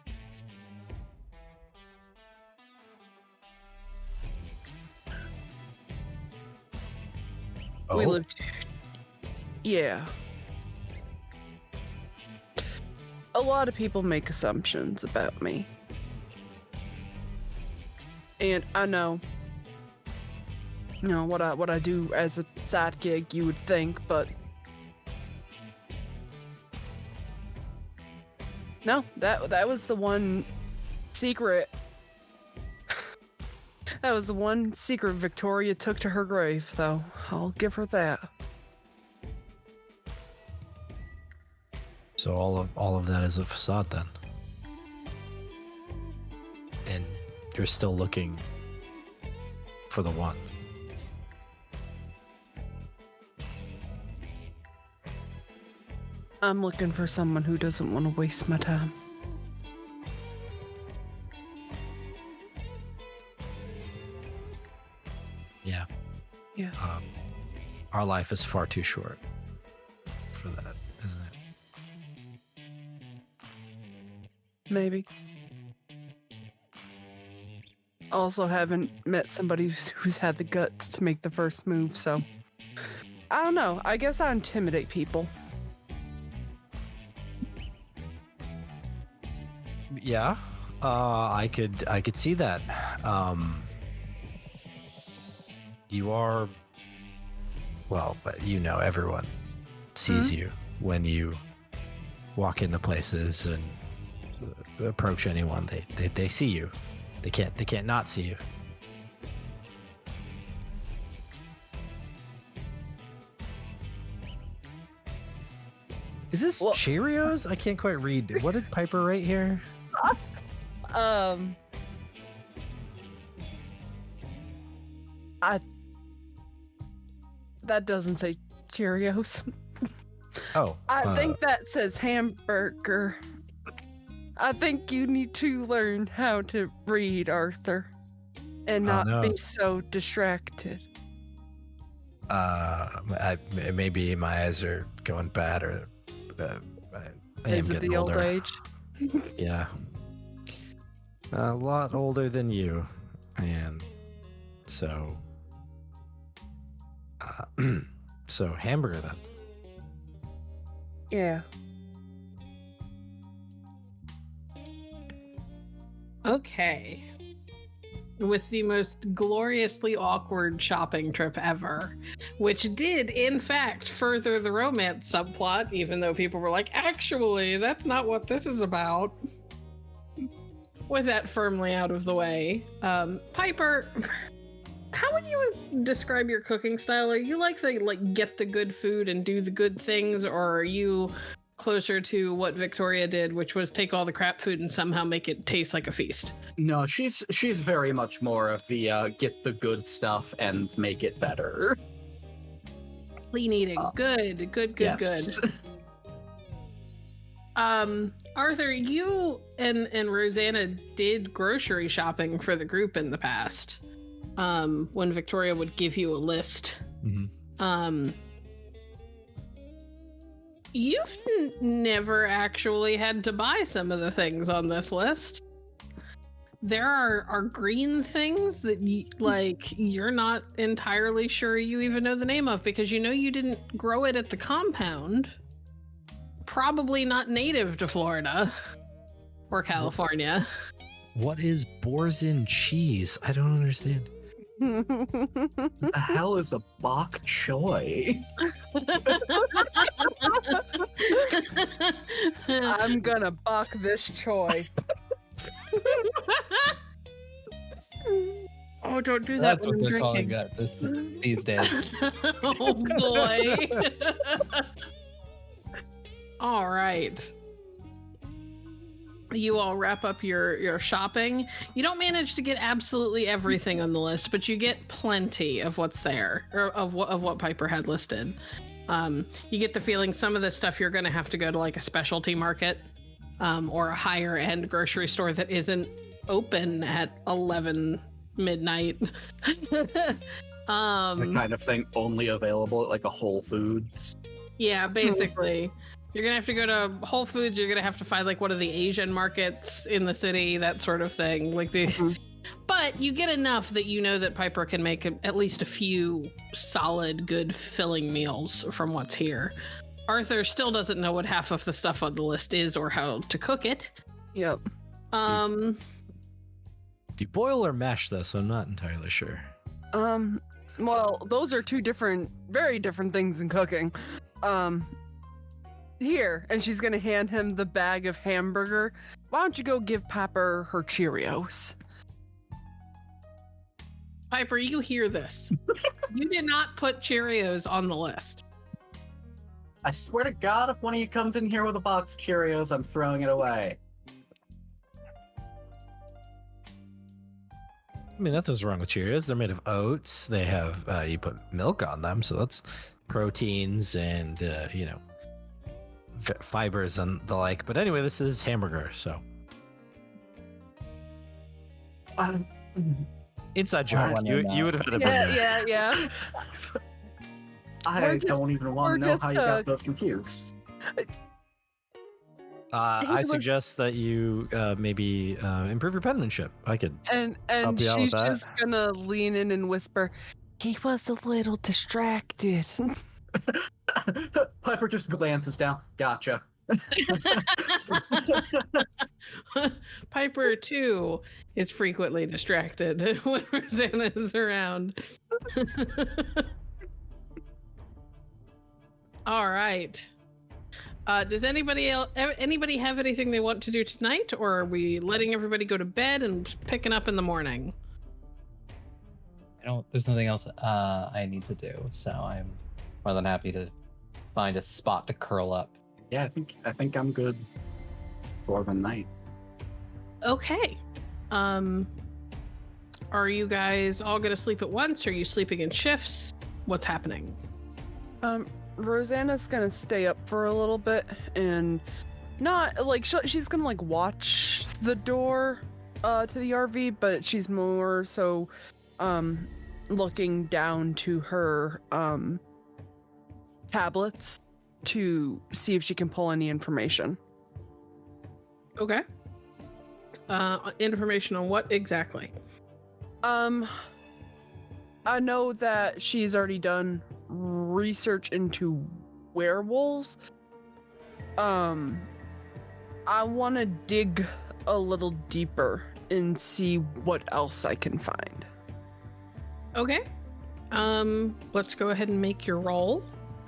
Oh. We lived... Yeah. A lot of people make assumptions about me. And I know you know, what I do as a side gig, you would think, but no, that was the one secret. That was the one secret Victoria took to her grave, though. I'll give her that. So all of that is a facade then. And you're still looking for the one. I'm looking for someone who doesn't want to waste my time. Yeah. Yeah. Our life is far too short for that, isn't it? Maybe. Also haven't met somebody who's had the guts to make the first move, so I don't know. I guess I intimidate people. Yeah. I could see that. You are, well, you know, everyone sees you when you walk into places and approach anyone. They see you. They can't not see you. Is this Cheerios? I can't quite read. What did Piper write here? That doesn't say Cheerios. Oh. I think that says hamburger. I think you need to learn how to read, Arthur, and not be so distracted. Maybe my eyes are going bad, or I Is am it getting the older. old age? Yeah. A lot older than you, and so so hamburger then. Yeah. Okay. With the most gloriously awkward shopping trip ever, which did, in fact, further the romance subplot, even though people were like, actually, that's not what this is about. With that firmly out of the way, Piper, how would you describe your cooking style? Are you like get the good food and do the good things, or are you closer to what Victoria did, which was take all the crap food and somehow make it taste like a feast? No, she's very much more of the get the good stuff and make it better. Clean eating. Good. Yes. Arthur, you and Rosanna did grocery shopping for the group in the past. When Victoria would give you a list. Mm-hmm. You've never actually had to buy some of the things on this list. There are green things that you're not entirely sure you even know the name of, because you know you didn't grow it at the compound. Probably not native to Florida or California. What is Boursin cheese? I don't understand. What the hell is a bok choy? I'm gonna bok this choice. Oh, don't do that. That's when what I'm they're calling drinking. that these days. Oh boy. All right. You all wrap up your shopping. You don't manage to get absolutely everything on the list, but you get plenty of what's there, or of what Piper had listed. You get the feeling some of the stuff you're going to have to go to like a specialty market, or a higher end grocery store that isn't open at 11 midnight. The kind of thing only available at like a Whole Foods. Yeah, basically. You're gonna have to go to Whole Foods. You're gonna have to find like one of the Asian markets in the city, that sort of thing. But you get enough that you know that Piper can make at least a few solid, good, filling meals from what's here. Arthur still doesn't know what half of the stuff on the list is or how to cook it. Yep. Do you boil or mash this? I'm not entirely sure. Well, those are two very different things in cooking. Here, and she's gonna hand him the bag of hamburger. Why don't you go give Pepper her Cheerios? Piper, you hear this. You did not put Cheerios on the list. I swear to God, if one of you comes in here with a box of Cheerios, I'm throwing it away. I mean, nothing's wrong with Cheerios. They're made of oats. They have, you put milk on them, so that's proteins and, fibers and the like. But anyway, this is hamburger, so. Inside joke. You would have had a Yeah. I don't even want to know how you got those confused. I suggest that you maybe improve your penmanship. I could And help you out she's with that. just gonna lean in and whisper, "He was a little distracted." Piper just glances down. Gotcha. Piper, too, is frequently distracted when Rosanna is around. All right. Does anybody have anything they want to do tonight, or are we letting everybody go to bed and picking up in the morning? There's nothing else I need to do, so I'm more than happy to find a spot to curl up. Yeah, I think I'm good for the night. Okay. Are you guys all gonna sleep at once? Are you sleeping in shifts? What's happening? Rosanna's gonna stay up for a little bit and not like she's gonna like watch the door to the RV, but she's more so looking down to her tablets to see if she can pull any information. Okay. Information on what exactly? I know that she's already done research into werewolves. I want to dig a little deeper and see what else I can find. Okay. Let's go ahead and make your roll.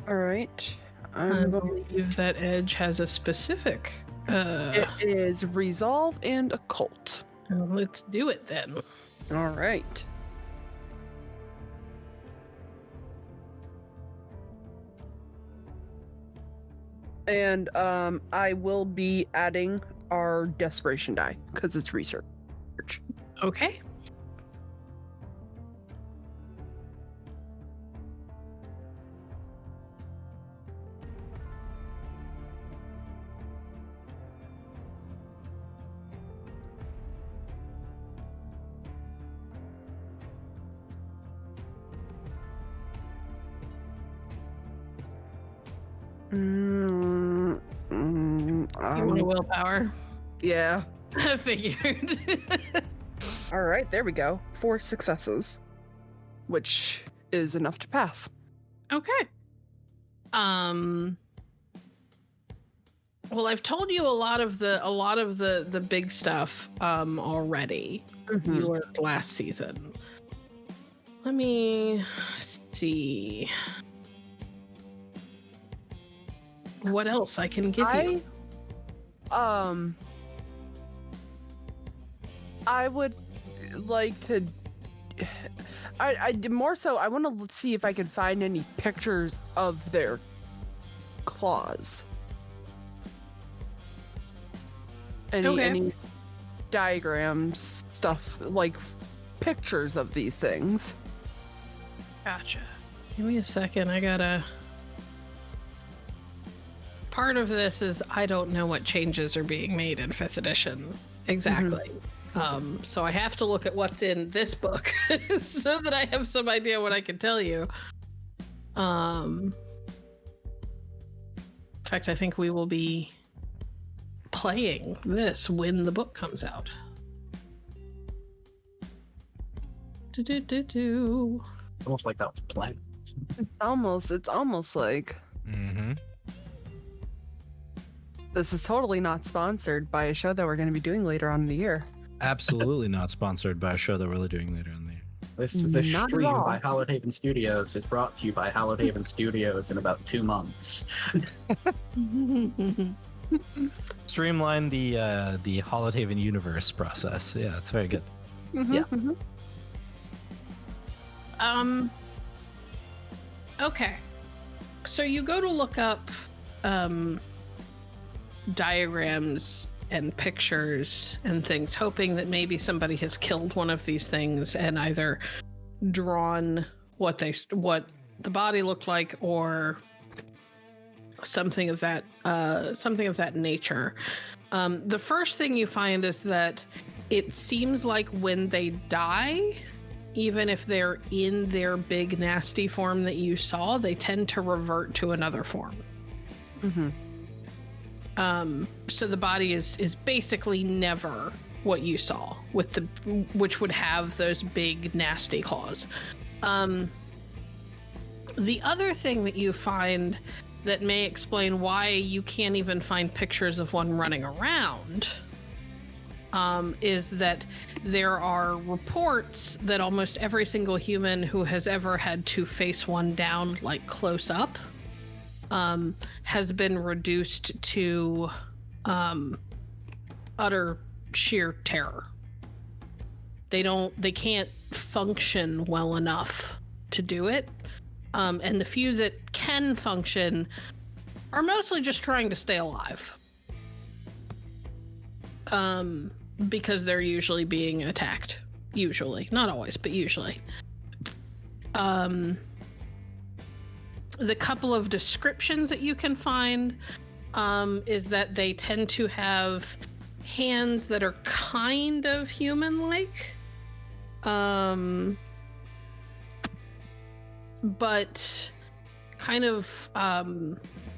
All right. I believe that Edge has a specific. It is resolve and occult. Let's do it then. All right. And I will be adding our desperation die because it's research. Okay. You want a willpower? Yeah. I figured. All right, there we go. 4 successes, which is enough to pass. Okay. Well, I've told you a lot of the big stuff already. Mhm. You learned last season. Let me see what else I can give you. I would like to. I more so. I want to see if I can find any pictures of their claws. Any diagrams, stuff like pictures of these things. Gotcha. Give me a second. I gotta. Part of this is I don't know what changes are being made in 5th edition exactly. So I have to look at what's in this book so that I have some idea what I can tell you. In fact, I think we will be playing this when the book comes out. Almost like that was planned. It's almost like Mm-hmm. this is totally not sponsored by a show that we're going to be doing later on in the year. Absolutely not sponsored by a show that we're doing later in the year. This Not at stream all. by Hallowed Haven Studios is brought to you by Hallowed Haven Studios in about 2 months. Streamline the Hallowed Haven universe process. Yeah, it's very good. Yeah. Okay. So you go to look up diagrams and pictures and things, hoping that maybe somebody has killed one of these things and either drawn what the body looked like or something of that nature. The first thing you find is that it seems like when they die, even if they're in their big nasty form that you saw, they tend to revert to another form. So the body is basically never what you saw, which would have those big nasty claws. The other thing that you find that may explain why you can't even find pictures of one running around is that there are reports that almost every single human who has ever had to face one down, like close up, has been reduced to utter sheer terror. They can't function well enough to do it. And the few that can function are mostly just trying to stay alive. Because they're usually being attacked. Usually. Not always, but usually. The couple of descriptions that you can find is that they tend to have hands that are kind of human-like. But kind of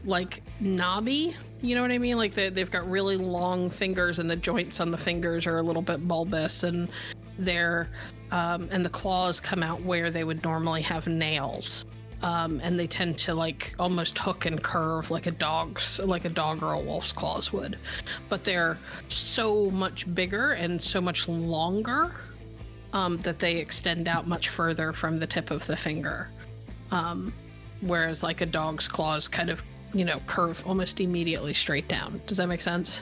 like knobby, you know what I mean? Like they've got really long fingers and the joints on the fingers are a little bit bulbous, and and the claws come out where they would normally have nails. And they tend to like almost hook and curve like a dog or a wolf's claws would, but they're so much bigger and so much longer that they extend out much further from the tip of the finger. Whereas like a dog's claws kind of, curve almost immediately straight down. Does that make sense?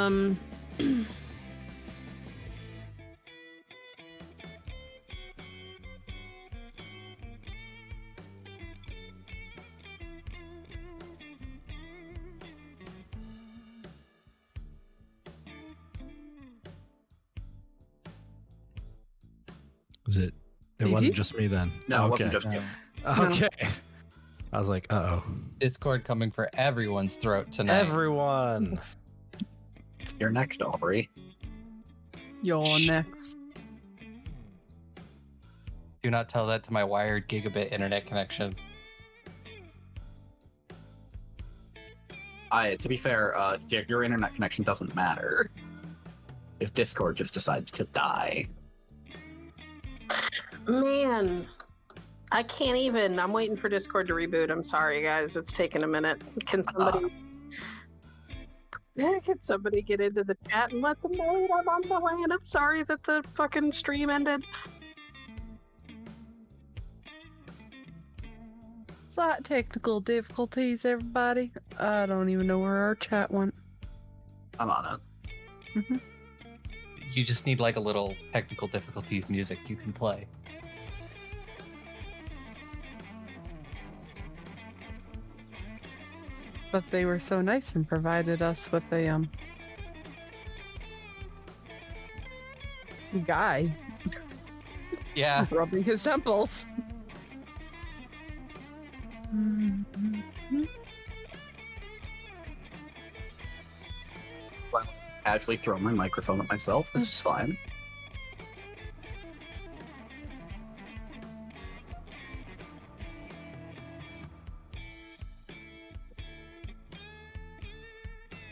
Was it? It wasn't just me then. No, it okay. wasn't just you. Okay. I was like, uh-oh. Discord coming for everyone's throat tonight. Everyone. You're next, Aubrey. You're next. Do not tell that to my wired gigabit internet connection. To be fair, your internet connection doesn't matter if Discord just decides to die. Man, I can't even. I'm waiting for Discord to reboot. I'm sorry, guys. It's taking a minute. Can somebody get into the chat and let them know that I'm on the way? And I'm sorry that the fucking stream ended. Slight technical difficulties, everybody. I don't even know where our chat went. I'm on it. You just need like a little technical difficulties music you can play. But they were so nice and provided us with a guy Yeah. rubbing his temples. Well, casually throw my microphone at myself. This is fine.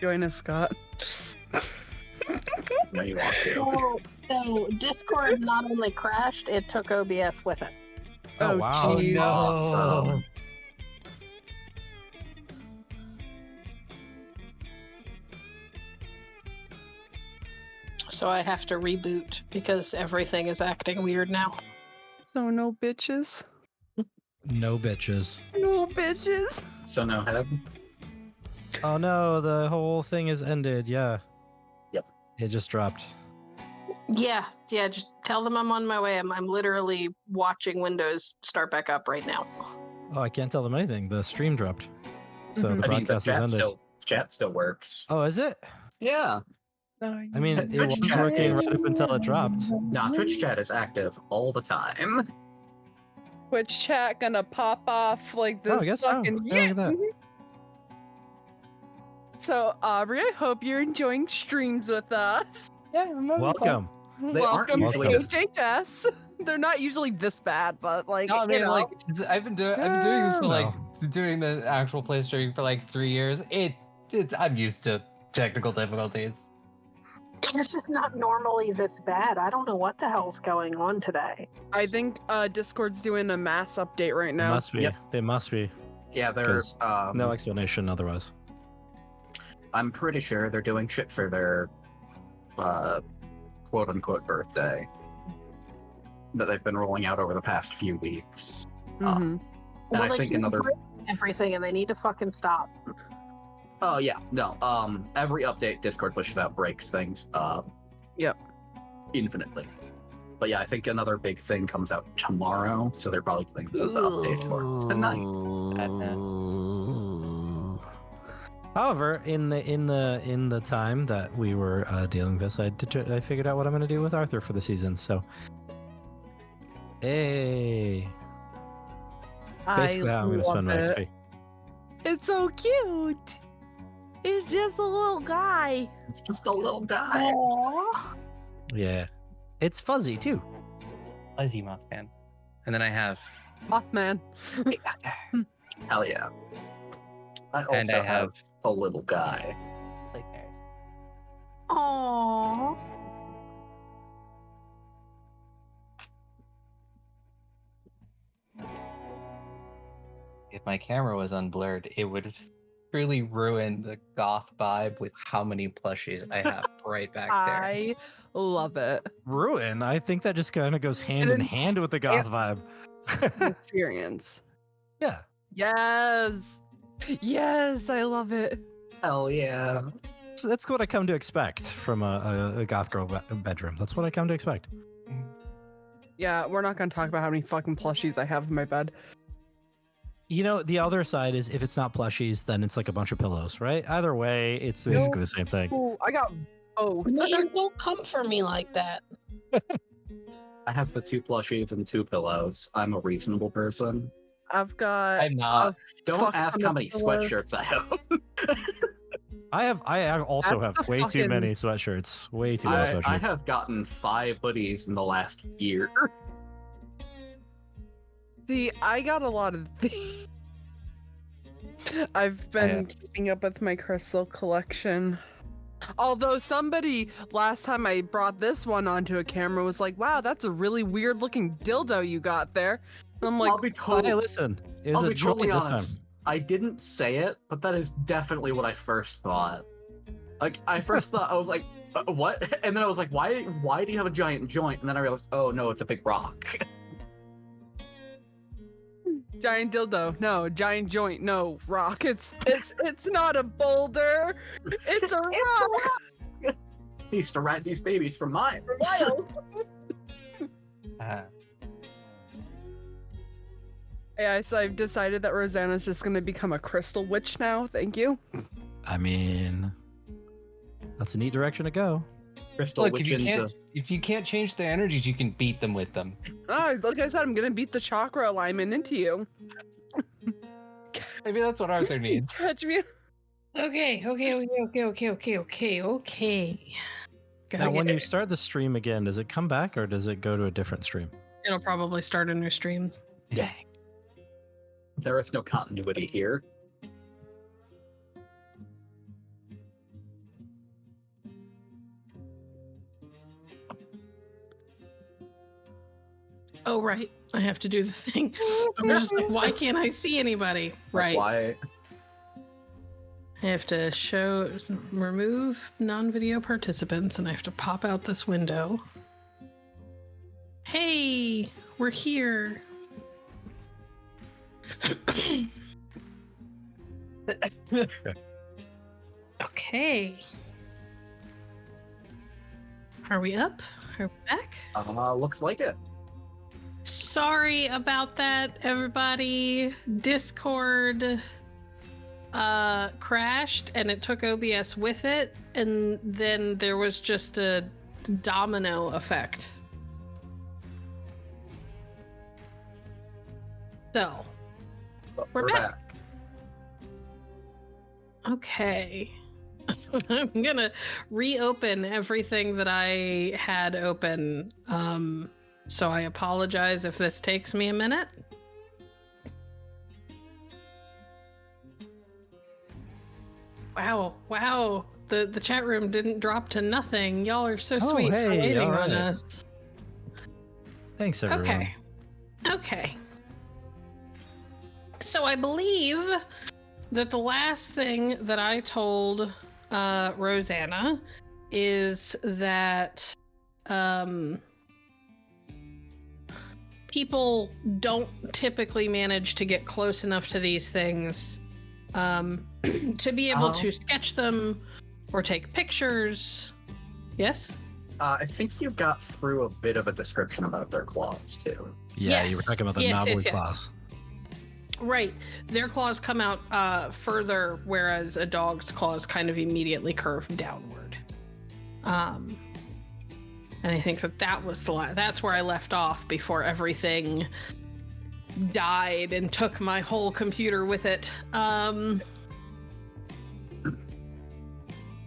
Join us, Scott. No, you want to. So Discord not only crashed, it took OBS with it. Oh, wow. Geez. No. So I have to reboot because everything is acting weird now. So no bitches. No bitches. No bitches. So no head. Oh no, the whole thing has ended. Yeah. Yep. It just dropped. Yeah, just tell them I'm on my way. I'm literally watching Windows start back up right now. Oh, I can't tell them anything. The stream dropped. So the I mean, the broadcast has ended. chat still works. Oh, is it? Yeah. I mean, it Twitch was chat working is- right up until it dropped. Nah, Twitch chat is active all the time. Twitch chat gonna pop off like Oh, this I guess so. fucking Yeah, look at that. So Aubrey, I hope you're enjoying streams with us. Yeah, I'm having fun. Welcome. They aren't Welcome usually to this- HHS. They're not usually this bad, but like, No, I mean, you know. like, I've been doing this for No. like doing the actual play stream for like 3 years. I'm used to technical difficulties. It's just not normally this bad. I don't know what the hell's going on today. I think Discord's doing a mass update right They now. must be. Yep. They must be. Yeah, they're 'Cause No explanation otherwise. I'm pretty sure they're doing shit for their quote unquote birthday that they've been rolling out over the past few weeks. Mhm. And I they think keep another breaking everything, and they need to fucking stop. Oh yeah, no. Every update Discord pushes out breaks things. Yep. Infinitely. But yeah, I think another big thing comes out tomorrow, so they're probably doing the update for tonight. However, in the time that we were dealing with this, I figured out what I'm going to do with Arthur for the season. So, hey, basically how I'm going to spend my love XP. it. It's so cute. He's just a little guy. It's just a little guy. Yeah, it's fuzzy too. Fuzzy Mothman. And then I have, Mothman. Hell yeah. I also and I have a little guy. like hairs. Aww. If my camera was unblurred, it would truly ruin the goth vibe with how many plushies I have right back there. I love it. Ruin. I think that just kind of goes hand in hand with the goth vibe. Experience. Yeah. Yes. Yes, I love it. Hell yeah. So that's what I come to expect from a goth girl bedroom. That's what I come to expect. Yeah, we're not gonna talk about how many fucking plushies I have in my bed. You know, the other side is if it's not plushies, then it's like a bunch of pillows, right? Either way, it's basically the same thing. Ooh, I got both. Man, don't come for me like that. I have the 2 plushies and 2 pillows. I'm a reasonable person. I've got. I'm not. Don't Fuck ask ton how of many pillows. sweatshirts I have. I also That's have a way too fucking- many sweatshirts. Way too many sweatshirts. I have gotten 5 hoodies in the last year. See, I got a lot of these. I've been keeping up with my crystal collection. Although somebody last time I brought this one onto a camera was like, "Wow, that's a really weird looking dildo you got there." And I'm like, I'll be Hey, totally, listen. It was I'll a be joy totally this time. honest. I didn't say it, but that is definitely what I first thought. Like, I first thought, I was like, what? And then I was like, why do you have a giant joint? And then I realized, oh no, it's a big rock. giant dildo, no, giant joint, no, rock. It's not a boulder. It's a rock. I used to ride these babies for mine. Yeah, so I've decided that Rosanna's just gonna become a crystal witch now. Thank you. I mean, that's a neat direction to go. Crystal Look, Witch if you can't change their energies, you can beat them with them. Oh, like I said, I'm gonna beat the chakra alignment into you. Maybe that's what Arthur needs. Catch me. Okay. Now, when you start the stream again, does it come back or does it go to a different stream? It'll probably start a new stream. Dang. There is no continuity here. Oh, right. I have to do the thing. I'm just like, why can't I see anybody? Like, Right. why? I have to remove non-video participants, and I have to pop out this window. Hey, we're here. Okay. Are we up? Are we back? Looks like it. Sorry about that, everybody. Discord crashed and it took OBS with it, and then there was just a domino effect. So, But We're back. okay. I'm gonna reopen everything that I had open. So I apologize if this takes me a minute. Wow. The chat room didn't drop to nothing. Y'all are so Oh, sweet for hey, waiting all on right. us. Thanks, everyone. Okay. So I believe that the last thing that I told Rosanna is that people don't typically manage to get close enough to these things to be able to sketch them or take pictures. Yes? I think you got through a bit of a description about their claws, too. Yeah, you were Yes. talking about the Yes, knobbly yes, yes. claws. Right. Their claws come out further, whereas a dog's claws kind of immediately curve downward. And I think that was that's where I left off before everything died and took my whole computer with it. Can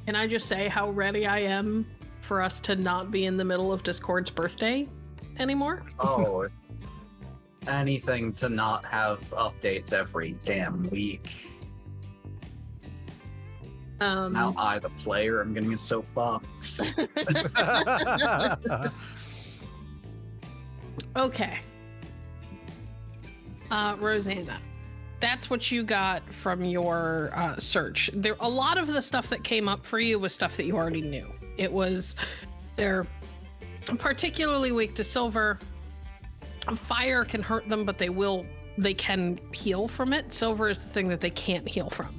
I just say how ready I am for us to not be in the middle of Discord's birthday anymore? Oh, anything to not have updates every damn week. Now I, the player, am getting a soapbox. Okay. Rosanna, that's what you got from your search. A lot of the stuff that came up for you was stuff that you already knew. They're particularly weak to silver. Fire can hurt them, but they can heal from it. Silver is the thing that they can't heal from.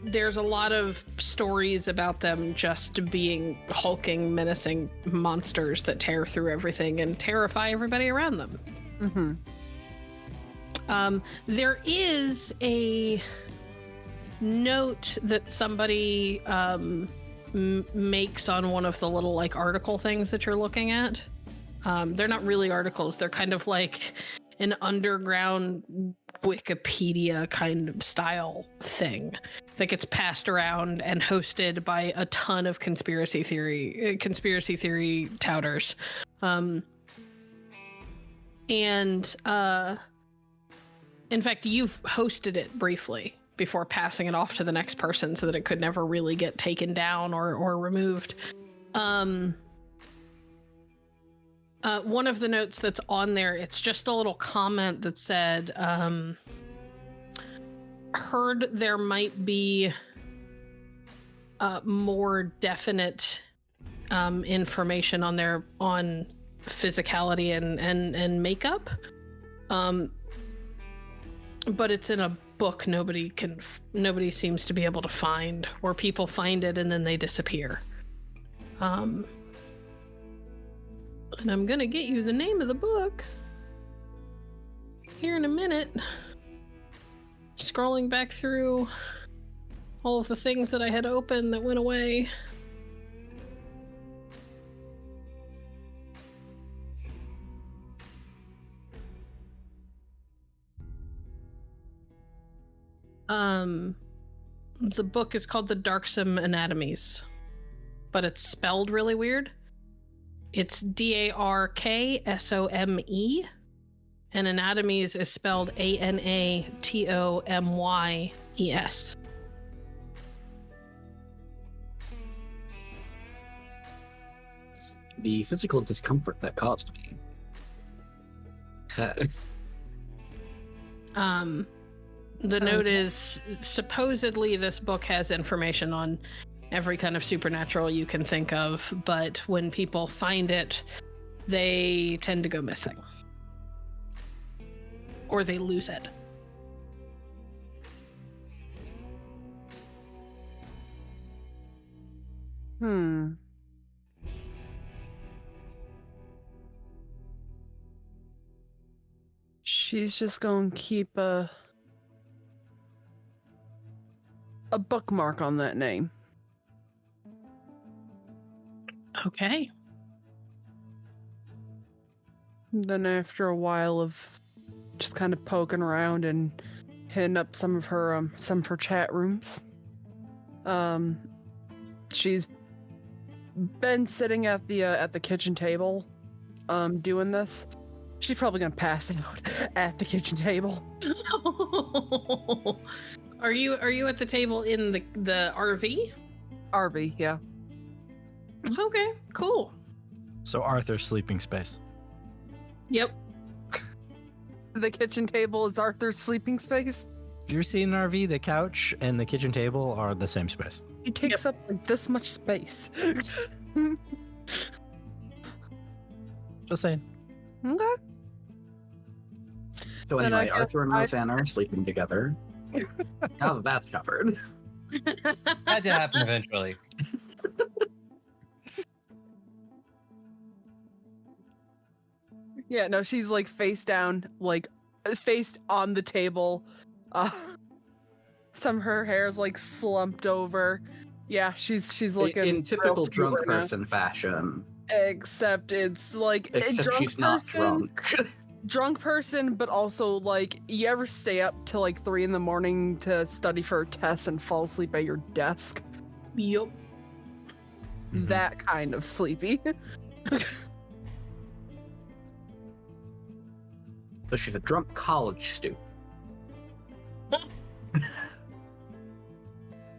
There's a lot of stories about them just being hulking, menacing monsters that tear through everything and terrify everybody around them. Mm-hmm. There is a note that somebody makes on one of the little article things that you're looking at. They're not really articles. They're kind of like an underground Wikipedia kind of style thing that gets passed around and hosted by a ton of conspiracy theory touters. In fact, you've hosted it briefly before passing it off to the next person so that it could never really get taken down or removed. One of the notes that's on there, it's just a little comment that said, heard there might be more definite information on physicality and makeup. But it's in a book nobody seems to be able to find, or people find it and then they disappear. And I'm gonna get you the name of the book here in a minute. Scrolling back through all of the things that I had open that went away. The book is called The Darksome Anatomies, but it's spelled really weird. It's Darksome, and anatomies is spelled Anatomyes. The physical discomfort that caused me. The note is supposedly this book has information on every kind of supernatural you can think of, but when people find it, they tend to go missing. Or they lose it. She's just gonna keep a bookmark on that name. Okay. Then after a while of just kind of poking around and hitting up some of her chat rooms, she's been sitting at the kitchen table, doing this. She's probably gonna pass out at the kitchen table. Are you at the table in the RV? RV, yeah. Okay, cool. So Arthur's sleeping space. Yep. The kitchen table is Arthur's sleeping space. You ever seen an RV? The couch and the kitchen table are the same space. It takes up like this much space. Just saying. Okay. So Then I anyway, guess Arthur and Rosanna are sleeping together. Now that that's covered. Had to happen eventually. Yeah, no, she's like face down, like faced on the table. Some of her hair's like slumped over. Yeah, she's looking in typical real drunk cute right now. person fashion. Except it's like a Except drunk she's not person, drunk. drunk person, but also like you ever stay up till like 3 a.m. to study for a test and fall asleep at your desk? Yup. Mhm. That kind of sleepy. So she's a drunk college student.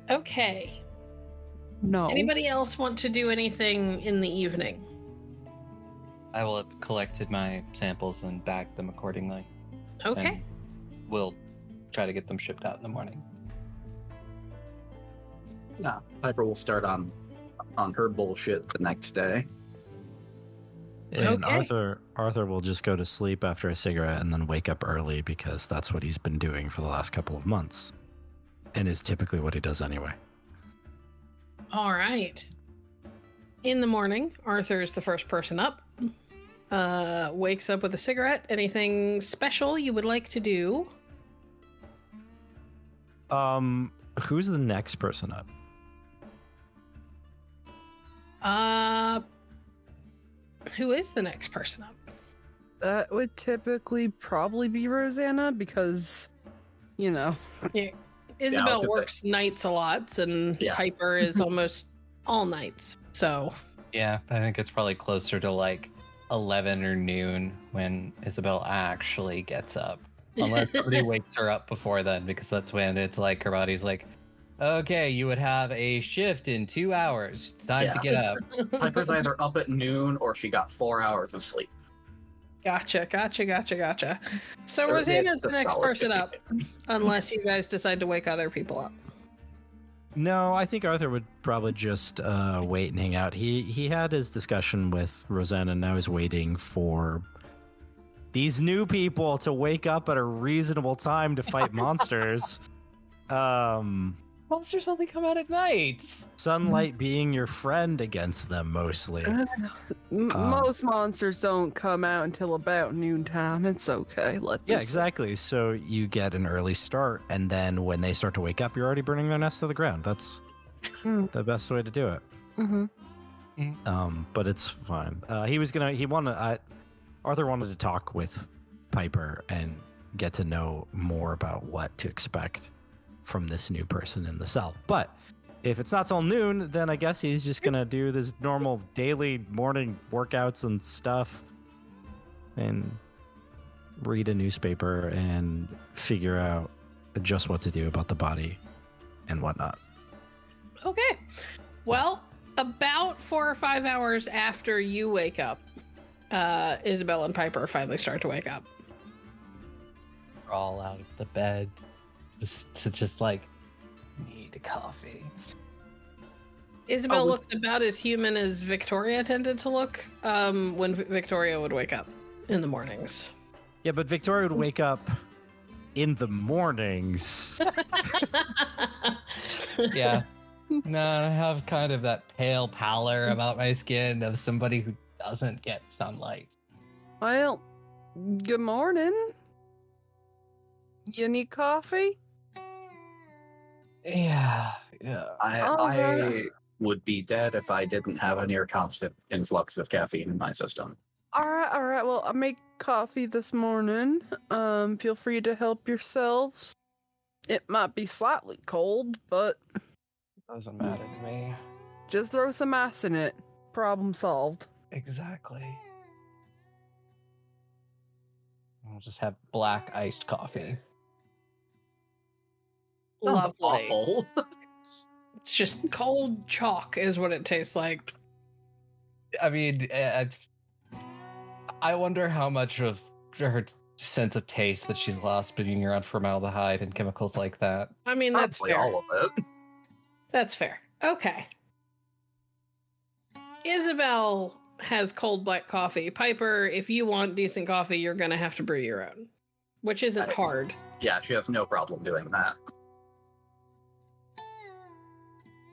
Okay. No. Anybody else want to do anything in the evening? I will have collected my samples and bagged them accordingly. Okay. And we'll try to get them shipped out in the morning. Yeah, Piper will start on her bullshit the next day. And Okay. Arthur will just go to sleep after a cigarette and then wake up early because that's what he's been doing for the last couple of months. And is typically what he does anyway. All right. In the morning, Arthur's the first person up. Wakes up with a cigarette. Anything special you would like to do? Who's the next person up? Who is the next person up? That would typically probably be Rosanna because, you know. Isobel gonna works nights a lot, and Yeah. Piper is almost all nights. So, Yeah, I think it's probably closer to like 11 or noon when Isabel actually gets up. Unless somebody wakes her up before then, because that's when it's like her body's like, okay, you would have a shift in 2 hours. It's time to Yeah. get up. Piper's either up at noon or she got 4 hours of sleep. Gotcha. So Or Rosanna's it's the a next solid person 50. up, unless you guys decide to wake other people up. No, I think Arthur would probably just wait and hang out. He had his discussion with Rosanna, and now he's waiting for these new people to wake up at a reasonable time to fight monsters. Monsters only come out at night. Sunlight being your friend against them mostly. Most monsters don't come out until about noontime. It's okay. Let them Yeah, exactly. So you get an early start, and then when they start to wake up, you're already burning their nest to the ground. That's the best way to do it. Mm-hmm. But it's fine. Arthur wanted to talk with Piper and get to know more about what to expect from this new person in the cell. But if it's not till noon, then I guess he's just gonna do this normal daily morning workouts and stuff and read a newspaper and figure out just what to do about the body and whatnot. Okay. Well, about 4 or 5 hours after you wake up, Isobel and Piper finally start to wake up. crawl out of the bed just like need a coffee. Isabel Oh, looks about as human as Victoria tended to look when Victoria would wake up in the mornings. Yeah, but Victoria would wake up in the mornings. Yeah. No, I have kind of that pale pallor about my skin of somebody who doesn't get sunlight. Well, good morning. You need coffee? Yeah. I would be dead if I didn't have a near constant influx of caffeine in my system. All right. Well, I made coffee this morning. Feel free to help yourselves. It might be slightly cold, but Doesn't matter to me. just throw some ice in it. Problem solved. Exactly. I'll just have black iced coffee. Sounds Lovely. awful. It's just cold chalk is what it tastes like. I mean, I wonder how much of her sense of taste that she's lost being around formaldehyde and chemicals like that. I mean, that's Probably fair. all of it. That's fair. Okay. Isabel has cold black coffee. Piper, if you want decent coffee, you're going to have to brew your own, which isn't hard. Yeah, she has no problem doing that.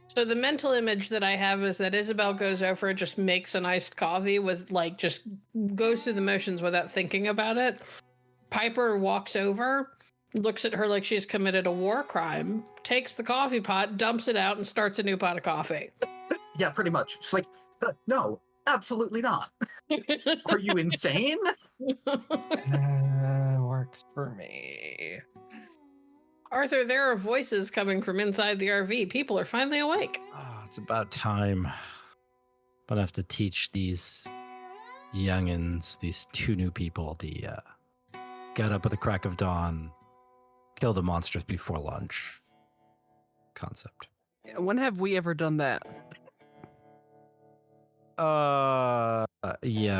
So the mental image that I have is that Isabel goes over and just makes an iced coffee with, like, just goes through the motions without thinking about it. Piper walks over, looks at her like she's committed a war crime, takes the coffee pot, dumps it out, and starts a new pot of coffee. Yeah, pretty much. It's like, no, absolutely not. Are you insane? Works for me. Arthur, there are voices coming from inside the RV. People are finally awake. Oh, it's about time. But I have to teach these youngins, these two new people, the get up at the crack of dawn, kill the monsters before lunch concept. When have we ever done that? Yeah,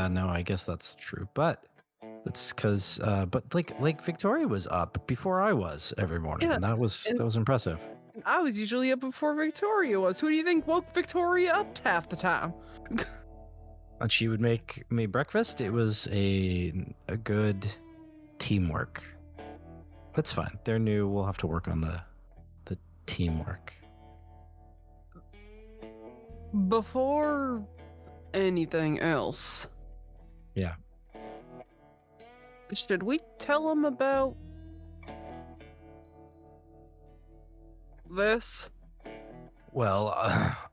no, I guess that's true. But that's because, but like Victoria was up before I was every morning, Yeah, and that was impressive. I was usually up before Victoria was. Who do you think woke Victoria up half the time? And she would make me breakfast. It was a good teamwork. That's fine. They're new. We'll have to work on the teamwork. Before anything else, Yeah. should we tell them about this? Well,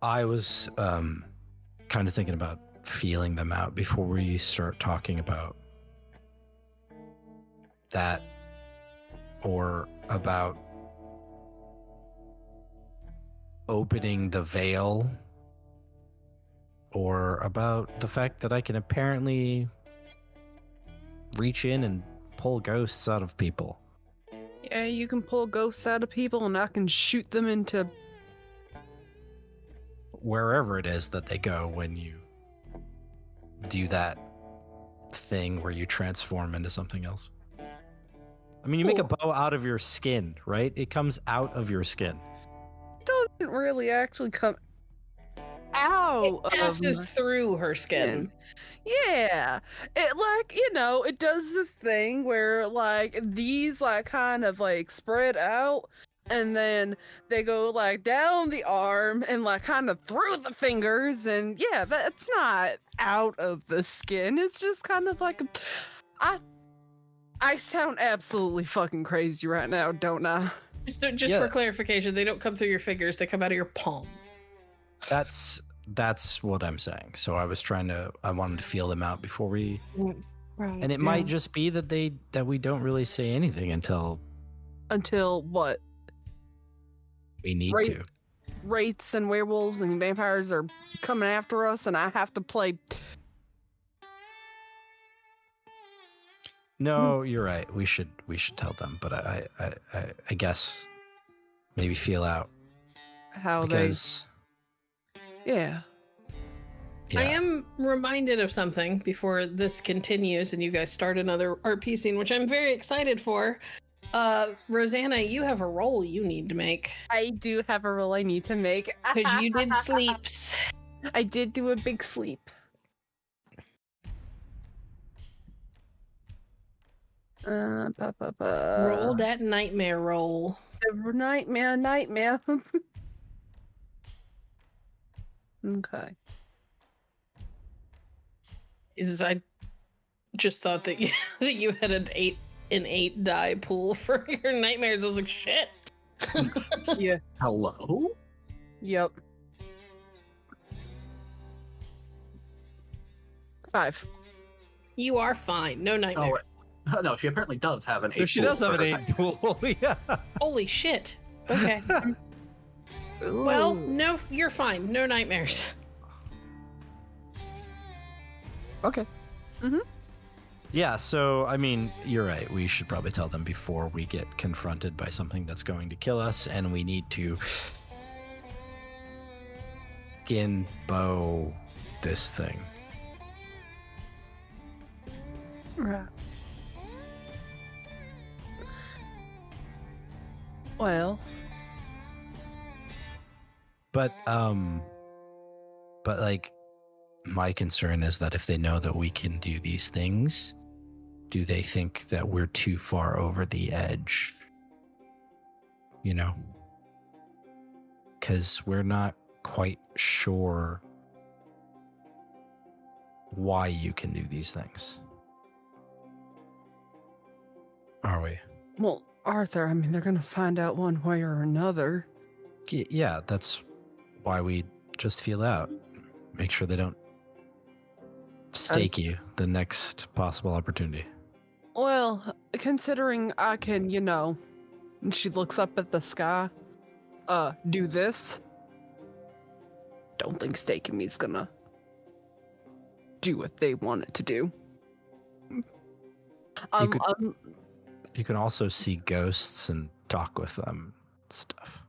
I was kind of thinking about feeling them out before we start talking about that, or about opening the veil, or about the fact that I can apparently reach in and pull ghosts out of people. Yeah, you can pull ghosts out of people and I can shoot them into... Wherever it is that they go when you do that thing where you transform into something else. I mean, you make a bow out of your skin, right? It comes out of your skin. doesn't really actually come out It of passes my through her skin. Yeah, it like, you know, it does this thing where like these like kind of like spread out and then they go like down the arm and like kind of through the fingers, and yeah, that's not out of the skin. It's just kind of like I sound absolutely fucking crazy right now, don't I? Just for clarification, they don't come through your fingers, they come out of your palm. That's what I'm saying. So I wanted to feel them out before we, Right. and it might just be that we don't really say anything until what? we need Right. to. Wraiths and werewolves and vampires are coming after us, and I have to play. No, you're right. We should tell them, but I guess maybe feel out How because they? Yeah. I am reminded of something before this continues and you guys start another RP scene, which I'm very excited for. Rosanna, you have a roll you need to make I do have a roll I need to make. because you did sleeps. I did do a big sleep. Roll that nightmare roll. Nightmare. Okay. I just thought that you had an 8 die pool for your nightmares. I was like, shit. Yeah. Hello? Yep. 5. You are fine. No nightmare. No, she apparently does have an 8. She does have an 8 pool. Yeah. Holy shit. Okay. Well, no, you're fine. No nightmares. Okay. Mm-hmm. Yeah, so, I mean, you're right. We should probably tell them before we get confronted by something that's going to kill us, and we need to bow this thing. Right. Well. But like, my concern is that if they know that we can do these things, do they think that we're too far over the edge? You know? Because we're not quite sure why you can do these things. Are we? Well, Arthur, I mean, they're going to find out one way or another. Yeah, that's why we just feel out. Make sure they don't stake you the next possible opportunity. Well, considering I can, and she looks up at the sky, do this, don't think staking me's gonna do what they want it to do. You can also see ghosts and talk with them and stuff.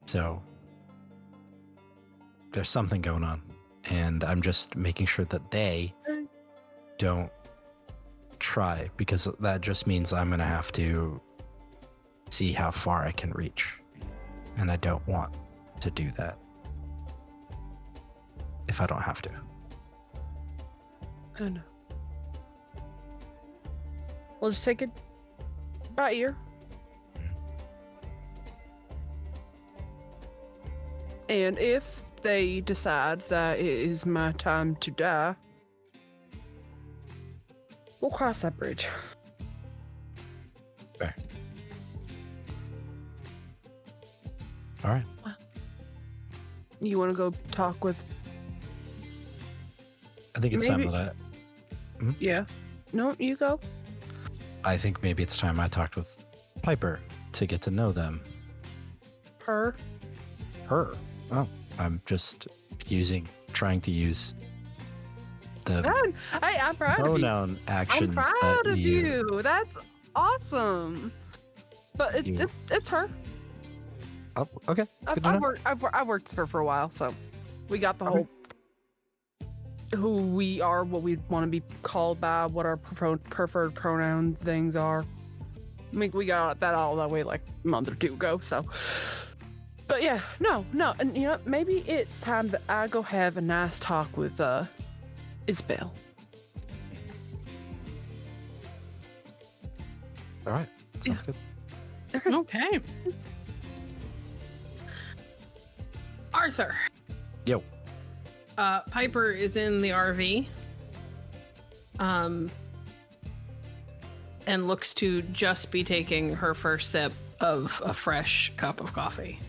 So there's something going on. And I'm just making sure that they don't try, because that just means I'm going to have to see how far I can reach. And I don't want to do that if I don't have to. I know. We'll just take it by ear. And if they decide that it is my time to die, we'll cross that bridge. Fair. All right. You want to go talk with... I think it's Maybe- time that Yeah. No, you go. I think maybe it's time I talked with Piper to get to know them. Her. Her. Oh, I'm just trying to use the I'm proud of you. pronoun I'm actions. proud that of you. That's awesome. But You- it's her. Oh, okay. Good to know. I've worked with her for a while, so we got the whole who we are, what we want to be called by, what our preferred pronoun things are. I mean, we got that all that way like a month or two ago. So, but yeah, no, and maybe it's time that I go have a nice talk with Isobel. All right. Sounds good. Okay. Arthur. Yo. Piper is in the RV. And looks to just be taking her first sip of a fresh cup of coffee.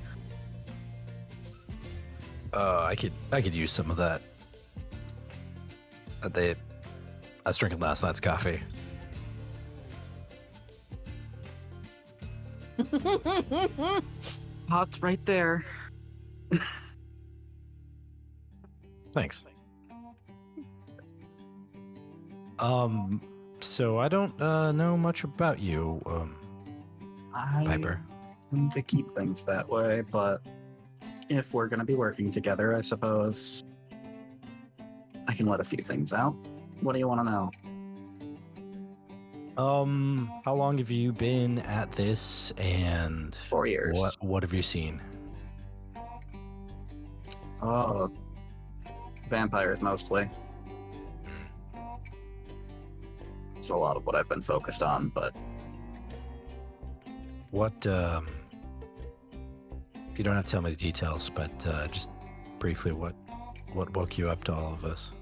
I could use some of that. I was drinking last night's coffee. Pot's right there. Thanks. So I don't know much about you, Piper. I tend to keep things that way, but if we're going to be working together, I suppose I can let a few things out. What do you want to know? How long have you been at this, and 4 years. what have you seen? Vampires mostly. It's a lot of what I've been focused on, but What, you don't have to tell me the details, but just briefly, what woke you up to all of this?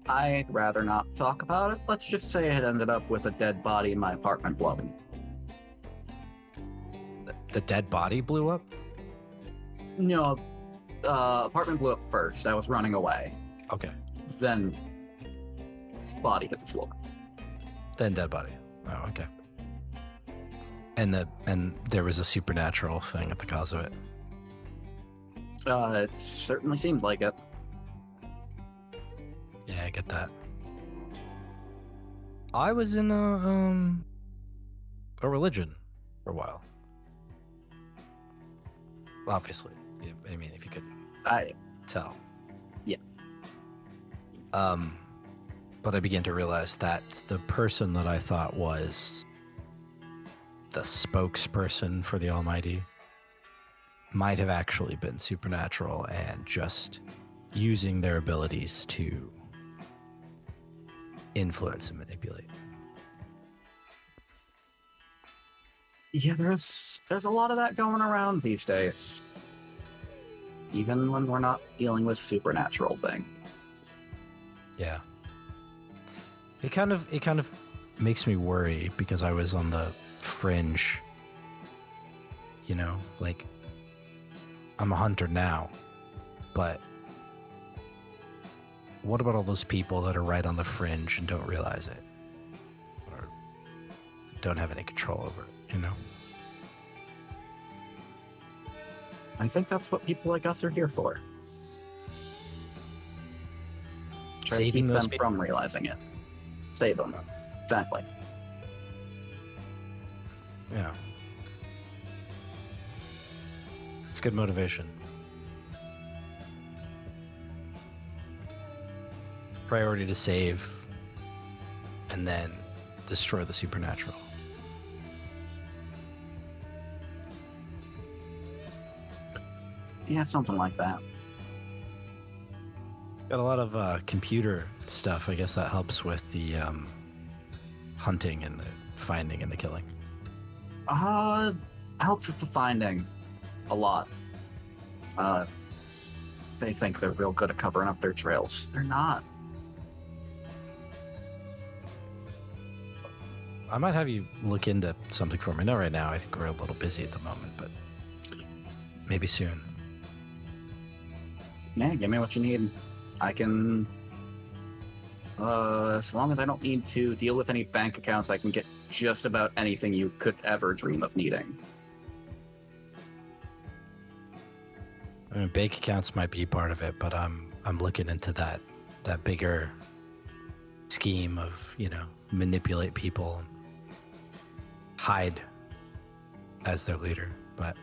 I'd rather not talk about it. Let's just say it ended up with a dead body in my apartment blowing. The dead body blew up? No, apartment blew up first. I was running away. Okay. Then, body hit the floor. Then dead body. Oh, okay. And there was a supernatural thing at the cause of it. It certainly seemed like it. Yeah, I get that. I was in a religion for a while. Obviously, I mean, if you could tell. Yeah. But I began to realize that the person that I thought was the spokesperson for the Almighty might have actually been supernatural and just using their abilities to influence and manipulate. Yeah, there's a lot of that going around these days. Even when we're not dealing with supernatural things. Yeah. It kind of makes me worry because I was on the fringe. You know, like I'm a hunter now, but what about all those people that are right on the fringe and don't realize it? Or don't have any control over it, you know? I think that's what people like us are here for. Try to Saving keep those them people. from realizing it. Save them. Exactly. Yeah. It's good motivation. Priority to save and then destroy the supernatural. Yeah, something like that. Got a lot of computer stuff. I guess that helps with the hunting and the finding and the killing. Helps with the finding a lot. They think they're real good at covering up their trails. They're not. I might have you look into something for me. Not right now. I think we're a little busy at the moment, but maybe soon. Yeah, give me what you need. I can... as long as I don't need to deal with any bank accounts, I can get just about anything you could ever dream of needing. I mean, bank accounts might be part of it, but I'm looking into that bigger scheme of, you know, manipulate people and hide as their leader. But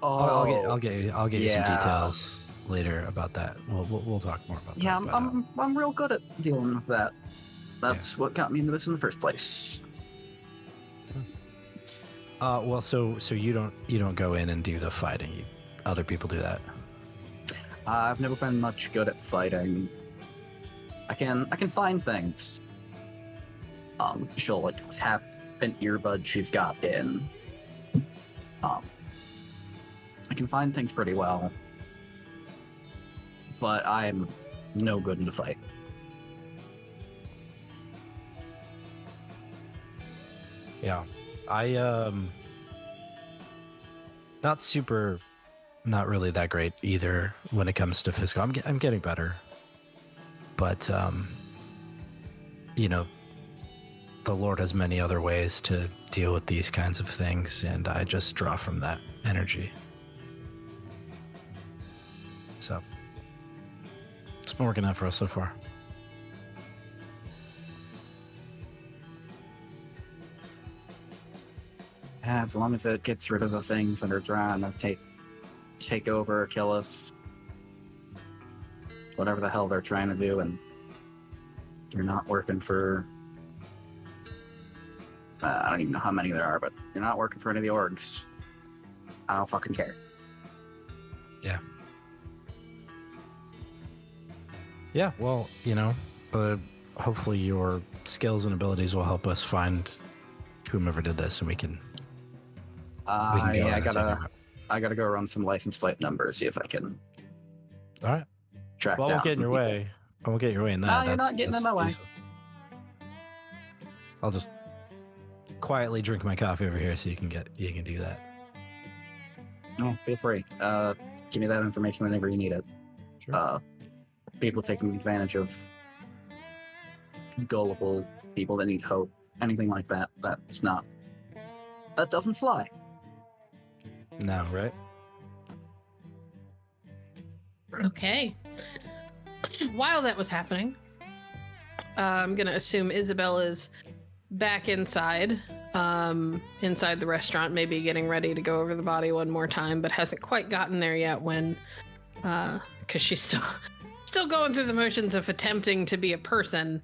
I'll get you some details later about that. We'll talk more about that. Yeah, but, I'm real good at dealing with that. That's what got me into this in the first place. well, so you don't go in and do the fighting. Other people do that. I've never been much good at fighting. I can find things. She'll like have an earbud she's got in. I can find things pretty well, but I'm no good in the fight. Yeah, I not really that great either when it comes to physical. I'm getting better, but you know, the Lord has many other ways to deal with these kinds of things, and I just draw from that energy. So it's been working out for us so far. Yeah, as long as it gets rid of the things that are trying to take over or kill us. whatever the hell they're trying to do, and you're not working for... I don't even know how many there are, but you're not working for any of the orgs. I don't fucking care. Yeah. Yeah, well, hopefully your skills and abilities will help us find whomever did this, and we can go I and take gotta it. go run some license plate numbers, see if I can All right. track Well, I down won't get in some your people. way. I won't get in your way in that. No, you're not getting in my way. useful. I'll just quietly drink my coffee over here so you can do that. No, feel free. Give me that information whenever you need it. Sure. People taking advantage of gullible people that need hope, anything like that. That doesn't fly. No, right? Okay. While that was happening, I'm gonna assume Isobel is back inside the restaurant, maybe getting ready to go over the body one more time, but hasn't quite gotten there yet when because she's still going through the motions of attempting to be a person.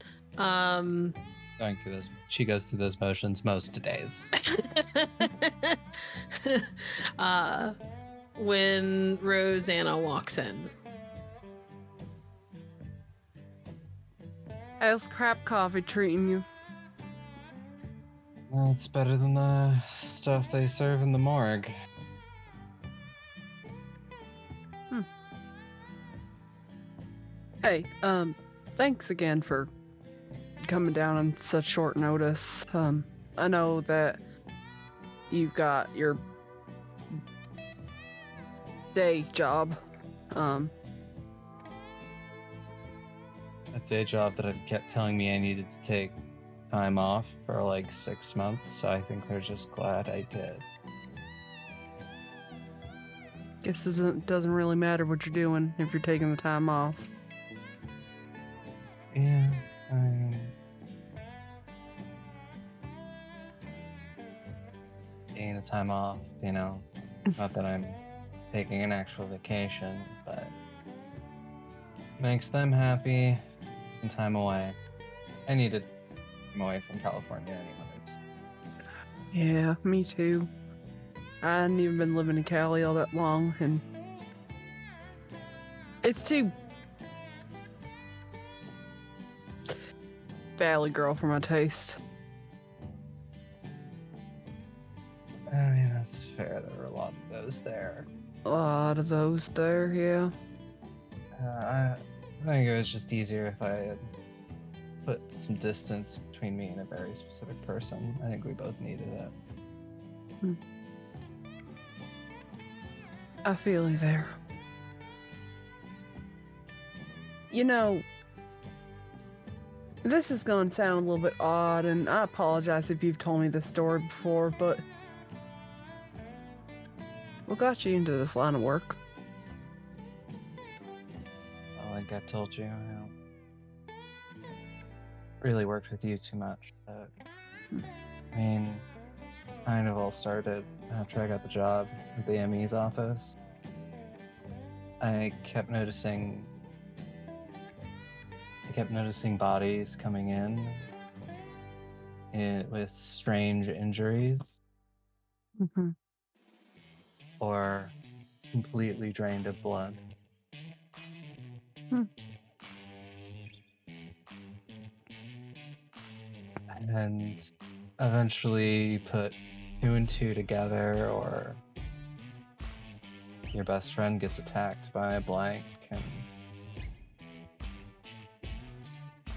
She goes through those motions most days. When Rosanna walks in. How's crap coffee treating you? Well, it's better than the stuff they serve in the morgue. Hey, thanks again for coming down on such short notice. I know that you've got your day job. A day job that had kept telling me I needed to take time off for like 6 months, so I think they're just glad I did. Guess it doesn't really matter what you're doing if you're taking the time off. Yeah, taking the time off, not that I'm taking an actual vacation, but makes them happy. Some time away. I needed time away from California anyways. Yeah, me too. I hadn't even been living in Cali all that long, and it's too valley girl for my taste. I mean, that's fair. There were a lot of those there. A lot of those there, yeah. I think it was just easier if I had put some distance between me and a very specific person. I think we both needed it. I feel you there. This is going to sound a little bit odd, and I apologize if you've told me this story before, but what got you into this line of work? Well, like I told you, I don't really worked with you too much. But, I mean, kind of all started after I got the job at the ME's office. I kept noticing bodies coming in with strange injuries Mm-hmm. or completely drained of blood. And eventually put 2 and 2 together, or your best friend gets attacked by a blank and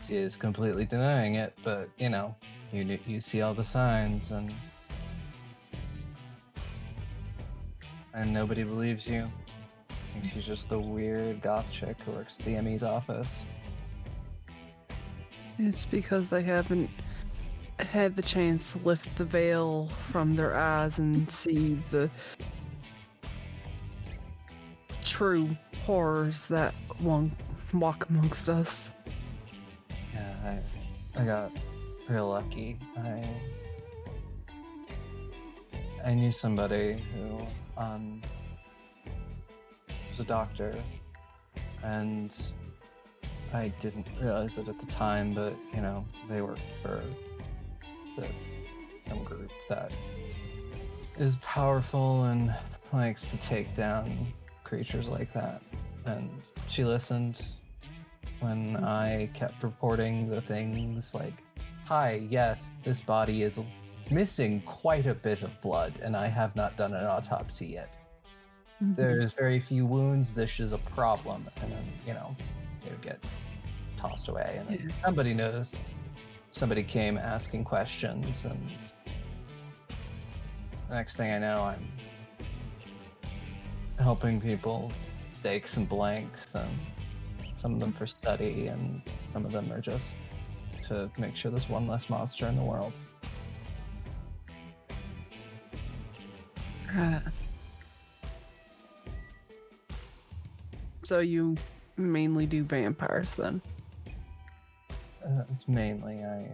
she is completely denying it, but you see all the signs and nobody believes you. I think she's just the weird goth chick who works at the ME's office. It's because they haven't had the chance to lift the veil from their eyes and see the true horrors that walk amongst us. Yeah, I got real lucky. I knew somebody who was a doctor, and I didn't realize it at the time, but they work for some group that is powerful and likes to take down creatures like that. And she listened when I kept reporting the things like, hi, yes, this body is missing quite a bit of blood, and I have not done an autopsy yet. There's very few wounds. This is a problem. And then, they would get tossed away. And then somebody knows. Somebody came asking questions, and the next thing I know, I'm helping people stake some blanks, and some of them for study, and some of them are just to make sure there's one less monster in the world. So you mainly do vampires then? It's mainly, I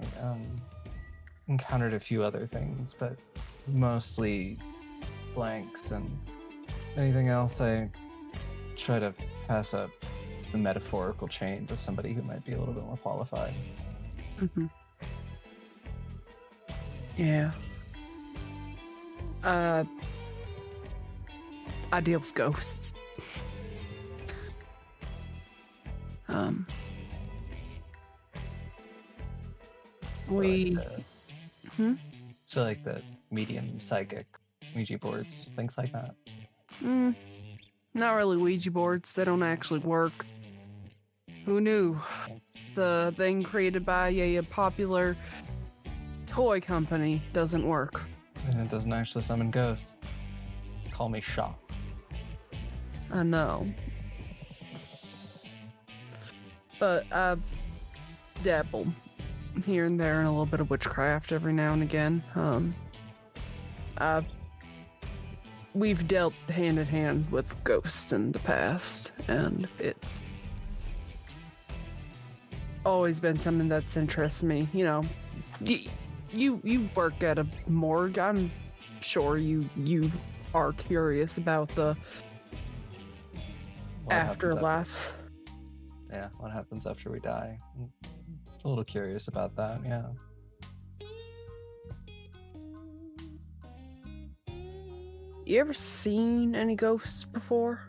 encountered a few other things, but mostly blanks, and anything else I try to pass up the metaphorical chain to somebody who might be a little bit more qualified. Yeah. I deal with ghosts. So like the medium psychic Ouija boards, things like that. Not really Ouija boards. They don't actually work. Who knew? The thing created by a popular toy company doesn't work. And it doesn't actually summon ghosts. Call me shocked. I know. But I dabble here and there in a little bit of witchcraft every now and again. We've dealt hand in hand with ghosts in the past, and it's always been something that's interested me. You work at a morgue. I'm sure you are curious about the afterlife. Yeah, what happens after we die? I'm a little curious about that, yeah. You ever seen any ghosts before?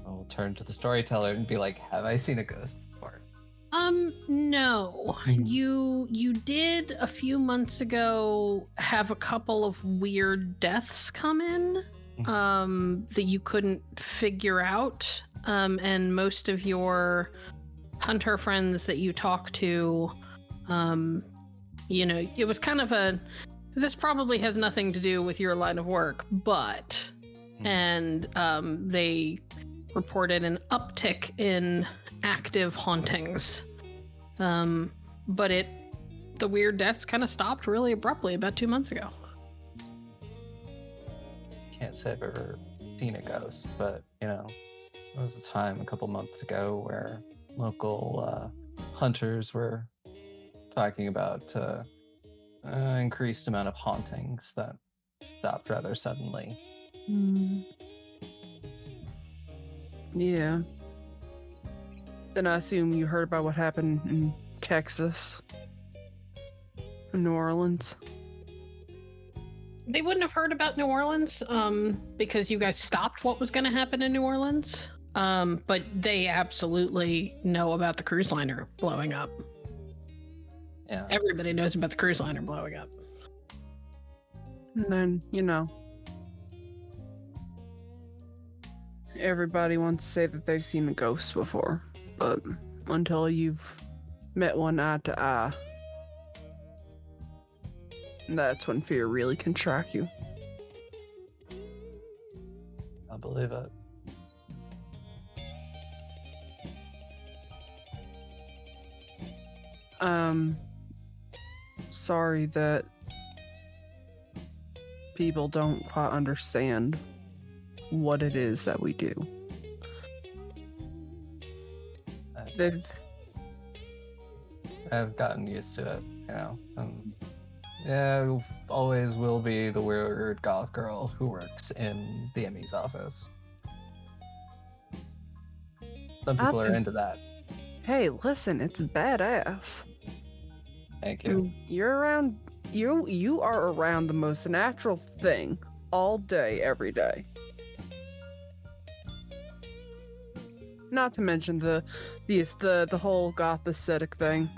I'll turn to the storyteller and be like, have I seen a ghost before? No. You did a few months ago have a couple of weird deaths come in that you couldn't figure out. And most of your hunter friends that you talked to, it was kind of this probably has nothing to do with your line of work, but, and they reported an uptick in active hauntings. But the weird deaths kind of stopped really abruptly about 2 months ago. Can't say I've ever seen a ghost, but, there was a time a couple months ago where local hunters were talking about increased amount of hauntings that stopped rather suddenly. Yeah. Then I assume you heard about what happened in Texas, in New Orleans. They wouldn't have heard about New Orleans because you guys stopped what was going to happen in New Orleans. But they absolutely know about the cruise liner blowing up. Yeah. Everybody knows about the cruise liner blowing up. And then, everybody wants to say that they've seen a ghost before, but until you've met one eye to eye, that's when fear really can track you. I believe it. Sorry that people don't quite understand what it is that we do. I've gotten used to it, yeah, always will be the weird goth girl who works in the ME's office. Some people are into that. Hey, listen, it's badass. Thank you. You are around the most natural thing all day, every day. Not to mention the whole goth aesthetic thing.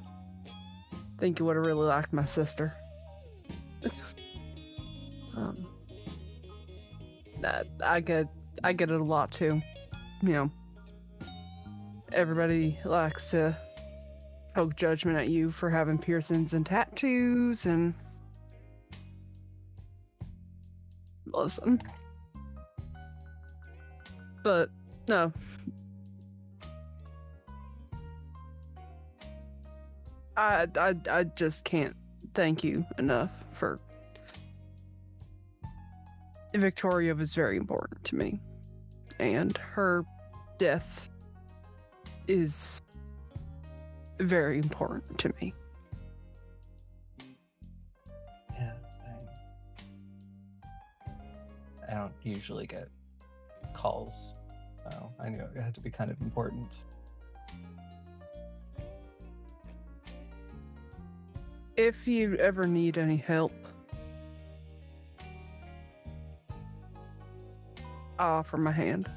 Think you would have really liked my sister. I get it a lot too. You know, everybody likes to poke judgment at you for having piercings and tattoos, and listen. But no. I just can't thank you enough for Victoria was very important to me, and her death is very important to me. Yeah, I don't usually get calls, so I knew it had to be kind of important. If you ever need any help, I'll offer my hand.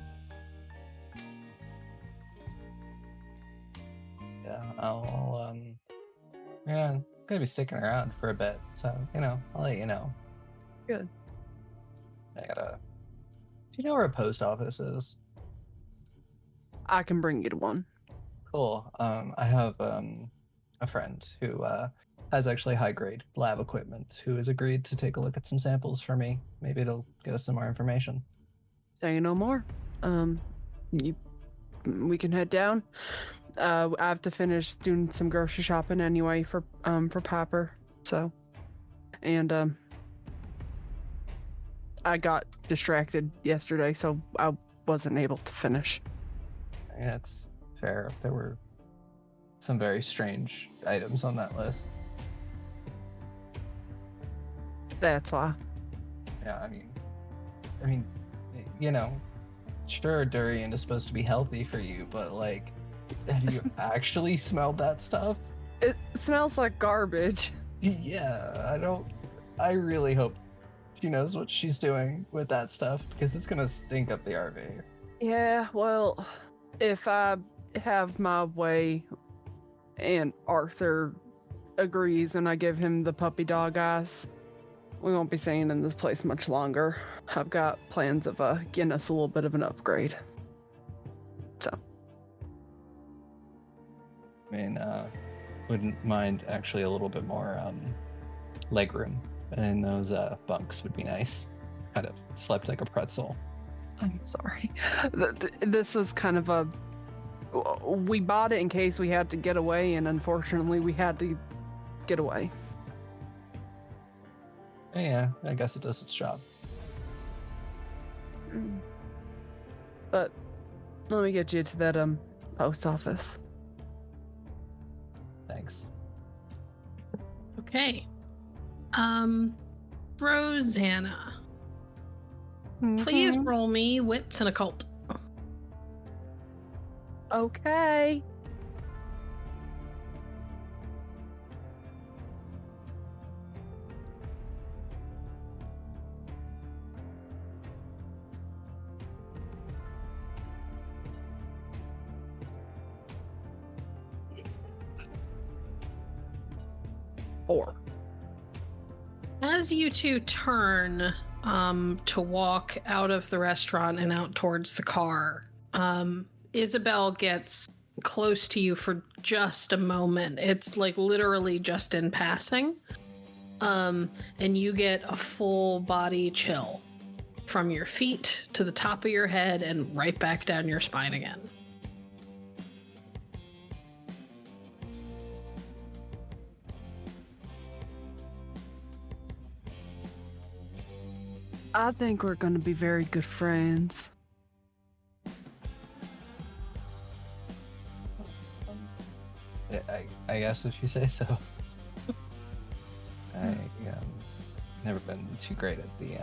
Yeah, I'm gonna be sticking around for a bit, so I'll let you know. Good. Do you know where a post office is? I can bring you to one. Cool. I have a friend who has actually high grade lab equipment who has agreed to take a look at some samples for me. Maybe it'll get us some more information. Say no more. We can head down. I have to finish doing some grocery shopping anyway for Piper. So, and I got distracted yesterday, so I wasn't able to finish. Yeah, it's fair. There were some very strange items on that list. That's why. Yeah, I mean, sure, durian is supposed to be healthy for you, but like, have you actually smelled that stuff? It smells like garbage. Yeah, I really hope she knows what she's doing with that stuff, because it's gonna stink up the RV. Yeah, well, if I have my way and Arthur agrees and I give him the puppy dog eyes, we won't be staying in this place much longer. I've got plans of getting us a little bit of an upgrade. So. Wouldn't mind actually a little bit more legroom, and those bunks would be nice. Kind of slept like a pretzel. I'm sorry. This was kind of we bought it in case we had to get away, and unfortunately we had to get away. Yeah, I guess it does its job. But let me get you to that post office. Thanks. Okay. Rosanna. Please roll me wits and occult. Okay. Four. As you two turn to walk out of the restaurant and out towards the car, Isobel gets close to you for just a moment. It's like literally just in passing. And you get a full body chill from your feet to the top of your head and right back down your spine again. I think we're going to be very good friends. I guess if you say so. I never been too great at the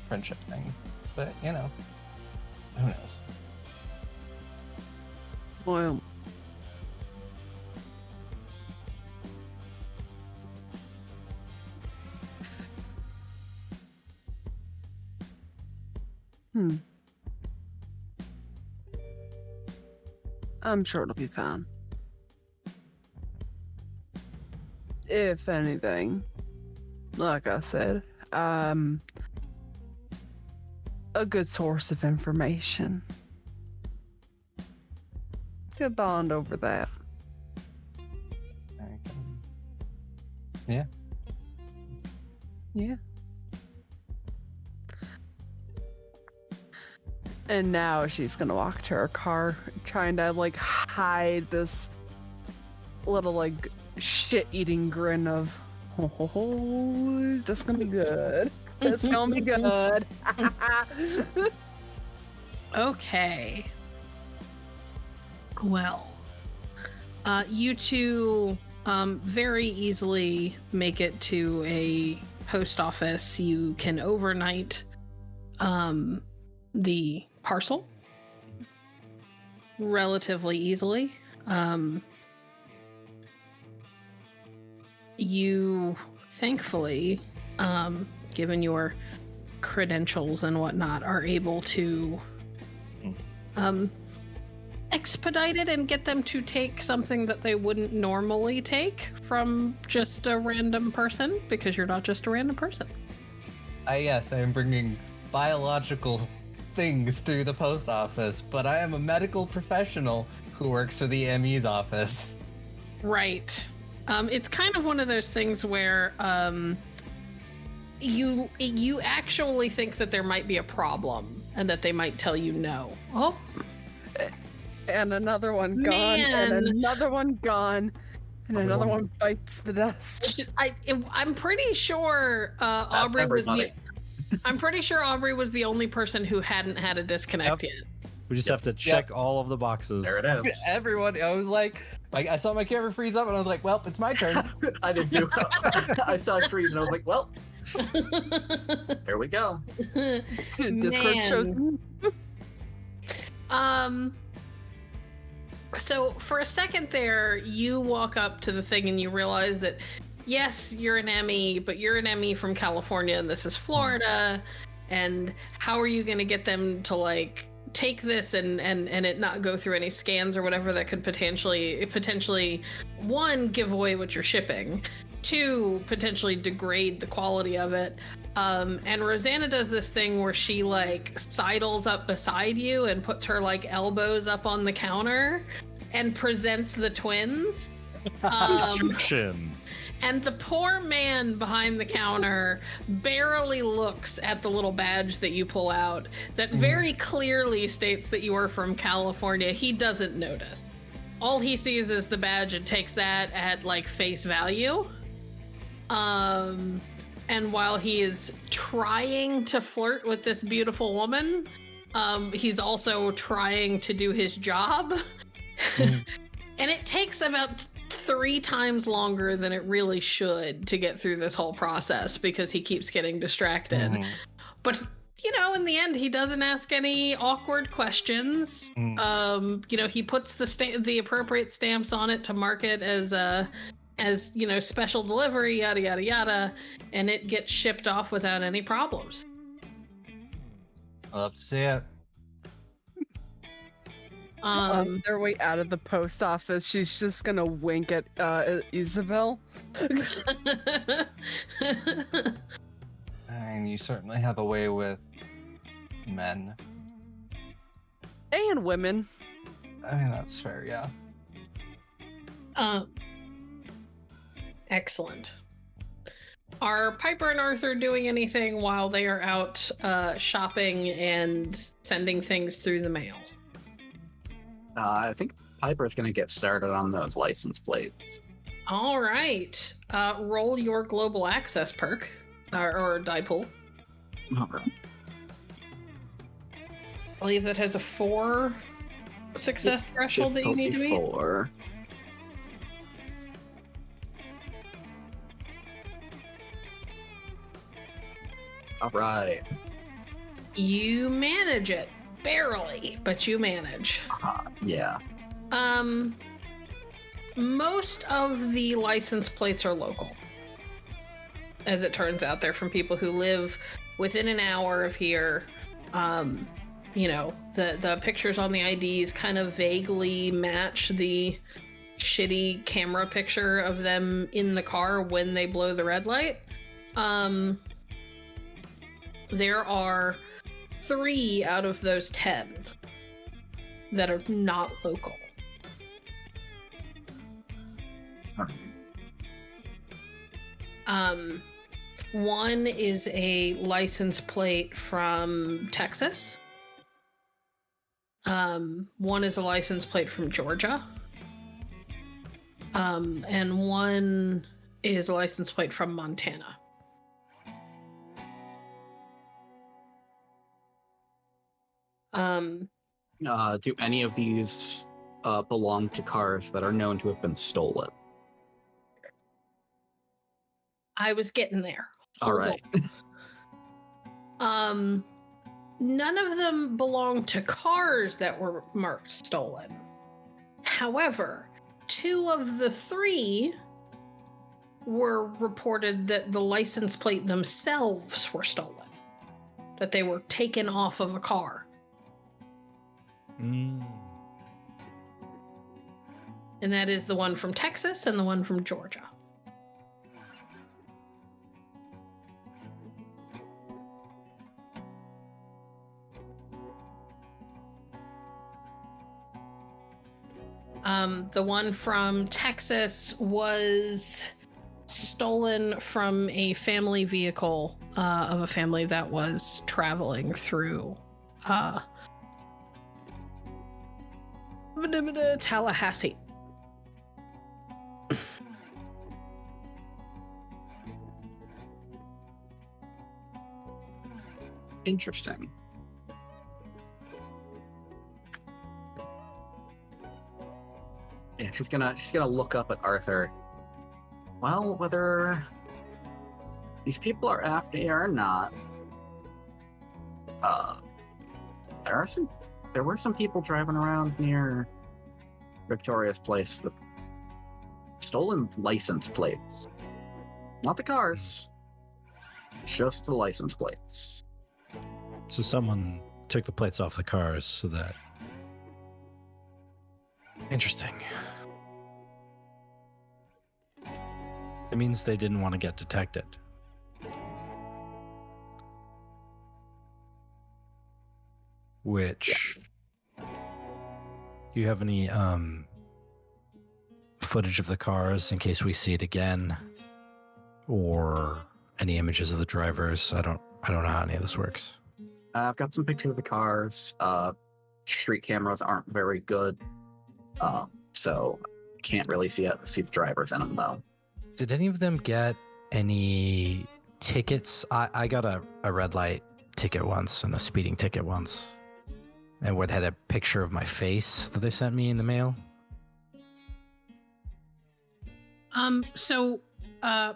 friendship thing, but who knows? Well, I'm sure it'll be fine. If anything, like I said, a good source of information. Good bond over that. Yeah. Yeah. And now she's gonna walk to her car, trying to like hide this little like shit-eating grin of, oh, that's gonna be good. That's gonna be good. Okay. Well, you two very easily make it to a post office. You can overnight the parcel relatively easily. You thankfully, given your credentials and whatnot, are able to expedite it and get them to take something that they wouldn't normally take from just a random person, because you're not just a random person. Yes, I am bringing biological things through the post office, but I am a medical professional who works for the ME's office. Right. It's kind of one of those things where you actually think that there might be a problem and that they might tell you no. Oh. And another one gone, and another one gone, and another one bites the dust. I'm pretty sure Aubrey was I'm pretty sure Aubrey was the only person who hadn't had a disconnect yet. We just have to check all of the boxes. There it is. Everyone, I was like, I saw my camera freeze up, and I was like, well, it's my turn. I did too. I saw it freeze, and I was like, well, there we go. Discord shows. So for a second there, you walk up to the thing and you realize that, yes, you're an Emmy, but you're an Emmy from California and this is Florida. And how are you going to get them to like take this and it not go through any scans or whatever that could potentially one, give away what you're shipping, two, potentially degrade the quality of it. And Rosanna does this thing where she like sidles up beside you and puts her like elbows up on the counter and presents the twins. Instruction. And the poor man behind the counter barely looks at the little badge that you pull out that very clearly states that you are from California. He doesn't notice. All he sees is the badge and takes that at like face value. And while he is trying to flirt with this beautiful woman, he's also trying to do his job. And it takes about 3 times longer than it really should to get through this whole process because he keeps getting distracted. But, you know, in the end, he doesn't ask any awkward questions. You know, he puts the appropriate stamps on it to mark it as you know, special delivery, yada yada yada, and it gets shipped off without any problems. I'll have to see it. On their way out of the post office, she's just gonna wink at Isobel. I mean, you certainly have a way with men. And women. I mean, that's fair, yeah. Excellent. Are Piper and Arthur doing anything while they are out shopping and sending things through the mail? I think Piper's going to get started on those license plates. All right. Roll your global access perk or die pool. All right. I believe that has a 4 success threshold that you need to meet. 4. All right. You manage it. Barely, but you manage. Yeah. Most of the license plates are local. As it turns out, they're from people who live within an hour of here. You know, the pictures on the IDs kind of vaguely match the shitty camera picture of them in the car when they blow the red light. There are 3 out of those 10 that are not local. One is a license plate from Texas. One is a license plate from Georgia. And one is a license plate from Montana. Do any of these belong to cars that are known to have been stolen? I was getting there. All right. None of them belong to cars that were marked stolen. However, 2 of the 3 were reported that the license plate themselves were stolen, that they were taken off of a car. And that is the one from Texas and the one from Georgia. The one from Texas was stolen from a family vehicle of a family that was traveling through Tallahassee. Interesting. Yeah, she's gonna look up at Arthur. Well, whether these people are after you or not, there were some people driving around near Victoria's place with stolen license plates. Not the cars, just the license plates. So someone took the plates off the cars so that... Interesting. It means they didn't want to get detected. Which... Do you have any footage of the cars in case we see it again? Or any images of the drivers? I don't know how any of this works. I've got some pictures of the cars. Street cameras aren't very good. So can't really see the drivers in them though. Did any of them get any tickets? I got a red light ticket once and a speeding ticket once. And what had a picture of my face that they sent me in the mail.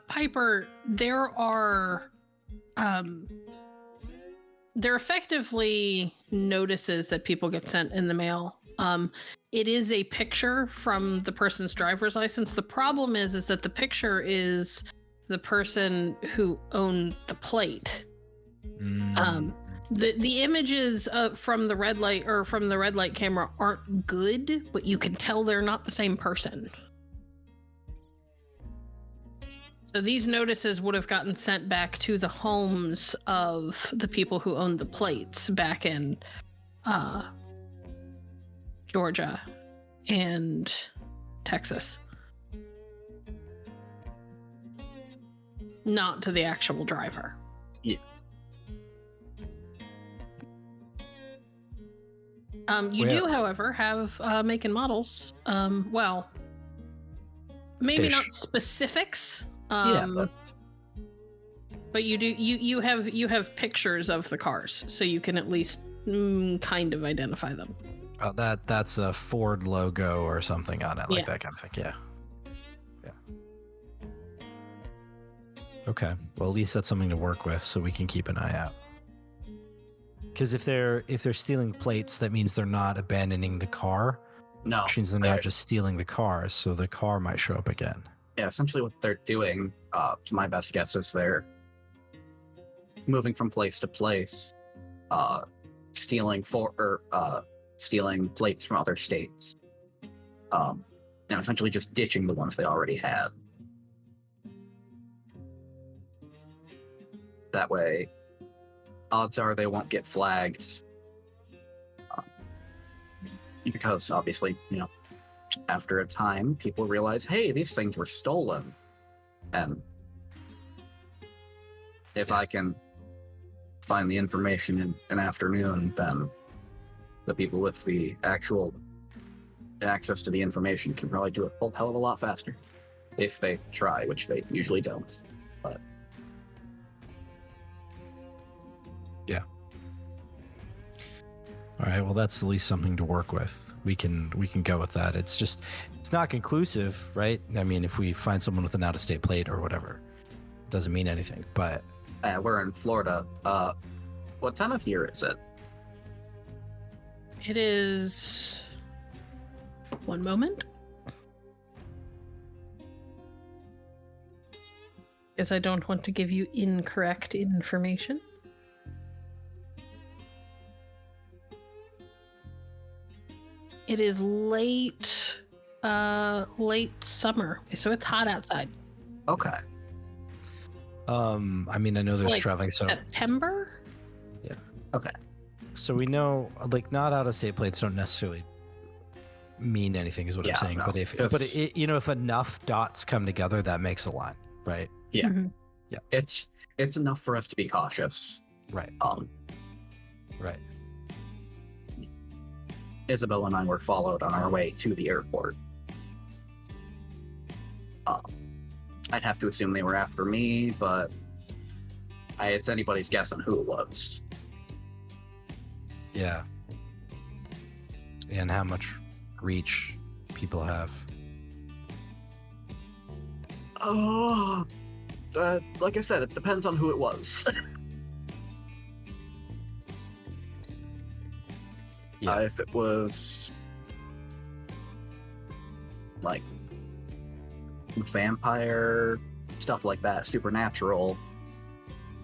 Piper, there are effectively notices that people get sent in the mail. It is a picture from the person's driver's license. The problem is that the picture is the person who owned the plate. The images from the red light or from the red light camera aren't good, but you can tell they're not the same person. So these notices would have gotten sent back to the homes of the people who owned the plates back in Georgia and Texas. Not to the actual driver. Yeah. You do, however, have make and models. Well, maybe not specifics. But you do. You have pictures of the cars, so you can at least kind of identify them. That's a Ford logo or something on it, like that kind of thing. Yeah. Okay. Well, at least that's something to work with, so we can keep an eye out. Because if they're stealing plates, that means they're not abandoning the car. No. Which means they're not just stealing the cars, so the car might show up again. Yeah, essentially what they're doing, to my best guess, is they're moving from place to place, stealing plates from other states, and essentially just ditching the ones they already had. That way, odds are they won't get flagged, because obviously, after a time, people realize, hey, these things were stolen, and if I can find the information in an afternoon, then the people with the actual access to the information can probably do it a hell of a lot faster. If they try, which they usually don't. But yeah. All right, well, that's at least something to work with. We can go with that. It's not conclusive, right? I mean, if we find someone with an out-of-state plate or whatever, it doesn't mean anything, but... we're in Florida. What time of year is it? It is... One moment. Because I don't want to give you incorrect information. It is late summer, so it's hot outside. Okay. I mean, I know there's Like traveling, so September? yeah. Okay. So we know, like, not out-of-state plates don't necessarily mean anything, is what I'm saying. No, But if enough dots come together, that makes a line, right? Yeah. Mm-hmm. Yeah. It's enough for us to be cautious. Right. Right. Isobel and I were followed on our way to the airport. I'd have to assume they were after me, but it's anybody's guess on who it was. Yeah. And how much reach people have. Like I said, it depends on who it was. Yeah. If it was like vampire stuff like that, supernatural,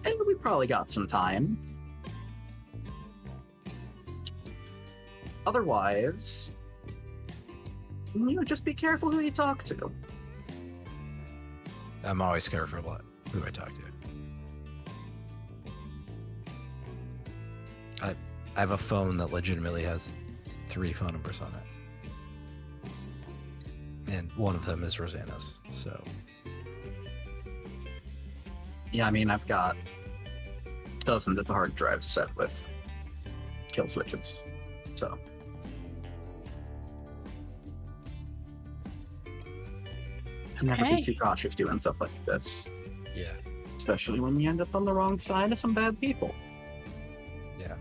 and we probably got some time. Otherwise, just be careful who you talk to. I'm always careful about who I talk to. I have a phone that legitimately has 3 phone numbers on it. And one of them is Rosanna's, so... Yeah, I mean, I've got dozens of hard drives set with kill switches, so... Never be too cautious doing stuff like this. Yeah. Especially when you end up on the wrong side of some bad people. Yeah.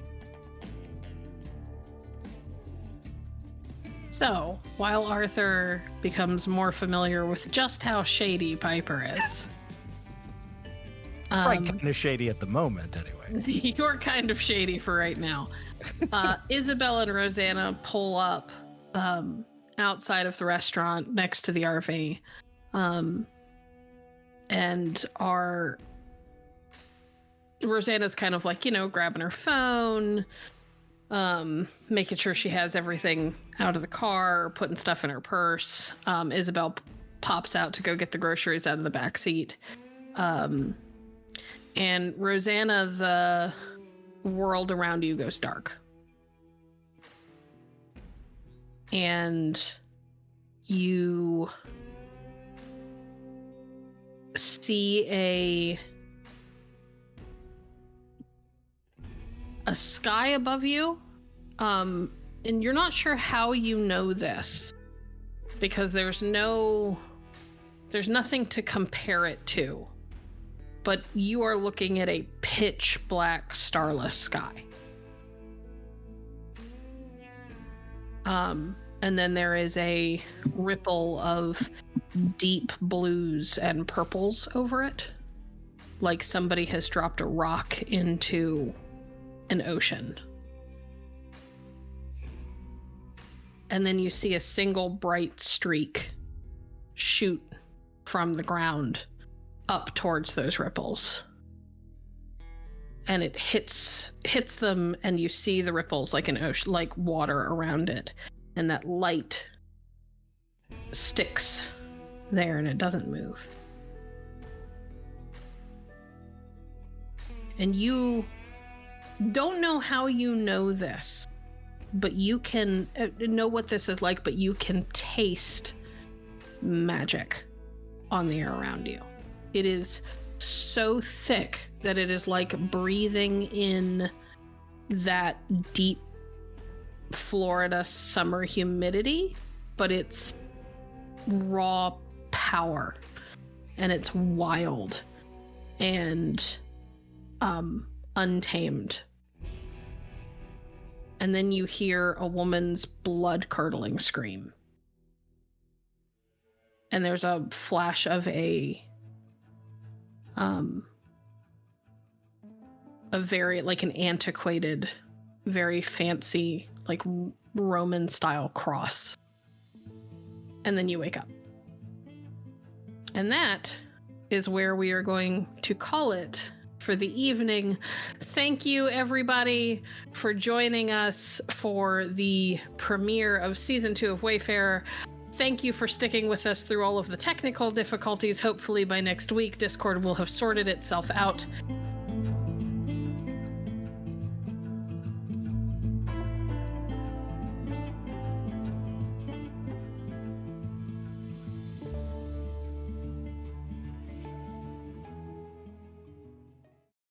So, while Arthur becomes more familiar with just how shady Piper is... Right, kind of shady at the moment, anyway. You're kind of shady for right now. Isobel and Rosanna pull up outside of the restaurant next to the RV. And Rosanna's kind of like, grabbing her phone, making sure she has everything out of the car, putting stuff in her purse. Isobel pops out to go get the groceries out of the back seat. And Rosanna, the world around you goes dark. And you see a sky above you, and you're not sure how you know this because there's nothing to compare it to, but you are looking at a pitch black starless sky. And then there is a ripple of deep blues and purples over it, like somebody has dropped a rock into an ocean. And then you see a single bright streak shoot from the ground up towards those ripples. And it hits them, and you see the ripples like an ocean, like water around it. And that light sticks there, and it doesn't move. And you don't know how you know this, but you can know what this is like, but you can taste magic on the air around you. It is so thick that it is like breathing in that deep Florida summer humidity, but it's raw power, and it's wild and untamed. And then you hear a woman's blood-curdling scream. And there's a flash of a very, like, an antiquated, very fancy, like, Roman-style cross. And then you wake up. And that is where we are going to call it for the evening. Thank you, everybody, for joining us for the premiere of Season 2 of Wayfarer. Thank you for sticking with us through all of the technical difficulties. Hopefully by next week, Discord will have sorted itself out.